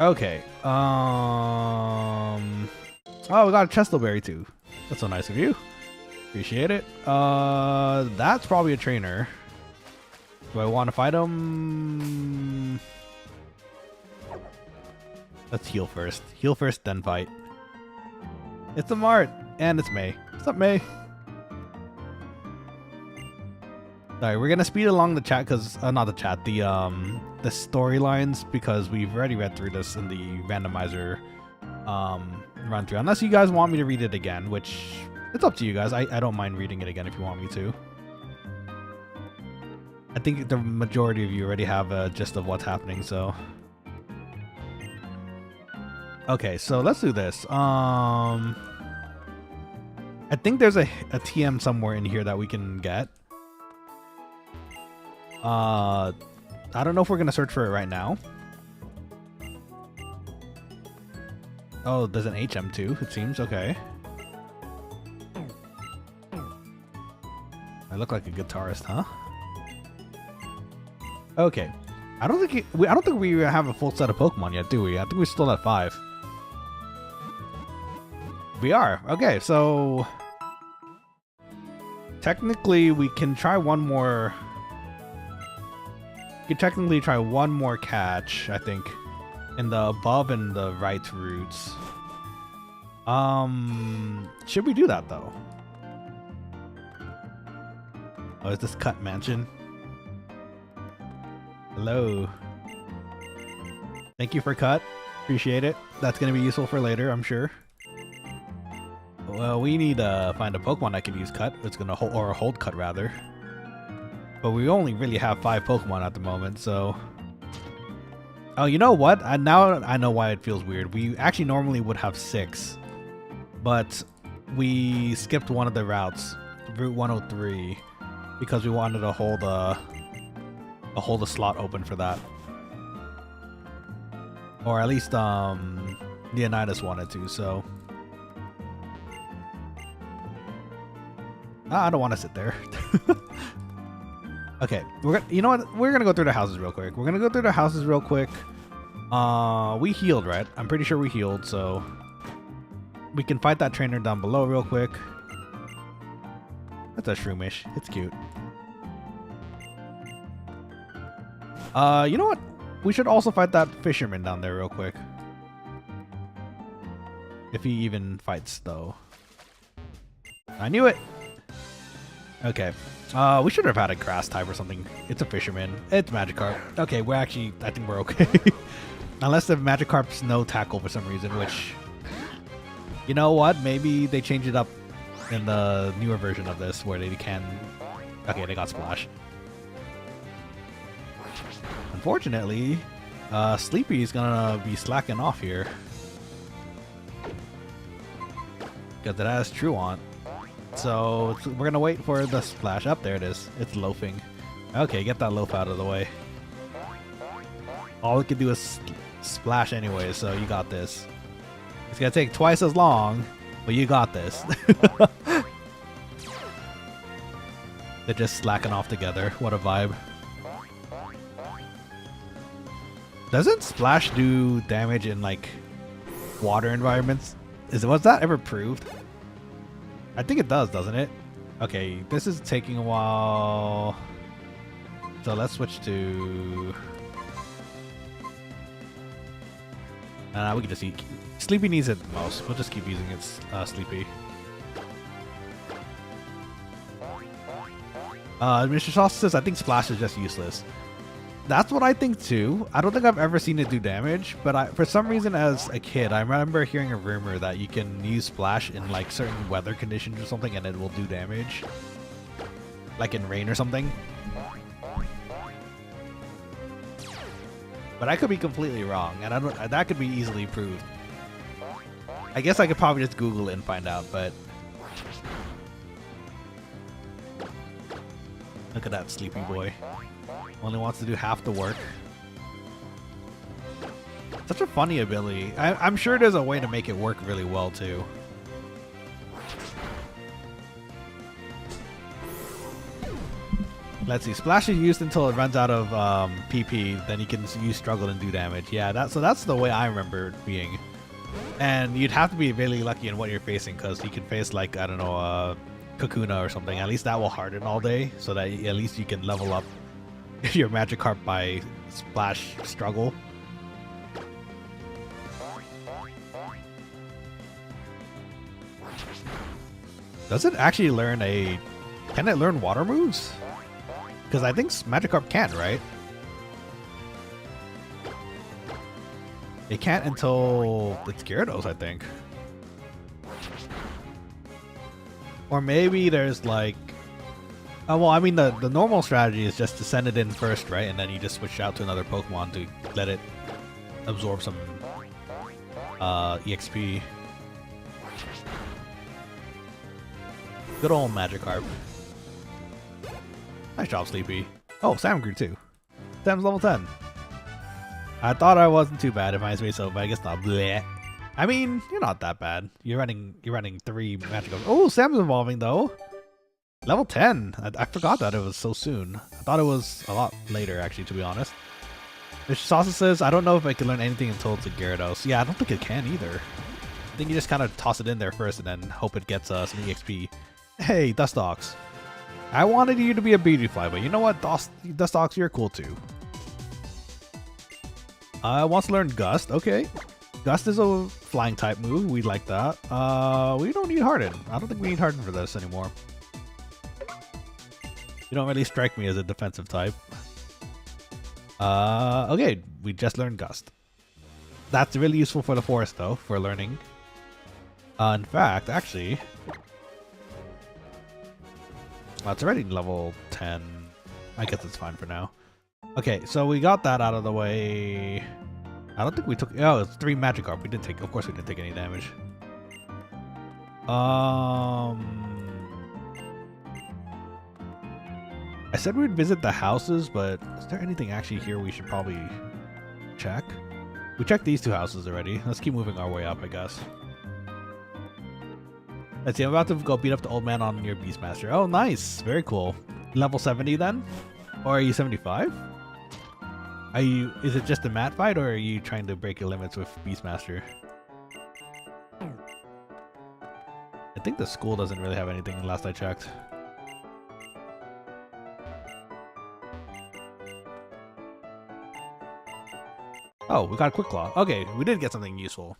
A: Okay. Oh, we got a Chesto berry too. That's so nice of you. Appreciate it. That's probably a trainer. Do I want to fight him? Let's heal first. Heal first, then fight. It's a Mart, and it's May. What's up, May? Sorry, we're gonna speed along the chat because not the chat, the storylines, because we've already read through this in the randomizer run through. Unless you guys want me to read it again, which it's up to you guys. I don't mind reading it again if you want me to. I think the majority of you already have a gist of what's happening, so. Okay, so let's do this. I think there's a TM somewhere in here that we can get. I don't know if we're gonna search for it right now. Oh, there's an HM too, it seems. Okay. I look like a guitarist, huh? Okay. I don't think we have a full set of Pokemon yet, do we? I think we're still at 5. We are. Okay, so technically we can try one more. We can technically try one more catch, I think, in the above and the right routes. Should we do that though? Oh, is this Cut Mansion? Hello. Thank you for Cut. Appreciate it. That's gonna be useful for later, I'm sure. Well, we need to find a Pokemon that can use Cut. It's gonna hold Cut rather. But we only really have 5 Pokemon at the moment, so. Oh, you know what? Now I know why it feels weird. We actually normally would have 6, but we skipped one of the routes, Route 103, because we wanted to hold a slot open for that. Or at least Leonidas wanted to, so. I don't want to sit there. Okay, you know what? We're gonna go through the houses real quick. We healed, right? I'm pretty sure we healed, so we can fight that trainer down below real quick. That's a Shroomish. It's cute. You know what? We should also fight that fisherman down there real quick. If he even fights, though. I knew it! Okay. We should have had a grass type or something. It's a fisherman. It's Magikarp. Okay, I think we're okay. Unless the Magikarp's no tackle for some reason, which... You know what? Maybe they change it up in the newer version of this where they can... Okay, they got Splash. Unfortunately, Sleepy is gonna be slacking off here. Because it has Truant. So we're gonna wait for the Splash. Up there it is. It's loafing. Okay, get that loaf out of the way. All we can do is splash anyway, so you got this. It's gonna take twice as long, but you got this. They're just slacking off together. What a vibe. Doesn't Splash do damage in like water environments? Was that ever proved? I think it does, doesn't it? Okay, this is taking a while. So let's switch to... we can just eat... Sleepy needs it the most. We'll just keep using its Sleepy. Mr. Sauce says, I think Splash is just useless. That's what I think too. I don't think I've ever seen it do damage, but for some reason as a kid, I remember hearing a rumor that you can use Splash in like certain weather conditions or something and it will do damage. Like in rain or something. But I could be completely wrong, and that could be easily proved. I guess I could probably just Google it and find out, but... Look at that sleepy boy. Only wants to do half the work. Such a funny ability. I'm sure there's a way to make it work really well too. Let's see. Splash is used until it runs out of PP. Then you can use Struggle and do damage. Yeah, so that's the way I remember it being. And you'd have to be really lucky in what you're facing, because you can face like, I don't know, Kakuna or something. At least that will harden all day, so that at least you can level up your Magikarp by Splash Struggle. Does it actually learn can it learn water moves? Because I think Magikarp can, right? It can't until it's Gyarados, I think. Or maybe there's like... Oh, well, I mean, the normal strategy is just to send it in first, right? And then you just switch out to another Pokemon to let it absorb some EXP. Good old Magikarp. Nice job, Sleepy. Oh, Sam grew too. Sam's level 10. I thought I wasn't too bad if I say so, but I guess not. Bleh. I mean, you're not that bad. You're running 3 Magikarps. Oh, Sam's evolving though. Level 10. I forgot that it was so soon. I thought it was a lot later, actually, to be honest. Fish Salsa says, I don't know if I can learn anything until it's a Gyarados. Yeah, I don't think it can either. I think you just kind of toss it in there first and then hope it gets some EXP. Hey, Dustox. I wanted you to be a Beautifly, but you know what? Dustox, you're cool too. Wants to learn Gust. Okay. Gust is a flying type move. We like that. We don't need Harden. I don't think we need Harden for this anymore. You don't really strike me as a defensive type. Okay, we just learned Gust. That's really useful for the forest though, for learning. In fact, actually, it's already level 10. I guess it's fine for now. Okay, so we got that out of the way. I don't think we took. Oh, it's 3 Magikarp. We didn't take. Of course, we didn't take any damage. I said we'd visit the houses, but is there anything actually here we should probably check? We checked these 2 houses already. Let's keep moving our way up, I guess. Let's see, I'm about to go beat up the old man on your Beastmaster. Oh, nice. Very cool. Level 70 then? Or are you 75? Are you? Is it just a mat fight, or are you trying to break your limits with Beastmaster? I think the school doesn't really have anything last I checked. Oh, we got a Quick Claw. Okay, we did get something useful.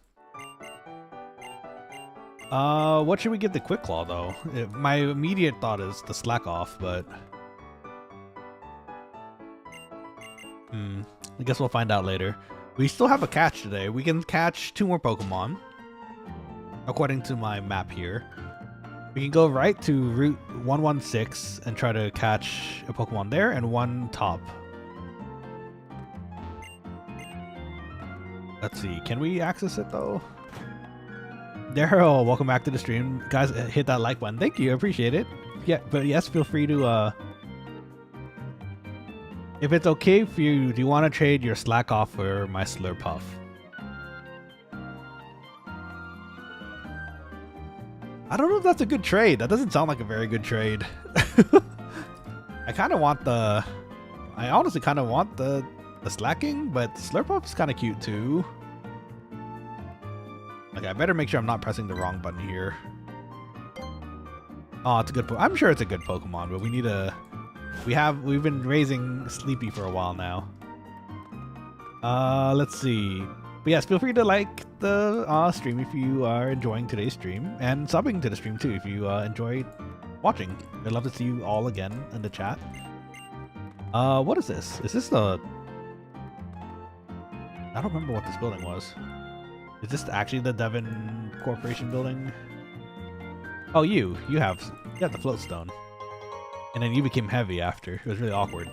A: What should we give the Quick Claw though? My immediate thought is the Slack Off, but I guess we'll find out later. We still have a catch today. We can catch 2 more Pokemon, according to my map here. We can go right to Route 116 and try to catch a Pokemon there, and 1 top. Let's see, can we access it though? Daryl, welcome back to the stream. Guys, hit that like button. Thank you, I appreciate it. Yeah, but yes, feel free to, if it's okay for you, do you want to trade your Slack Off for my Slurpuff? I don't know if that's a good trade. That doesn't sound like a very good trade. I kind of want the... I honestly kind of want the Slacking, but Slurpuff is kind of cute too. Okay, I better make sure I'm not pressing the wrong button here. Oh, it's a good I'm sure it's a good Pokemon, but we need a... We've been raising Sleepy for a while now. Let's see. But yes, feel free to like the stream if you are enjoying today's stream, and subbing to the stream too if you enjoy watching. I'd love to see you all again in the chat. What is this? Is this the... I don't remember what this building was. Is this actually the Devon Corporation building? Oh, you have the float stone. And then you became heavy after. It was really awkward.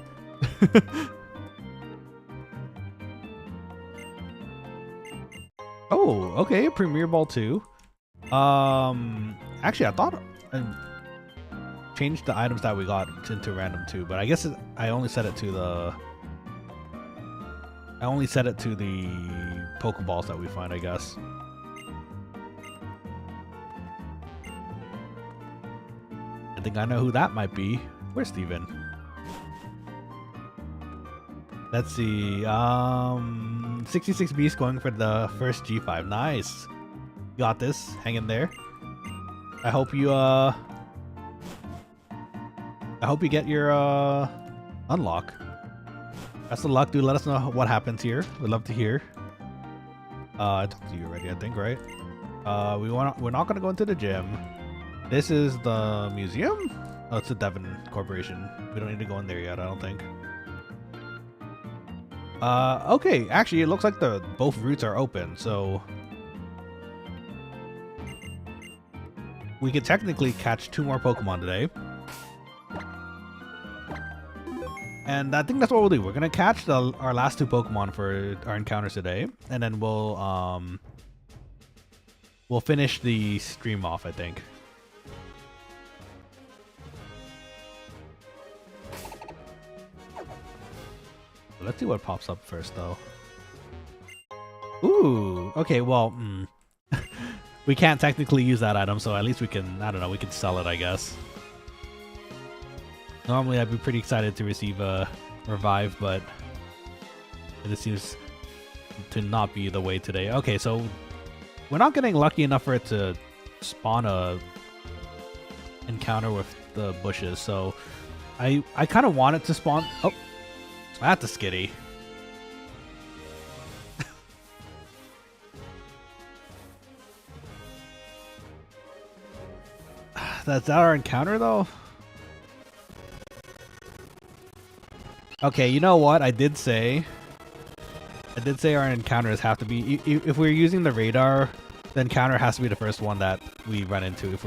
A: Oh, okay, Premier Ball 2. Actually, I thought I changed the items that we got into random 2, but I guess I only set it to the... I only set it to the Pokeballs that we find, I guess. I think I know who that might be. Where's Steven? Let's see. 66 Beast going for the first G5. Nice. Got this. Hang in there. I hope you get your unlock. Best of luck, dude. Let us know what happens here. We'd love to hear. I talked to you already, I think, right? We're not gonna go into the gym. This is the museum? Oh, it's the Devon Corporation. We don't need to go in there yet, I don't think. Okay, actually, it looks like both routes are open, so we could technically catch 2 more Pokemon today. And I think that's what we'll do. We're gonna catch our last 2 Pokemon for our encounters today, and then we'll finish the stream off, I think. Let's see what pops up first, though. Ooh, okay, well, we can't technically use that item, so at least we can, I don't know, we can sell it, I guess. Normally, I'd be pretty excited to receive a revive, but It seems to not be the way today. Okay, so we're not getting lucky enough for it to spawn a encounter with the bushes, so I kind of want it to spawn. Oh, that's a skitty. That's our encounter though. Okay, you know what? I did say our encounters have to be, if we're using the radar, the encounter has to be the first one that we run into if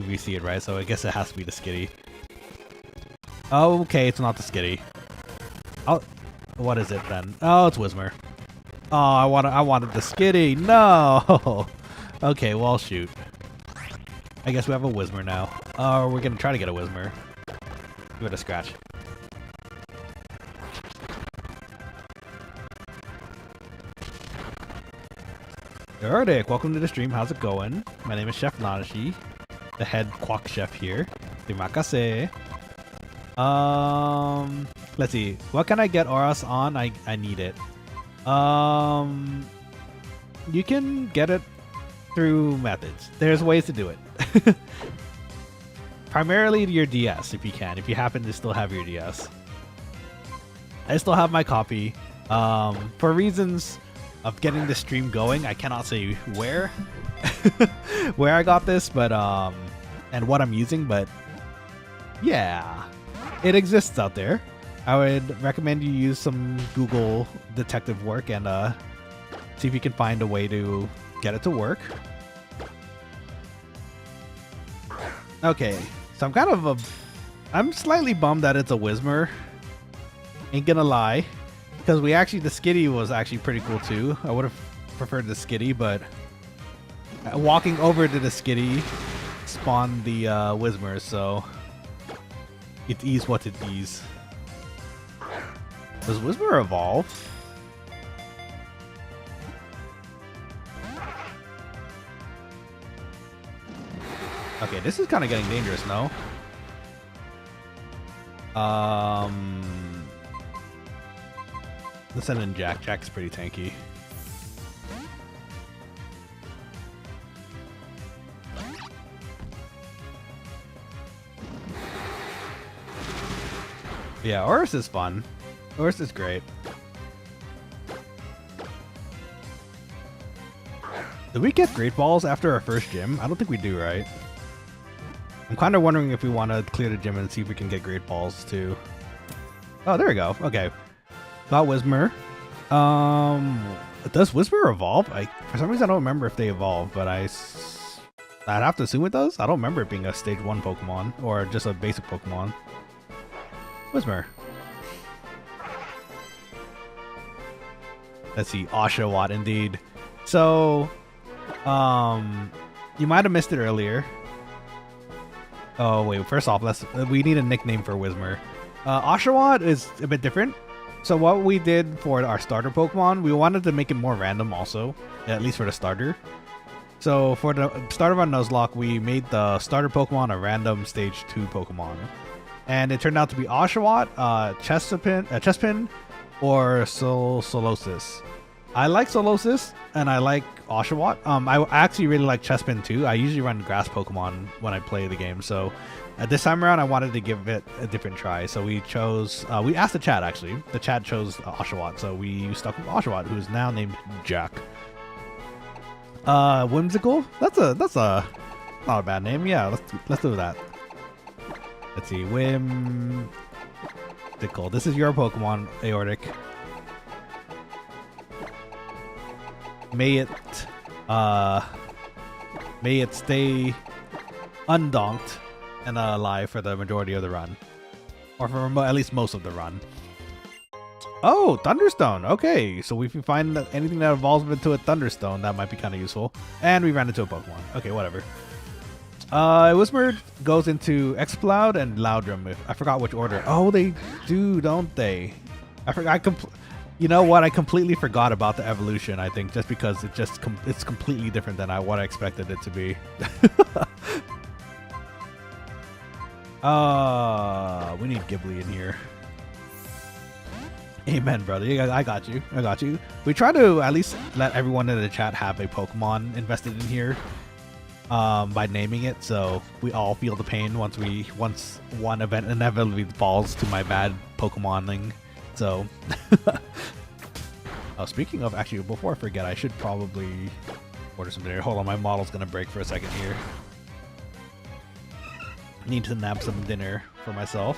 A: we see it, right? So I guess it has to be the skitty. Oh, okay, it's not the skitty. Oh, what is it then? Oh, it's Whismer. Oh, I wanted the skitty. No. Okay, well, shoot. I guess we have a Whismer now. Oh, we're gonna try to get a Whismer. Give it a scratch. Alright, welcome to the stream. How's it going? My name is Chef Nanashi, the head Quokka-chef here. Rimakase. Let's see. What can I get Auras on? I need it. You can get it through methods. There's ways to do it. Primarily your DS, if you can. If you happen to still have your DS. I still have my copy. For reasons of getting the stream going, I cannot say where where I got this, but and what I'm using, but yeah, it exists out there. I would recommend you use some Google detective work and see if you can find a way to get it to work. Okay, so I'm slightly bummed that it's a Whismer. Ain't gonna lie. Because the skitty was actually pretty cool too. I would have preferred the skitty, but walking over to the skitty spawned the Whismer, so it is what it is. Does Whismer evolve? Okay, this is kind of getting dangerous, no? Let's send in Jack. Jack's pretty tanky. Yeah, Oris is fun. Oris is great. Did we get Great Balls after our first gym? I don't think we do, right? I'm kind of wondering if we want to clear the gym and see if we can get Great Balls too. Oh, there we go. Okay. Got Whismer. Does Whismer evolve? For some reason I don't remember if they evolve, but I'd have to assume it does. I don't remember it being a stage 1 Pokemon or just a basic Pokemon. Whismer. Let's see, Oshawott indeed. So, you might have missed it earlier. Oh wait, first off, we need a nickname for Whismer. Oshawott is a bit different. So what we did for our starter Pokemon, we wanted to make it more random also, at least for the starter. So for the start of our Nuzlocke, we made the starter Pokemon a random stage 2 Pokemon. And it turned out to be Oshawott, Chespin, or Solosis. I like Solosis, and I like Oshawott. I actually really like Chespin too. I usually run grass Pokemon when I play the game, so this time around I wanted to give it a different try. So we chose, we asked the chat actually. The chat chose Oshawott, so we stuck with Oshawott, who is now named Jack. Whimsical? That's a not a bad name. Yeah, let's do that. Let's see, Whimsical. This is your Pokemon, Aortic. May it stay undonked and alive for the majority of the run, or for at least most of the run. Oh, Thunderstone. Okay, so if we find that anything that evolves into a Thunderstone, that might be kind of useful. And we ran into a Pokemon. Okay, whatever. Whismer goes into Exploud and Loudrum. I forgot which order. Oh, they do, don't they? I forgot. You know what? I completely forgot about the evolution. I think just because it's completely different than what I expected it to be. We need Ghibli in here. Amen, brother. I got you. I got you. We try to at least let everyone in the chat have a Pokemon invested in here, by naming it, so we all feel the pain once one event inevitably falls to my bad Pokemoning. So, oh, speaking of, actually, before I forget, I should probably order some dinner. Hold on, my model's gonna break for a second here. Need to nab some dinner for myself.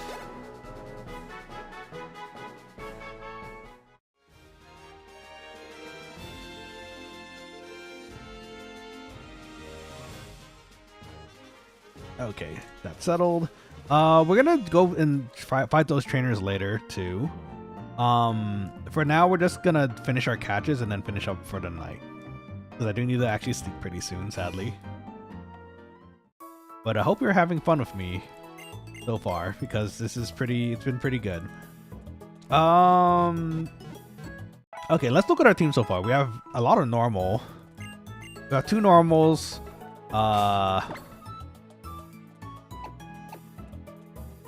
A: Okay, that's settled. We're gonna go and fight those trainers later too. For now, we're just gonna finish our catches and then finish up for the night, because I do need to actually sleep pretty soon, sadly. But I hope you're having fun with me so far, because this is it's been pretty good. Okay, let's look at our team so far. We have a lot of normal. We got 2 normals,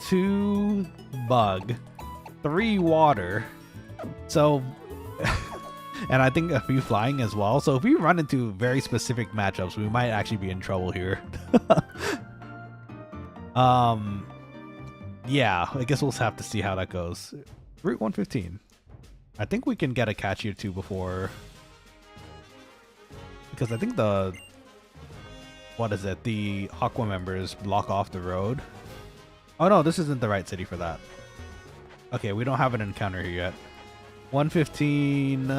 A: 2 bug, 3 water, so and I think a few flying as well. So if we run into very specific matchups, we might actually be in trouble here. Yeah, I guess we'll have to see how that goes. Route 115. I think we can get a catch here too before, because I think the Aqua members block off the road. Oh no, this isn't the right city for that. Okay, we don't have an encounter here yet. 115.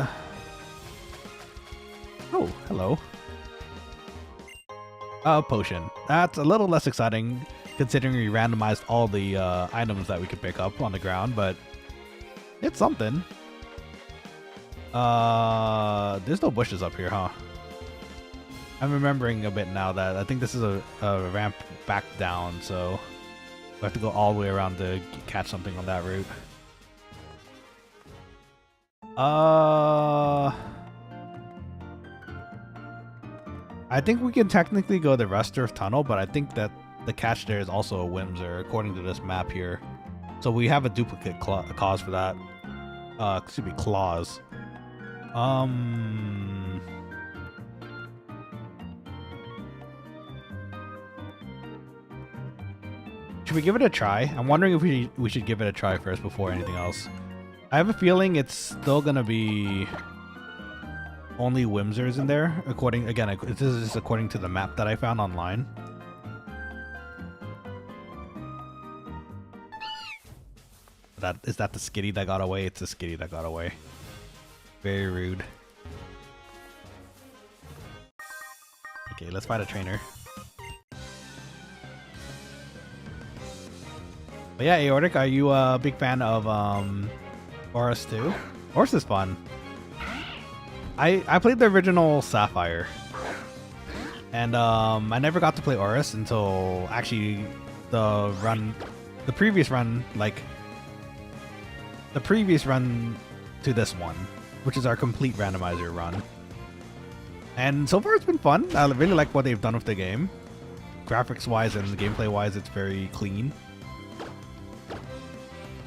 A: Oh, hello. Potion. That's a little less exciting, considering we randomized all the items that we could pick up on the ground, but it's something. There's no bushes up here, huh? I'm remembering a bit now that I think this is a ramp back down, so we have to go all the way around to catch something on that route. I think we can technically go the rest of tunnel, but I think that the catch there is also a Whimser, according to this map here. So we have a duplicate cause for that. Excuse me, clause. Should we give it a try? I'm wondering if we should give it a try first before anything else. I have a feeling it's still gonna be only Whimsers in there. This is just according to the map that I found online. Is that the Skitty that got away? It's the Skitty that got away. Very rude. Okay, let's find a trainer. But yeah, Aortic, are you a big fan of Oris too? Oris is fun. I played the original Sapphire, and I never got to play Oris until actually the previous run to this one, which is our complete randomizer run. And so far it's been fun. I really like what they've done with the game. Graphics wise and gameplay wise, it's very clean.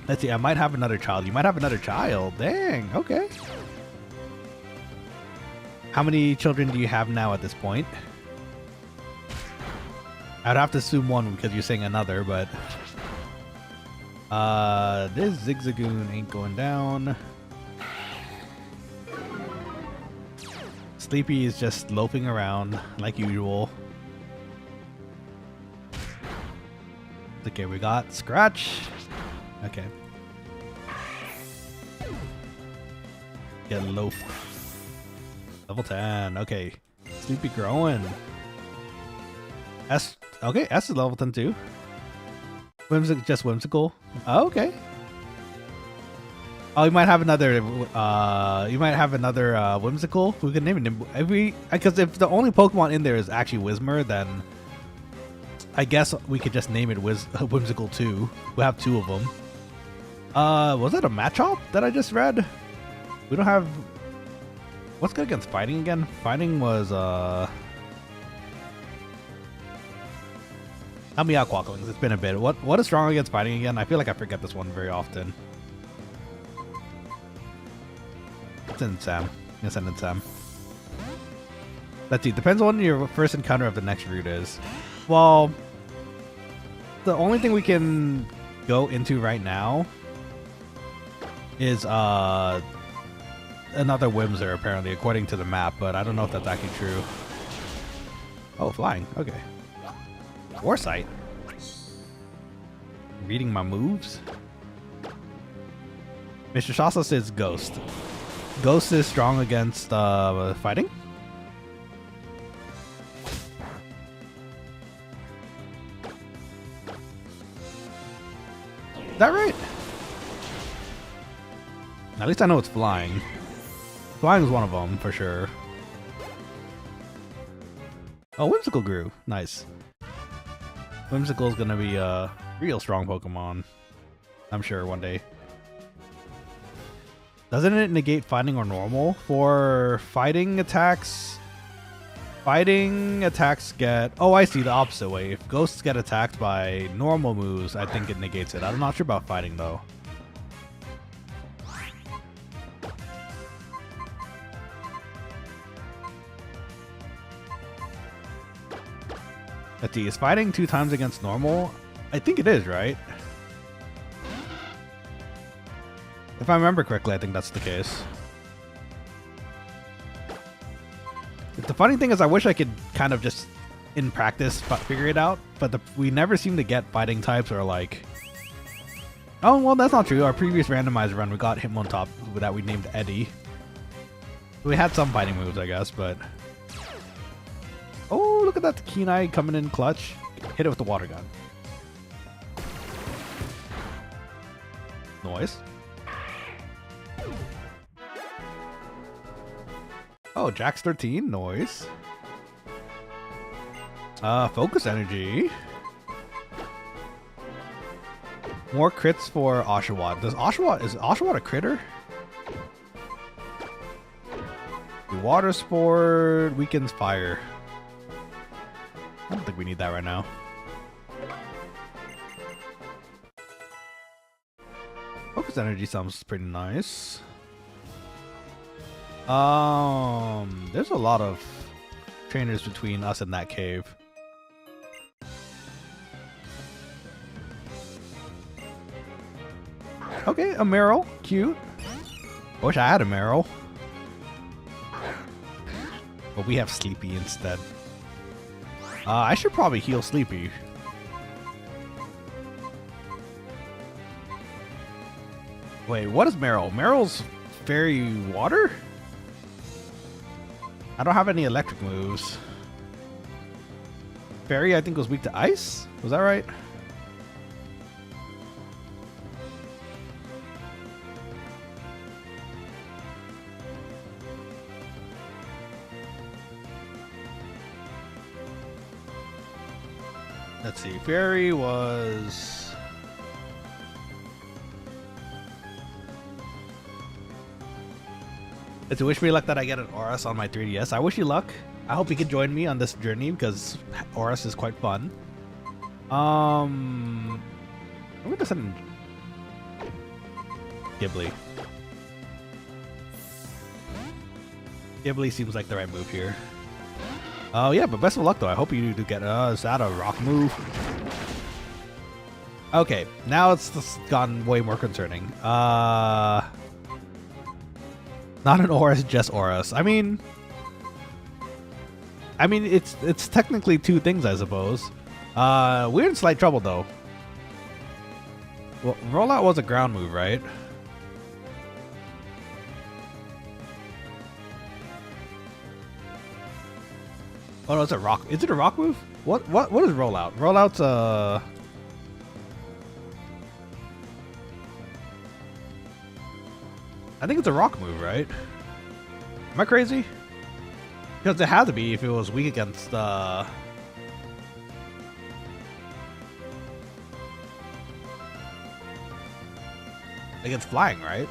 A: Let's see, I might have another child. You might have another child. Dang, okay. How many children do you have now at this point? I'd have to assume 1 because you're saying another, but this Zigzagoon ain't going down. Sleepy is just loafing around like usual. Okay, we got Scratch. Okay. Get loaf. Level 10. Okay. Sleepy growing. S. Okay, S is level 10 too. Just whimsical. Oh, okay. Oh, you might have another. Whimsical. We can name it. Because if the only Pokemon in there is actually Whismur, then I guess we could just name it Whimsical too. We have 2 of them. Was that a Machop that I just read? We don't have. What's good against fighting again? Fighting was help me out, Quacklings. It's been a bit. What is strong against fighting again? I feel like I forget this one very often. in Sam. I'm gonna send in Sam. Let's see. Depends on your first encounter of the next route is. Well, the only thing we can go into right now is another Whimser, apparently, according to the map, but I don't know if that's actually true. Oh, flying. Okay. Foresight. Reading my moves. Mr. Shasta says Ghost. Ghost is strong against fighting. Is that right? At least I know it's flying. Flying is one of them for sure. Oh, Whimsical grew. Nice. Whimsical is gonna be a real strong Pokemon. I'm sure one day. Doesn't it negate fighting or normal? For fighting attacks... Fighting attacks get... Oh, I see, the opposite way. If ghosts get attacked by normal moves, I think it negates it. I'm not sure about fighting, though. Let's see, is fighting 2 times against normal? I think it is, right? If I remember correctly, I think that's the case. The funny thing is I wish I could kind of just, in practice, figure it out, but we never seem to get fighting types or like... Oh, well, that's not true. Our previous randomizer run, we got Hitmontop that we named Eddie. We had some fighting moves, I guess, but... Oh, look at that Keen Eye coming in clutch. Hit it with the water gun. Noise. Oh, Jax 13, noise. Focus energy. More crits for Oshawott. Is Oshawott a critter? The water sport weakens fire. I don't think we need that right now. Focus energy sounds pretty nice. There's a lot of trainers between us and that cave. Okay, a Meryl. Cute. I wish I had a Meryl. But we have Sleepy instead. I should probably heal Sleepy. Wait, what is Meryl? Meryl's fairy water? I don't have any electric moves. Fairy, I think, was weak to ice? Was that right? Let's see. Fairy was... It's a wish me luck that I get an Oris on my 3DS. I wish you luck. I hope you can join me on this journey because Oris is quite fun. I'm gonna send Ghibli. Ghibli seems like the right move here. Oh yeah, but best of luck though. I hope you do get. Is that a rock move? Okay, now it's just gotten way more concerning. Not an Oris, just Oris. I mean, it's technically 2 things, I suppose. We're in slight trouble though. Well, rollout was a ground move, right? Oh no, it's a rock. Is it a rock move? What is rollout? Rollout's I think it's a rock move, right? Am I crazy? Because it had to be if it was weak against against flying, right?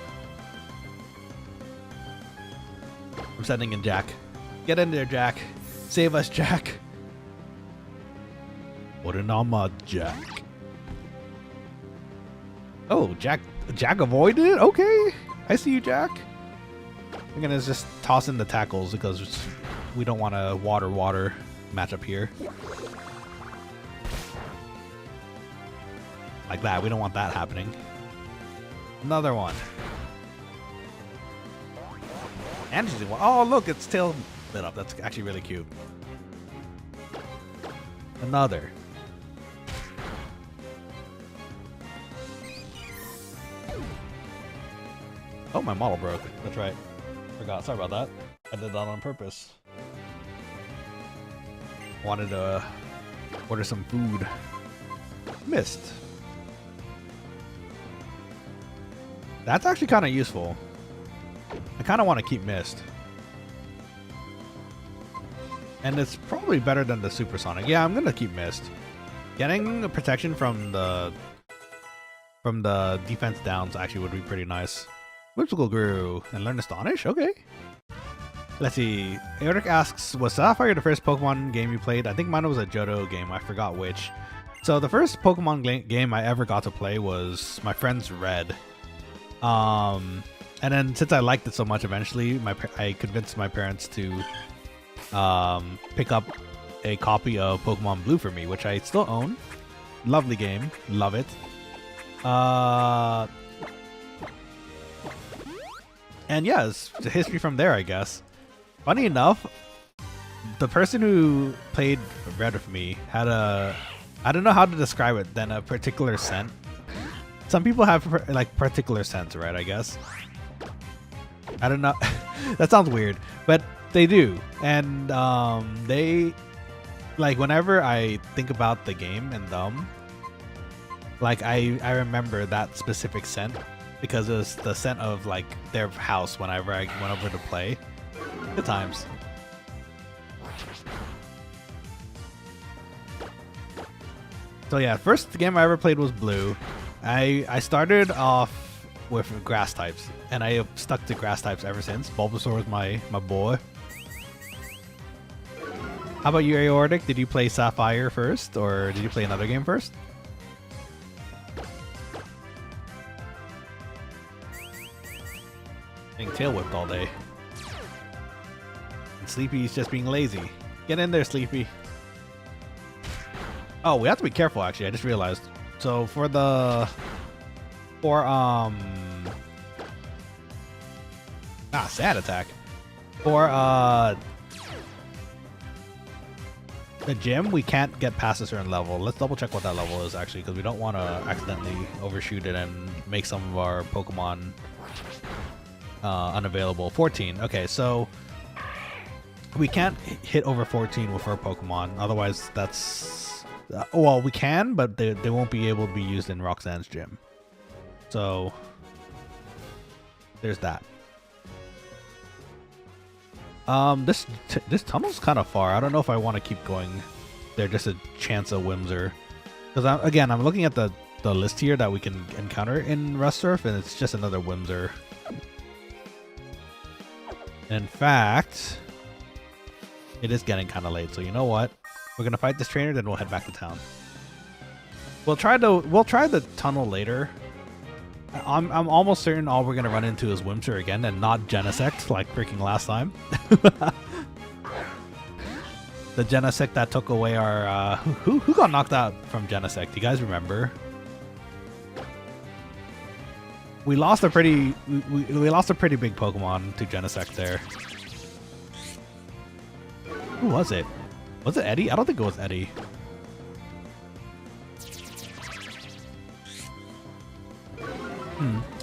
A: I'm sending in Jack. Get in there, Jack. Save us, Jack. What an Ahmad, Jack. Oh, Jack avoided it? Okay. I see you, Jack. We're gonna just toss in the tackles because we don't want a water matchup here. Like that, we don't want that happening. Another one. And she's oh look, its tail lit up. That's actually really cute. Another. Oh, my model broke. That's right. Forgot. Sorry about that. I did that on purpose. Wanted to order some food. Missed. That's actually kind of useful. I kind of want to keep mist. And it's probably better than the supersonic. Yeah, I'm gonna keep mist. Getting a protection from the defense downs actually would be pretty nice. Whimsical grew and learn Astonish? Okay. Let's see. Aortic asks, was Sapphire the first Pokemon game you played? I think mine was a Johto game. I forgot which. So the first Pokemon game I ever got to play was my friend's Red. And then since I liked it so much, eventually I convinced my parents to pick up a copy of Pokemon Blue for me, which I still own. Lovely game. Love it. And yeah, it's the history from there, I guess. Funny enough, the person who played Red with me had a, I don't know how to describe it, than a particular scent. Some people have like particular scents, right? I guess. I don't know. That sounds weird, but they do. And they, like, whenever I think about the game and them, like I remember that specific scent because it was the scent of like their house whenever I went over to play. Good times. So yeah, first game I ever played was Blue. I started off with grass types, and I have stuck to grass types ever since. Bulbasaur was my boy. How about you, Aortic? Did you play Sapphire first, or did you play another game first? Being tail whipped all day. And Sleepy's just being lazy. Get in there, Sleepy. Oh, we have to be careful, actually. I just realized. So for sad attack. For the gym, we can't get past a certain level. Let's double check what that level is, actually, because we don't want to accidentally overshoot it and make some of our Pokemon unavailable. 14. Okay, so we can't hit over 14 with our Pokemon. Otherwise, that's well, we can, but they won't be able to be used in Roxanne's gym. So there's that. This tunnel's kind of far. I don't know if I want to keep going there. Just a chance of Whimsor, because I'm looking at the list here that we can encounter in Rustsurf, and it's just another Whimsor. In fact, it is getting kind of late, so you know what? We're gonna fight this trainer, then we'll head back to town. We'll try the tunnel later. I'm almost certain all we're gonna run into is Whimsor again, and not Genesect like freaking last time. The Genesect that took away our who got knocked out from Genesect? You guys remember? We lost a pretty we lost a pretty big Pokemon to Genesect there. Who was it? Was it Eddie? I don't think it was Eddie.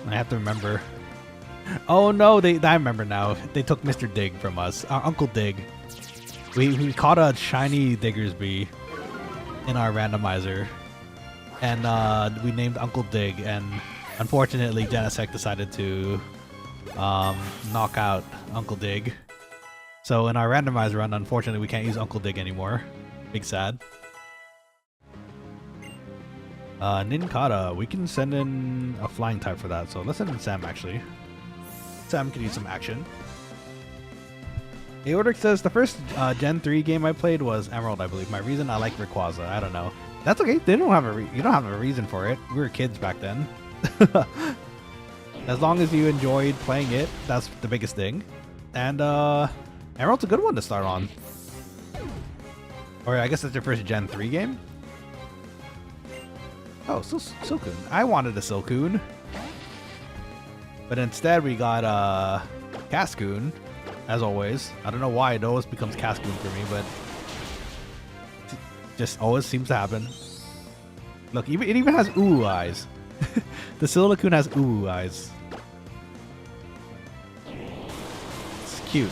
A: I have to remember. Oh no, I remember now. They took Mr. Dig from us. Our Uncle Dig. We caught a shiny Diggersby in our randomizer, and we named Uncle Dig, and unfortunately Genesect decided to knock out Uncle Dig. So in our randomizer run, unfortunately we can't use Uncle Dig anymore. Big sad. Ninkata, we can send in a flying type for that, so let's send in Sam actually. Sam can use some action. Aortic says, the first Gen 3 game I played was Emerald, I believe. My reason, I like Rayquaza. I don't know. That's okay. They don't have you don't have a reason for it. We were kids back then. As long as you enjoyed playing it, that's the biggest thing. And Emerald's a good one to start on. Or I guess that's your first Gen 3 game? Oh, Silcoon. I wanted a Silcoon. But instead we got Cascoon, as always. I don't know why it always becomes Cascoon for me, but it just always seems to happen. Look, it even has ooh eyes. The Silcoon has ooh eyes. It's cute.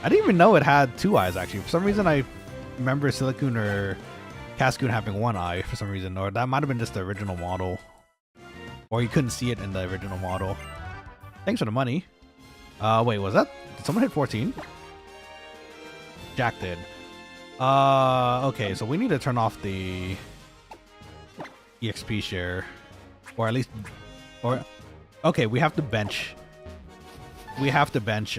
A: I didn't even know it had 2 eyes, actually. For some reason, I remember Silcoon or Cascoon having 1 eye for some reason. Or that might have been just the original model. Or you couldn't see it in the original model. Thanks for the money. Wait, was that... Did someone hit 14? Jack did. Okay, so we need to turn off the EXP share. Or at least... Or... Okay, we have to bench... We have to bench,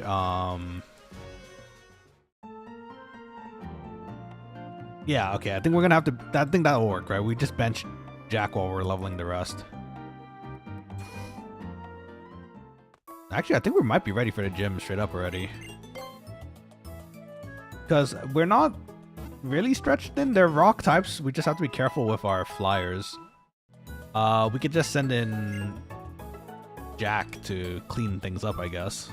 A: Yeah, okay, I think we're gonna have to... I think that'll work, right? We just bench Jack while we're leveling the rest. Actually, I think we might be ready for the gym straight up already. Because we're not really stretched thin. They're rock types. We just have to be careful with our flyers. We could just send in Jack to clean things up, I guess.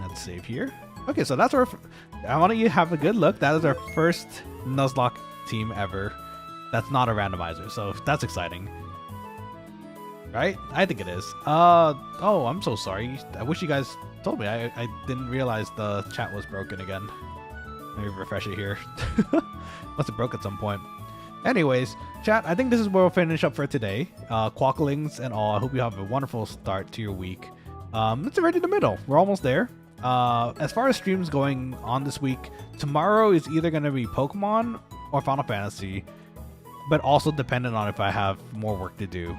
A: Let's save here. Okay, so that's our... I want you to have a good look. That is our first Nuzlocke team ever. That's not a randomizer, so that's exciting. Right? I think it is. Oh, I'm so sorry. I wish you guys told me. I didn't realize the chat was broken again. Let me refresh it here. Must have broke at some point. Anyways, chat, I think this is where we'll finish up for today. Quokkalings and all, I hope you have a wonderful start to your week. It's right in the middle. We're almost there. As far as streams going on this week, tomorrow is either going to be Pokemon or Final Fantasy, but also dependent on if I have more work to do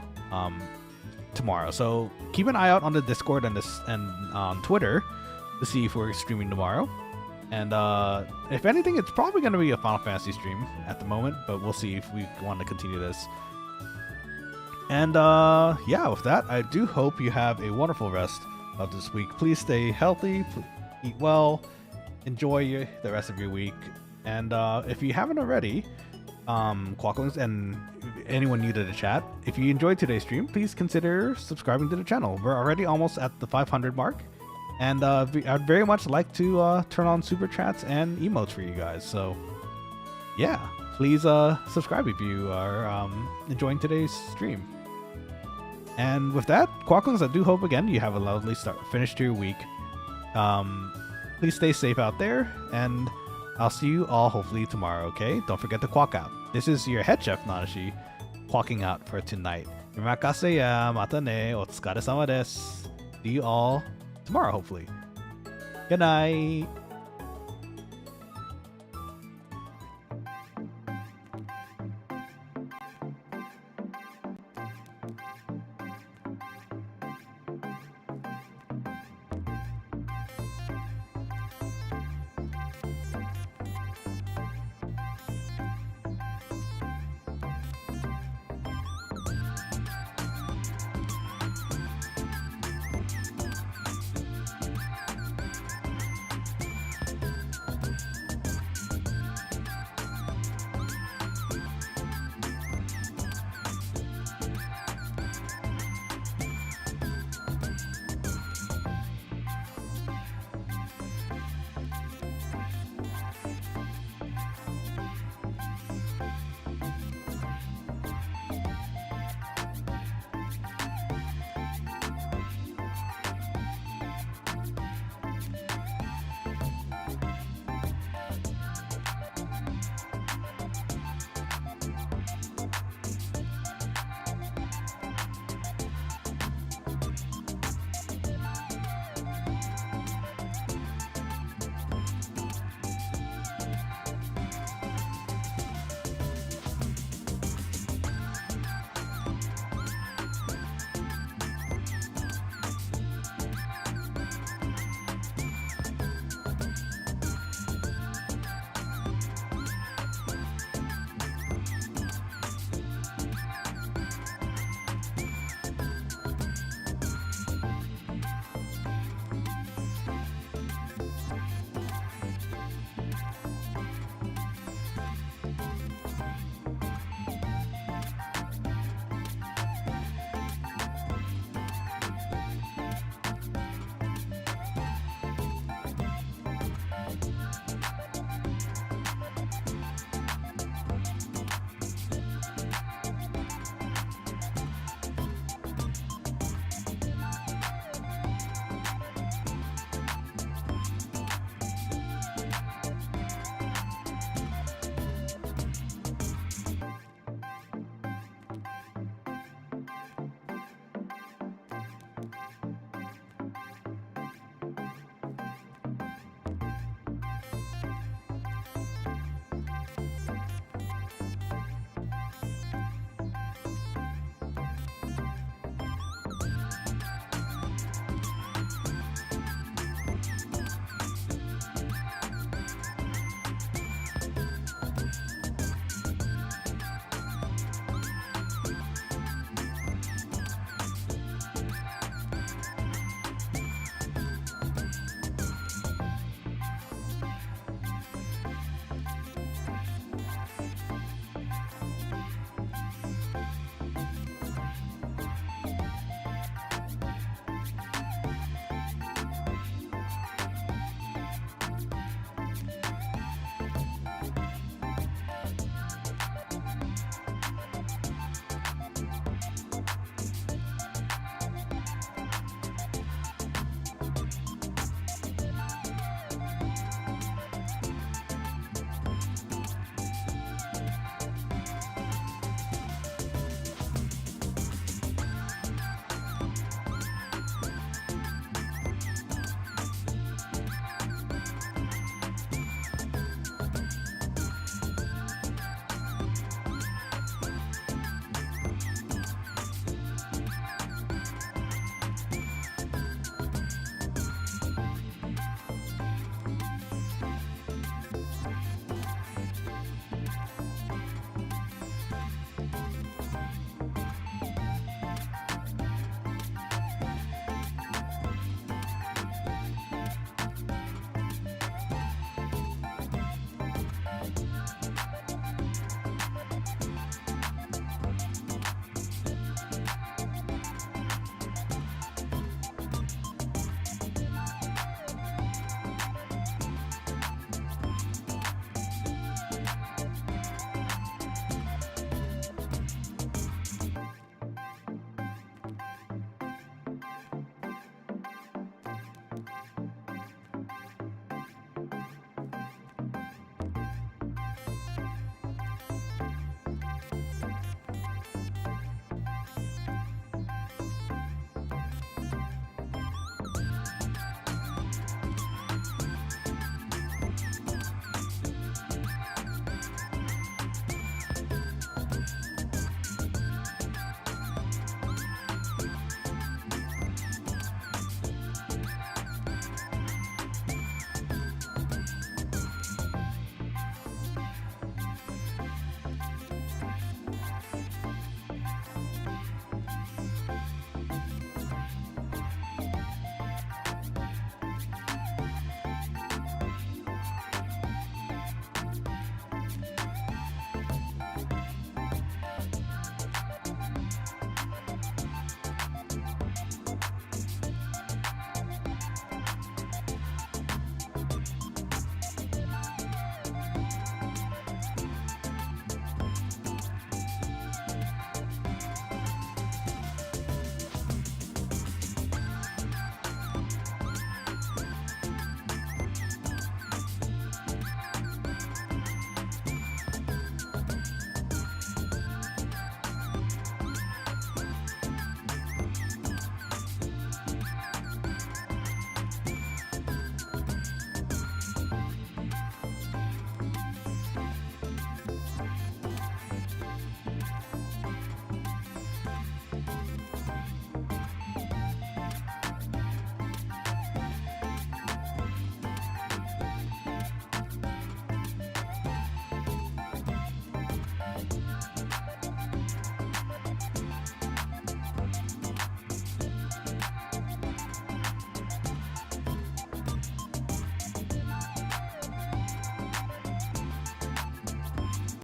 A: tomorrow. So keep an eye out on the Discord and on Twitter to see if we're streaming tomorrow. And if anything, it's probably going to be a Final Fantasy stream at the moment, but we'll see if we want to continue this. And yeah, with that, I do hope you have a wonderful rest of this week. Please stay healthy, eat well, enjoy the rest of your week. And if you haven't already, Quokkalings and anyone new to the chat, if you enjoyed today's stream, please consider subscribing to the channel. We're already almost at the 500 mark. And I'd very much like to turn on super chats and emotes for you guys. So yeah, please subscribe if you are enjoying today's stream. And with that, Quokkalings, I do hope again you have a lovely finish to your week. Please stay safe out there, and I'll see you all hopefully tomorrow, okay? Don't forget to quack out. This is your head chef, Nanashi, quacking out for tonight. Rimakase ya, mata ne, otsukaresama desu. See you all tomorrow, hopefully. Good night.